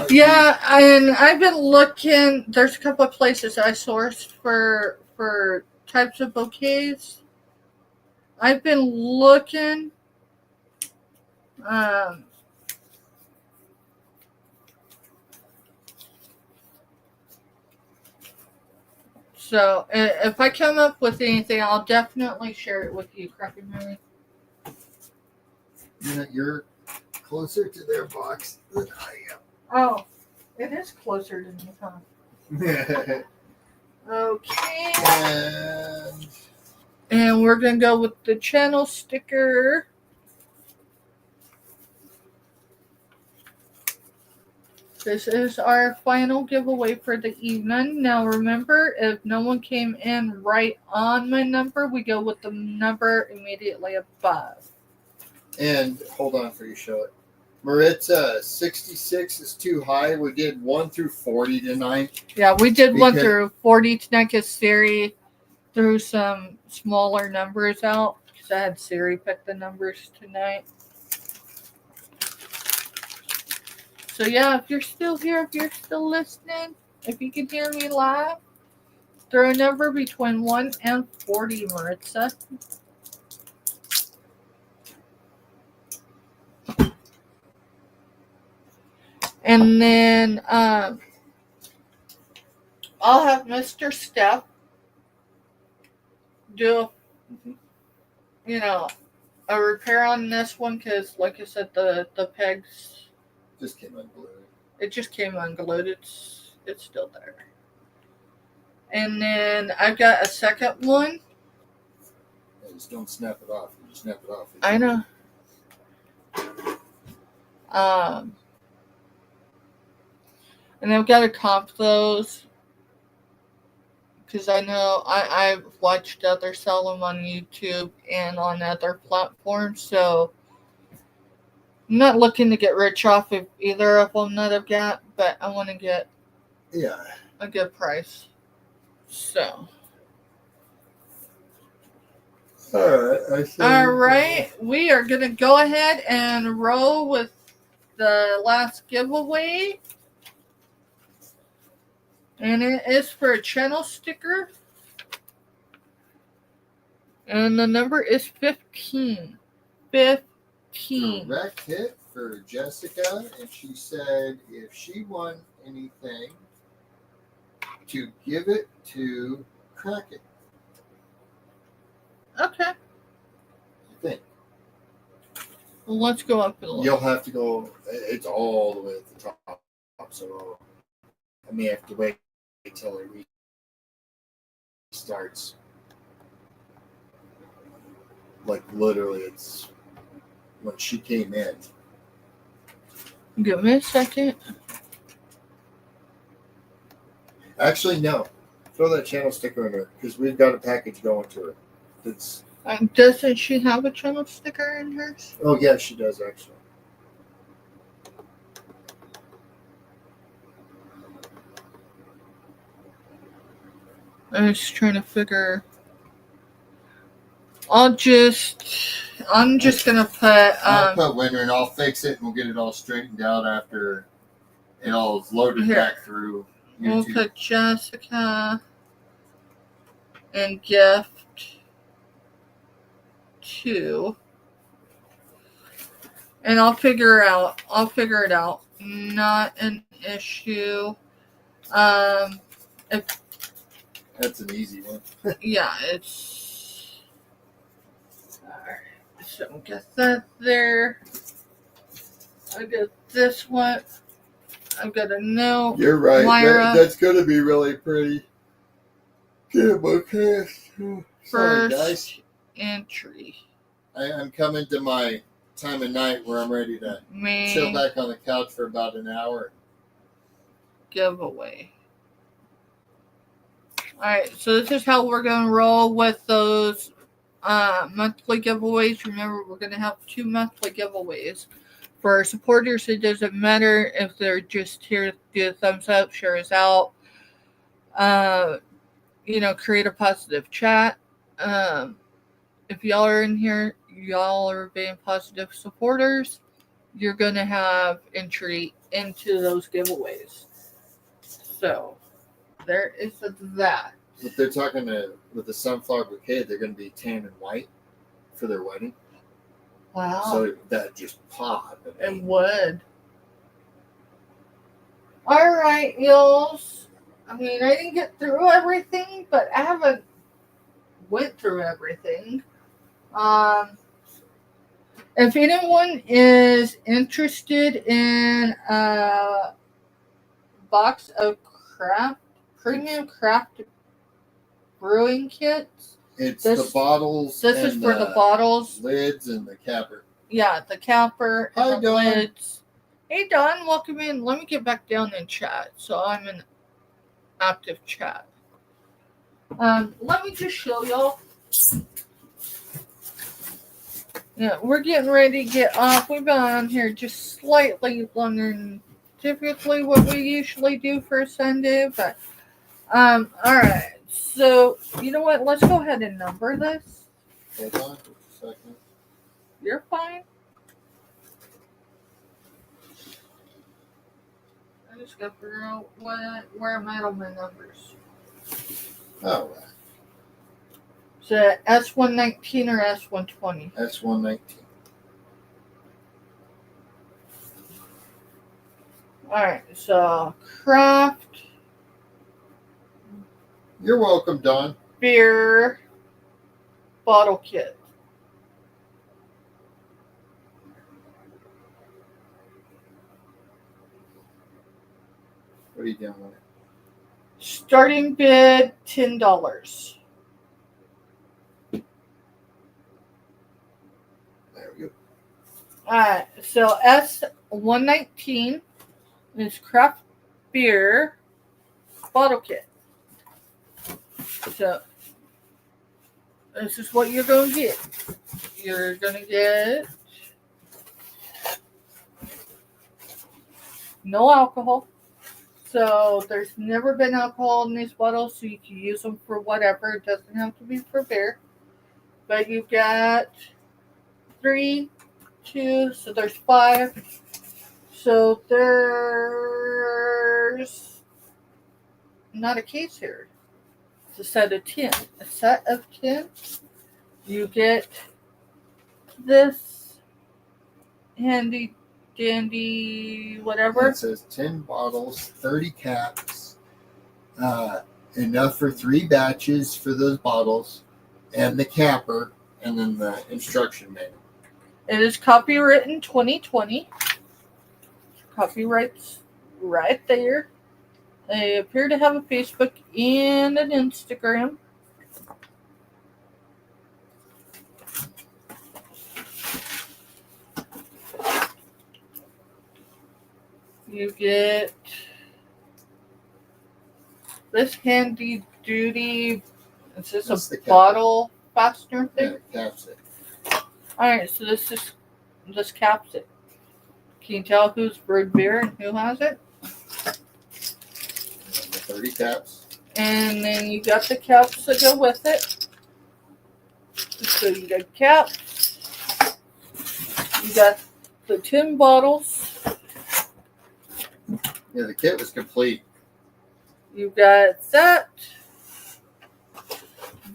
Yeah, and I've been looking. There's a couple of places I sourced for types of bouquets. I've been looking. So if I come up with anything, I'll definitely share it with you, Kraken Mary. You're closer to their box than I Oh, it is closer to me, huh? am. Okay. And And we're going to go with the channel sticker. This is our final giveaway for the evening. Now remember, if no one came in right on my number, we go with the number immediately above. And hold on for you show it. Maritza, 66 is too high. We did 1 through 40 tonight. Yeah, we did 1 Because- through 40 tonight because Siri threw some smaller numbers out because I had Siri pick the numbers tonight. So yeah, if you're still here, if you're still listening, if you can hear me live, throw a number between 1 and 40, Maritza. And then I'll have Mr. Steph do, a repair on this one because, like I said, the pegs, Just came unglued. it just came unglued. It's still there. And then I've got a second one. Yeah, just don't snap it off. You just snap it off. I know. And I've got to comp those because I know I've watched others sell them on YouTube and on other platforms. So I'm not looking to get rich off of either of them that I've got, but I want to get a good price. So. All right, we are going to go ahead and roll with the last giveaway. And it is for a channel sticker. And the number is 15. 15. Direct hit for Jessica, and she said if she won anything, to give it to Kraken. Okay. I think. Well, let's go up a little. You'll have to go. It's all the way at the top, so I may have to wait until it restarts. Like literally, it's when she came in. Give me a second. Actually, no. Throw that channel sticker in her because we've got a package going to her. It's Doesn't she have a channel sticker in hers? oh yeah, she does actually. I was trying to figure. I'm just gonna put I'll put winner and I'll fix it and we'll get it all straightened out after It all is loaded Here. back through We'll YouTube. put Jessica and gift 2. And I'll figure it out. Not an issue. If That's an easy one. yeah, it's alright. So get that there. I got this one. I've got a note. You're right. Myra. That's going to be really pretty. Okay. Sorry, First guys. entry. I'm coming to my time of night where I'm ready to chill May back on the couch for about an hour. giveaway. Alright, so this is how we're going to roll with those monthly giveaways. Remember, we're going to have 2 monthly giveaways. For our supporters, it doesn't matter if they're just here to do a thumbs up, share us out, create a positive chat. If y'all are in here, y'all are being positive supporters, you're going to have entry into those giveaways. So, there is that. If they're talking with the sunflower bouquet, they're going to be tan and white for their wedding. Wow. So that just popped. It would. Alright, y'alls. I mean, I didn't get through everything, but I haven't went through everything. If anyone is interested in a box of premium craft brewing kits, It's This- the bottles. this and is for the bottles. lids and the capper. Yeah, the capper Hi, and the Dawn. lids. Hey, Don, welcome in. Let me get back down in chat. So I'm in active chat. Let me just show y'all. Yeah, we're getting ready to get off. We've been on here just slightly longer than typically what we usually do for a Sunday, but all right. So you know what? Let's go ahead and number this. Hold on just a second. You're fine. I just got to figure out where I'm at on my numbers. All right. So S119 or S120? That's 119. Alright, so craft You're welcome, Don. beer bottle kit. What are you doing with it? Starting bid $10. There we go. Alright, so S119 is craft beer bottle kit. So this is what you're going to get. You're going to get no alcohol. So there's never been alcohol in these bottles, so you can use them for whatever. It doesn't have to be for beer. But you've got 3, 2, so there's 5. So there's not a case here. It's a set of 10. A set of 10. You get this handy dandy whatever. It says 10 bottles, 30 caps, enough for 3 batches for those bottles, and the capper, and then the instruction manual. It is copywritten 2020. Copyright's right there. They appear to have a Facebook and an Instagram. You get this handy duty. Is this That's the a capper. bottle fastener thing? Yeah, caps it. Alright, so this caps it. Can you tell who's brewed beer and who has it? And the 30 caps. And then you got the caps that go with it. So you got caps. You got the 10 bottles. Yeah, the kit was complete. You got that.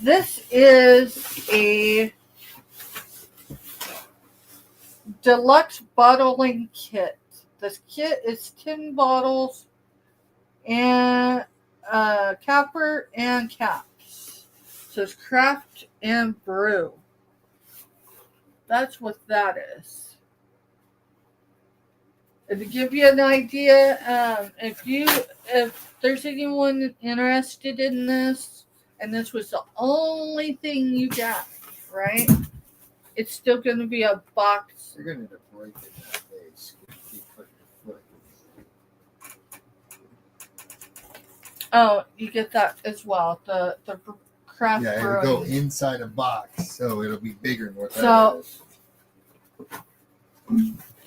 This is a deluxe bottling kit. This kit is 10 bottles and capper and caps. So it's craft and brew. That's what that is. And to give you an idea, if there's anyone interested in this, and this was the only thing you got, right? It's still going to be a box. You're going to break it that base. Keep putting your foot. Oh, you get that as well. The craft Yeah, brew. it'll go inside a box, so it'll be bigger than what that So- is.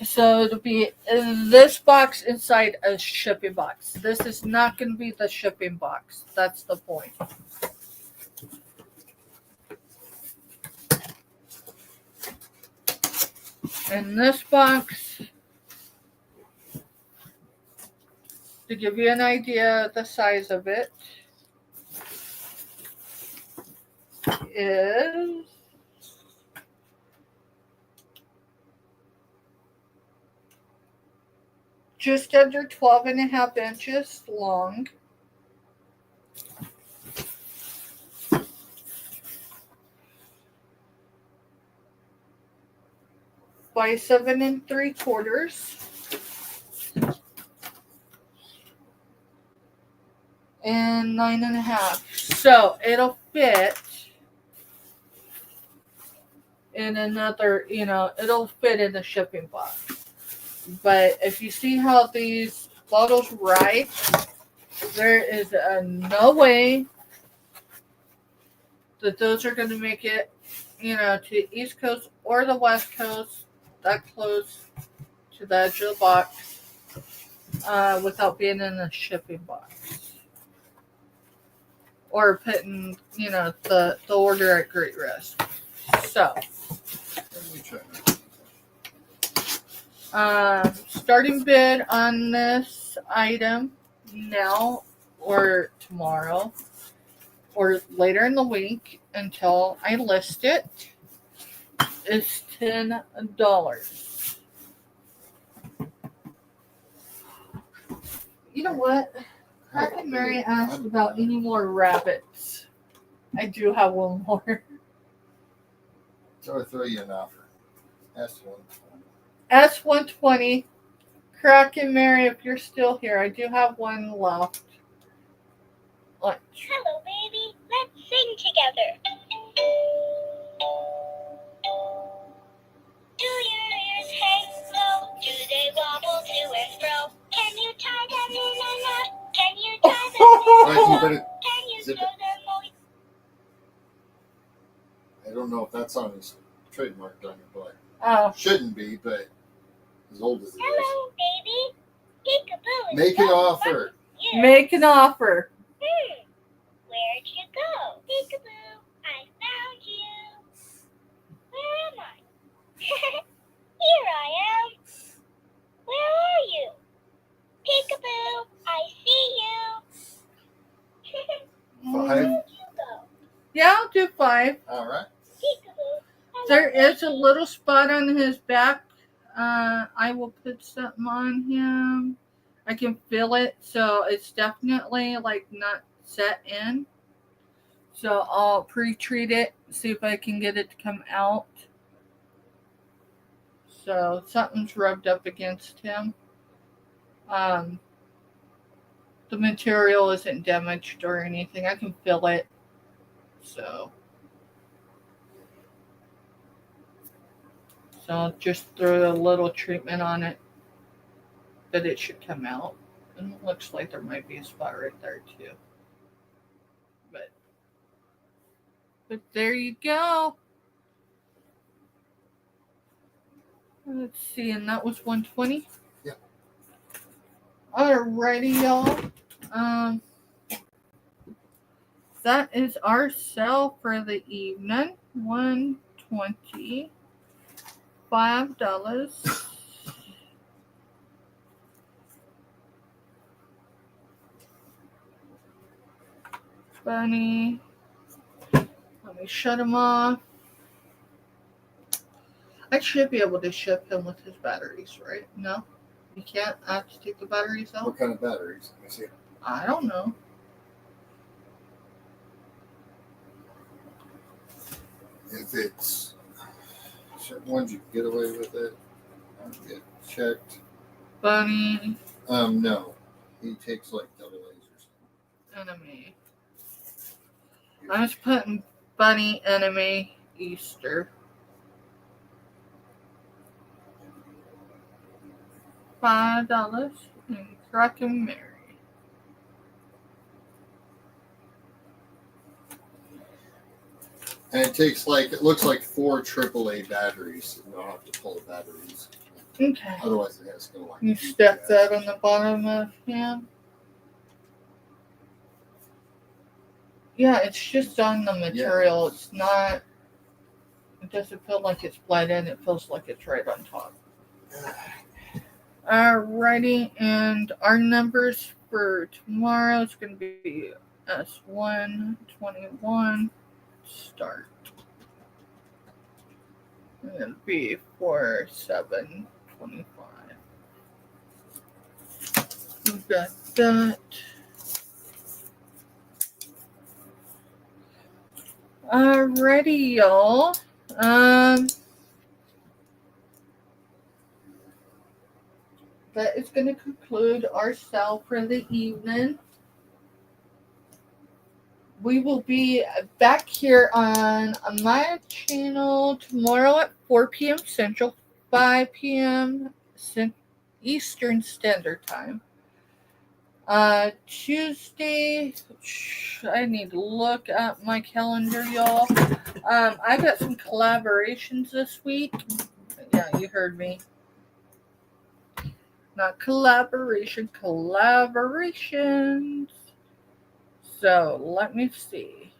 So it'll be in this box inside a shipping box. This is not going to be the shipping box. That's the point. In this box, to give you an idea of the size of it, is just under 12 and a half inches long. By 7 3/4. And 9 1/2. So it'll fit in another, it'll fit in the shipping box. But if you see how these bottles ride, there is no way that those are going to make it, to the East Coast or the West Coast that close to the edge of the box without being in a shipping box. Or putting, the order at great risk. So, Let me try that. starting bid on this item now or tomorrow or later in the week until I list it is $10. You know what? Crack and Mary asked about any more rabbits. I do have one more. So I throw you an offer. S1. S120. Crack and Mary, if you're still here, I do have one left. Lunch. Hello, baby. Let's sing together. Do your ears hang low? Do they wobble to and fro? Can you tie them in a knot? Can you tie them All right, in a you knot? better. Can you zip throw it. them away? I don't know if that song is trademarked on your butt. Oh, Shouldn't be, but as old as it is. Hello, baby. Peekaboo is Make an so offer. fun. You. make an offer. Where'd you go? Peekaboo, I found you. Where am I? Here I am. Where are you? Peekaboo, I see you. 5. Where'd you go? Yeah, I'll do 5. All right. Peekaboo. I There love is a little spot on his back. I will put something on him. I can feel it, so it's definitely like not set in. So I'll pre-treat it, see if I can get it to come out. So something's rubbed up against him. The material isn't damaged or anything. I can feel it. So I'll just throw a little treatment on it, but it should come out. And it looks like there might be a spot right there too. But there you go. Let's see, and that was 120. Yep. Alrighty, y'all. That is our sale for the evening. $125. Bunny. Let me shut him off. I should be able to ship him with his batteries, right? No? You can't? I have to take the batteries out? What kind of batteries? Let me see. I don't know. If it's certain ones you can get away with it, I'll get checked. Bunny No. He takes like double lasers. enemy. I'm just putting Bunny enemy Easter. $5 and Crack and Mary. And it takes it looks like 4 AAA batteries. You don't have to pull the batteries. Okay. Otherwise, it has to go like. You stick that on the bottom of him. Yeah, it's just on the material. It's not. It doesn't feel like it's bled in. It feels like it's right on top. Alrighty, and our numbers for tomorrow is going to be S121 start. And then B4725. We got that. Alrighty, y'all. That is going to conclude our sale for the evening. We will be back here on my channel tomorrow at 4 p.m. Central, 5 p.m. Eastern Standard Time. Tuesday, I need to look at my calendar, y'all. I got some collaborations this week. Yeah, you heard me. Not collaboration, collaborations. So, let me see.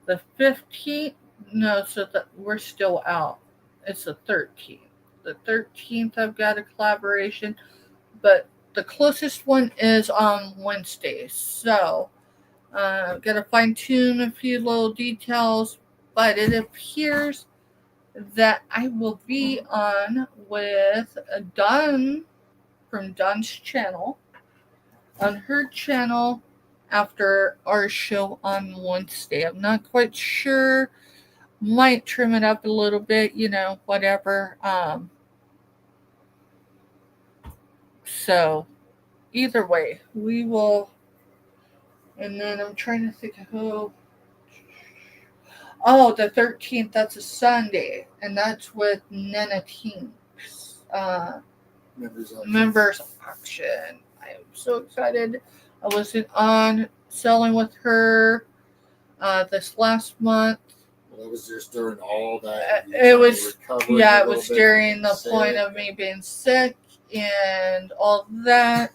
The 15th, no, so that we're still out. It's the 13th. The 13th, I've got a collaboration, but the closest one is on Wednesday. So, I've got to fine tune a few little details, but it appears that I will be on with Dawn from Dawn's channel, on her channel after our show on Wednesday. I'm not quite sure. Might trim it up a little bit, whatever. So, either way, we will. And then I'm trying to think of who. Oh, the 13th, that's a Sunday. And that's with Nana Tinks. Members auction. I am so excited. I was on selling with her this last month. Well, it was just during all that. It was during the point of me being sick and all that.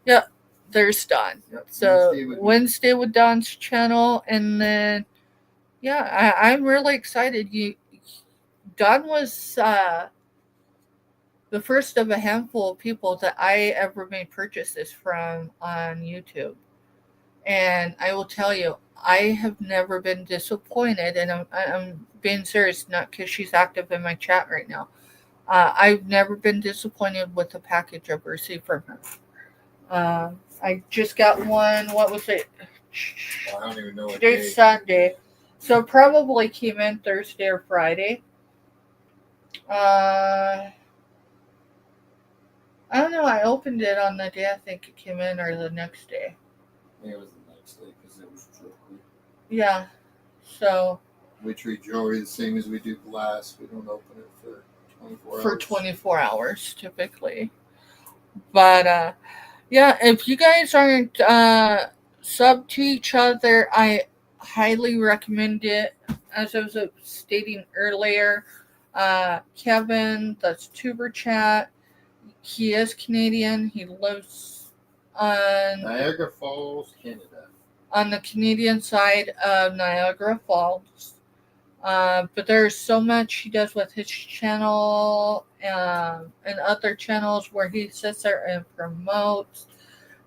Yep, there's Dawn. Yep, So Wednesday with Dawn's channel, and then I'm really excited. Dawn was the first of a handful of people that I ever made purchases from on YouTube. And I will tell you, I have never been disappointed, and I'm being serious, not because she's active in my chat right now. I've never been disappointed with the package I've received from her. I just got one, what was it? I don't even know. Today's Sunday. So it probably came in Thursday or Friday. I don't know. I opened it on the day I think it came in, or the next day. Yeah, it was the next day because it was jewelry. Yeah. So. We treat jewelry the same as we do glass. We don't open it for 24 hours. For 24 hours, typically. But, if you guys aren't sub to each other, I highly recommend it. As I was stating earlier, Kevin, that's Tuber Chat. He is Canadian. He lives on Niagara Falls, Canada. On the Canadian side of Niagara Falls. But there's so much he does with his channel and other channels where he sits there and promotes.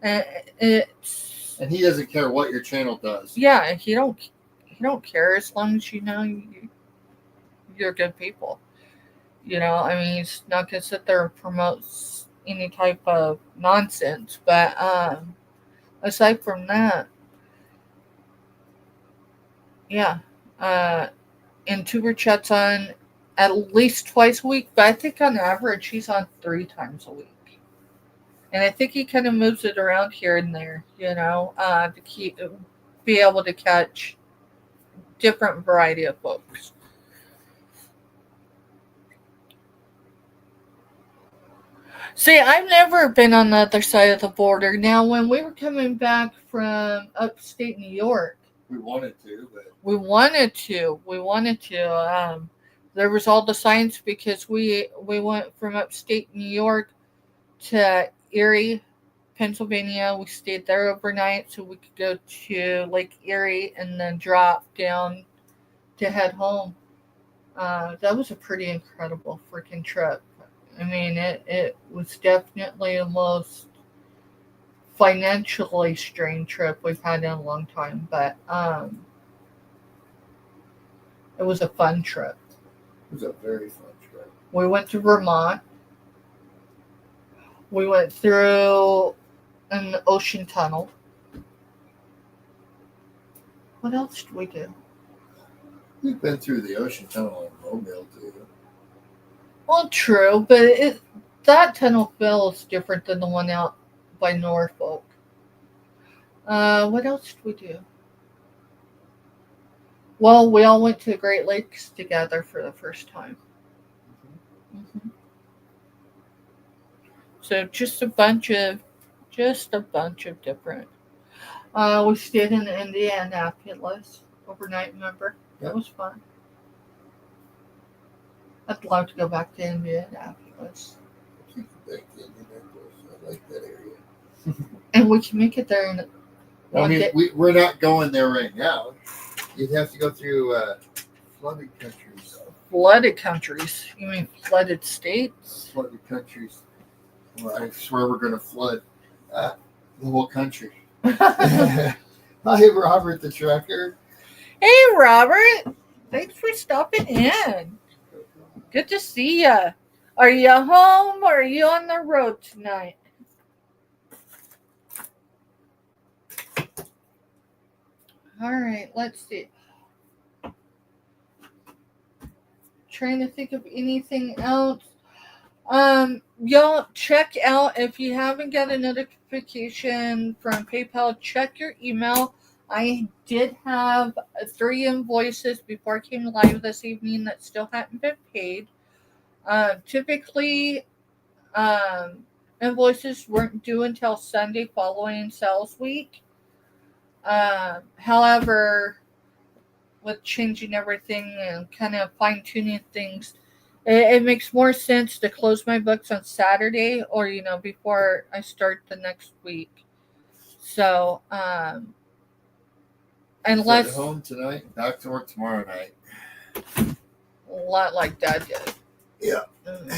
And it's And he doesn't care what your channel does. yeah, he don't care as long as you know you're good people. I mean, he's not gonna sit there and promote any type of nonsense. But aside from that, yeah. And Tuber chats on at least twice a week, but I think on average he's on 3 times a week. And I think he kind of moves it around here and there, to be able to catch different variety of folks. See, I've never been on the other side of the border. Now, when we were coming back from upstate New York, We wanted to, but we wanted to. There was all the signs because we went from upstate New York to Erie, Pennsylvania. We stayed there overnight so we could go to Lake Erie and then drop down to head home. That was a pretty incredible freaking trip. I mean, it was definitely the most financially strained trip we've had in a long time, but it was a fun trip. it was a very fun trip. We went to Vermont. We went through an ocean tunnel. What else did we do? We've been through the ocean tunnel in Mobile too. Well, true, but that tunnel feels different than the one out by Norfolk. What else did we do? Well, we all went to the Great Lakes together for the first time. Mm-hmm. So just a bunch of different. We stayed in Indianapolis overnight. Remember, that was fun. I'd love to go back to Indianapolis. Back to Indianapolis. I like that area. And we can make it there in I mean, day. we're not going there right now. You'd have to go through flooded countries. Flooded countries. You mean flooded states? Flooded countries. Well, I swear we're going to flood the whole country. Hi, Robert the Trucker. Hey, Robert. Thanks for stopping in. Good to see you. Are you home or are you on the road tonight? All right, let's see. Trying to think of anything else. Y'all check out, if you haven't got a notification from PayPal, check your email. I did have 3 invoices before I came live this evening that still hadn't been paid. Typically, invoices weren't due until Sunday following sales week. However, with changing everything and kind of fine-tuning things, it makes more sense to close my books on Saturday or, before I start the next week. So, unless... At home tonight, back to work tomorrow night. A lot like Dad did. Yeah.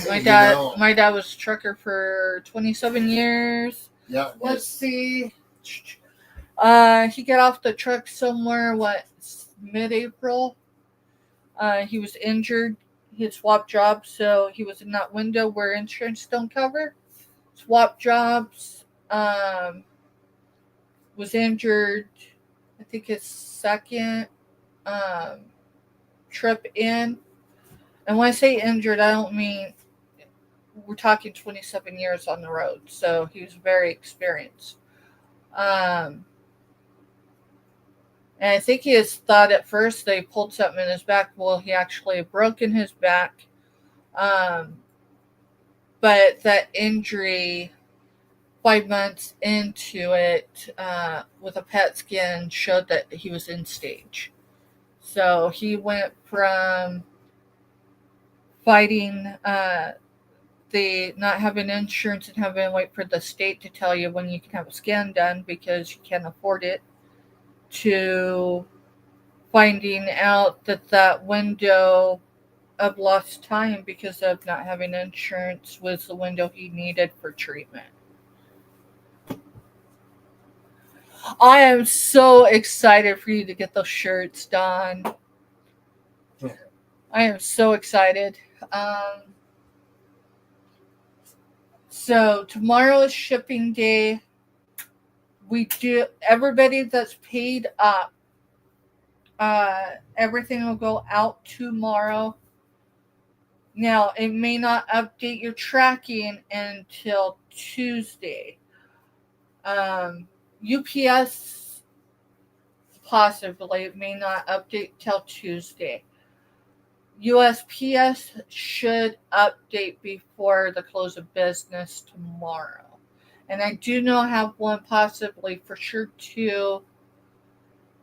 My You dad know. my dad was a trucker for 27 years. Yeah. Let's see. He got off the truck somewhere, mid-April. He was injured. He had swapped jobs, so he was in that window where insurance don't cover. Swapped jobs. Was injured. I think his second trip in. And when I say injured, I don't mean we're talking 27 years on the road. So he was very experienced. And I think he has thought at first they pulled something in his back. Well, he actually had broken his back. But that injury, 5 months into it, with a PET scan, showed that he was in stage. So he went from fighting the not having insurance and having to wait for the state to tell you when you can have a scan done because you can't afford it, to finding out that window of lost time because of not having insurance was the window he needed for treatment. I am so excited for you to get those shirts done. I am so excited. So tomorrow is shipping day. We do, everybody that's paid up, everything will go out tomorrow. Now, it may not update your tracking until Tuesday. UPS possibly may not update till Tuesday. USPS should update before the close of business tomorrow. And I do know I have one, possibly for sure two.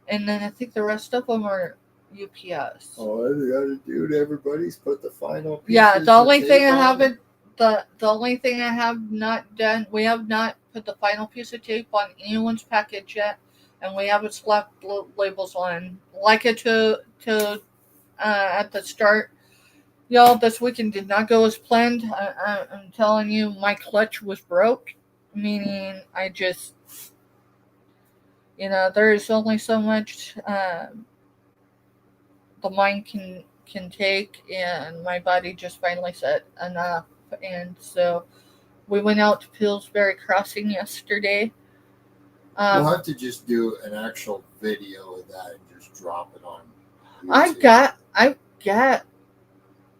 And then I think the rest of them are UPS. All I gotta do to everybody's put the final pieces. Yeah, the only thing I on. haven't, the only thing I have not done, we have not put the final piece of tape on anyone's package yet, and we haven't slapped labels on. Like it to at the start, y'all, this weekend did not go as planned. I'm telling you, my clutch was broke, meaning I just, there is only so much the mind can take, and my body just finally said enough. And so we went out to Pillsbury Crossing yesterday. We'll have to just do an actual video of that and just drop it on YouTube.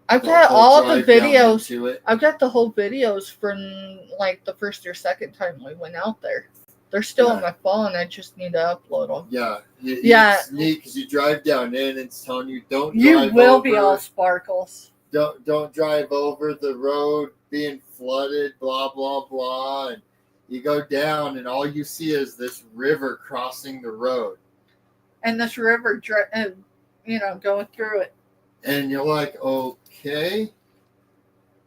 I've got all the videos. It. I've got the whole videos from like the first or second time we went out there. They're still on my phone. I just need to upload them. Yeah. It's neat because you drive down in and it's telling you don't You drive will over, be all sparkles. Don't drive over the road being flooded, blah, blah, blah. And you go down and all you see is this river crossing the road. And this river, going through it. And you're like, okay.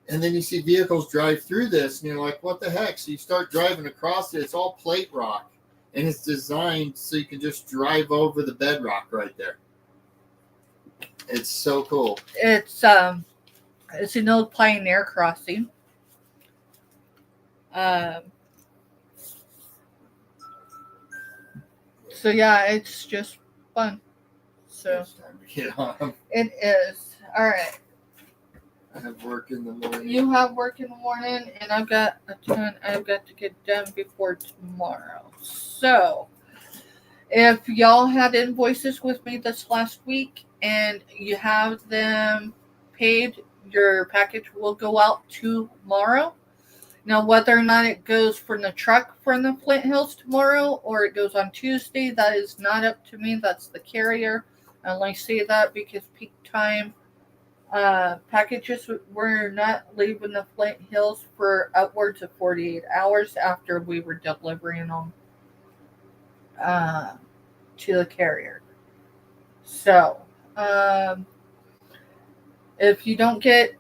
And then you see vehicles drive through this, and you're like, what the heck? So you start driving across it. It's all plate rock. And it's designed so you can just drive over the bedrock right there. It's so cool. It's an old pioneer crossing. So yeah, it's just fun. So It's time to get on. it is. All right. I have work in the morning. You have work in the morning, and I've got a ton I've got to get done before tomorrow. So, if y'all had invoices with me this last week and you have them paid, your package will go out tomorrow. Now, whether or not it goes from the truck from the Flint Hills tomorrow or it goes on Tuesday, that is not up to me. That's the carrier. I only say that because peak time packages were not leaving the Flint Hills for upwards of 48 hours after we were delivering them to the carrier. So, if you don't get,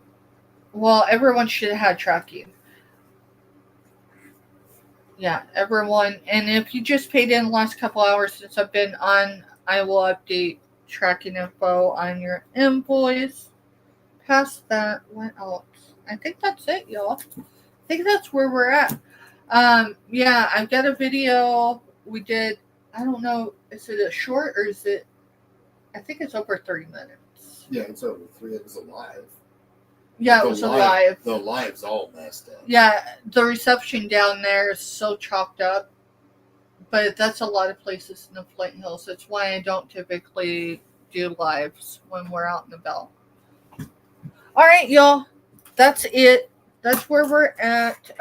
everyone should have had tracking. Yeah, everyone. And if you just paid in the last couple hours since I've been on, I will update tracking info on your invoice. Past that, what else? I think that's it, y'all. I think that's where we're at. Yeah, I've got a video we did. I don't know, is it a short or is it? I think it's over 30 minutes. Yeah, it's over 3. It was alive. Yeah, it was a live. The live's all messed up. Yeah, the reception down there is so chopped up. But that's a lot of places in the Flint Hills. That's why I don't typically do lives when we're out and about. All right, y'all. That's it. That's where we're at.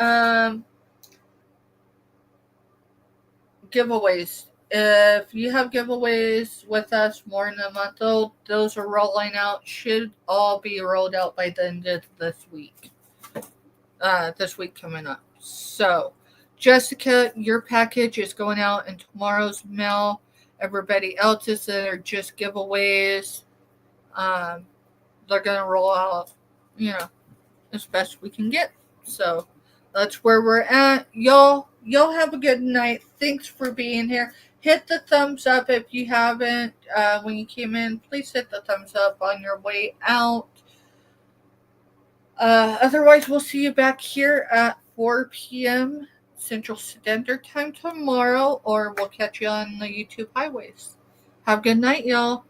Giveaways. If you have giveaways with us more than a month old, those are rolling out. Should all be rolled out by the end of this week. This week coming up. So, Jessica, your package is going out in tomorrow's mail. Everybody else's that are just giveaways. They're going to roll out, as best we can get. So that's where we're at. Y'all have a good night. Thanks for being here. hit the thumbs up if you haven't. When you came in, please hit the thumbs up on your way out. Otherwise, we'll see you back here at 4 p.m. Central Standard Time tomorrow, or we'll catch you on the YouTube highways. Have a good night, y'all.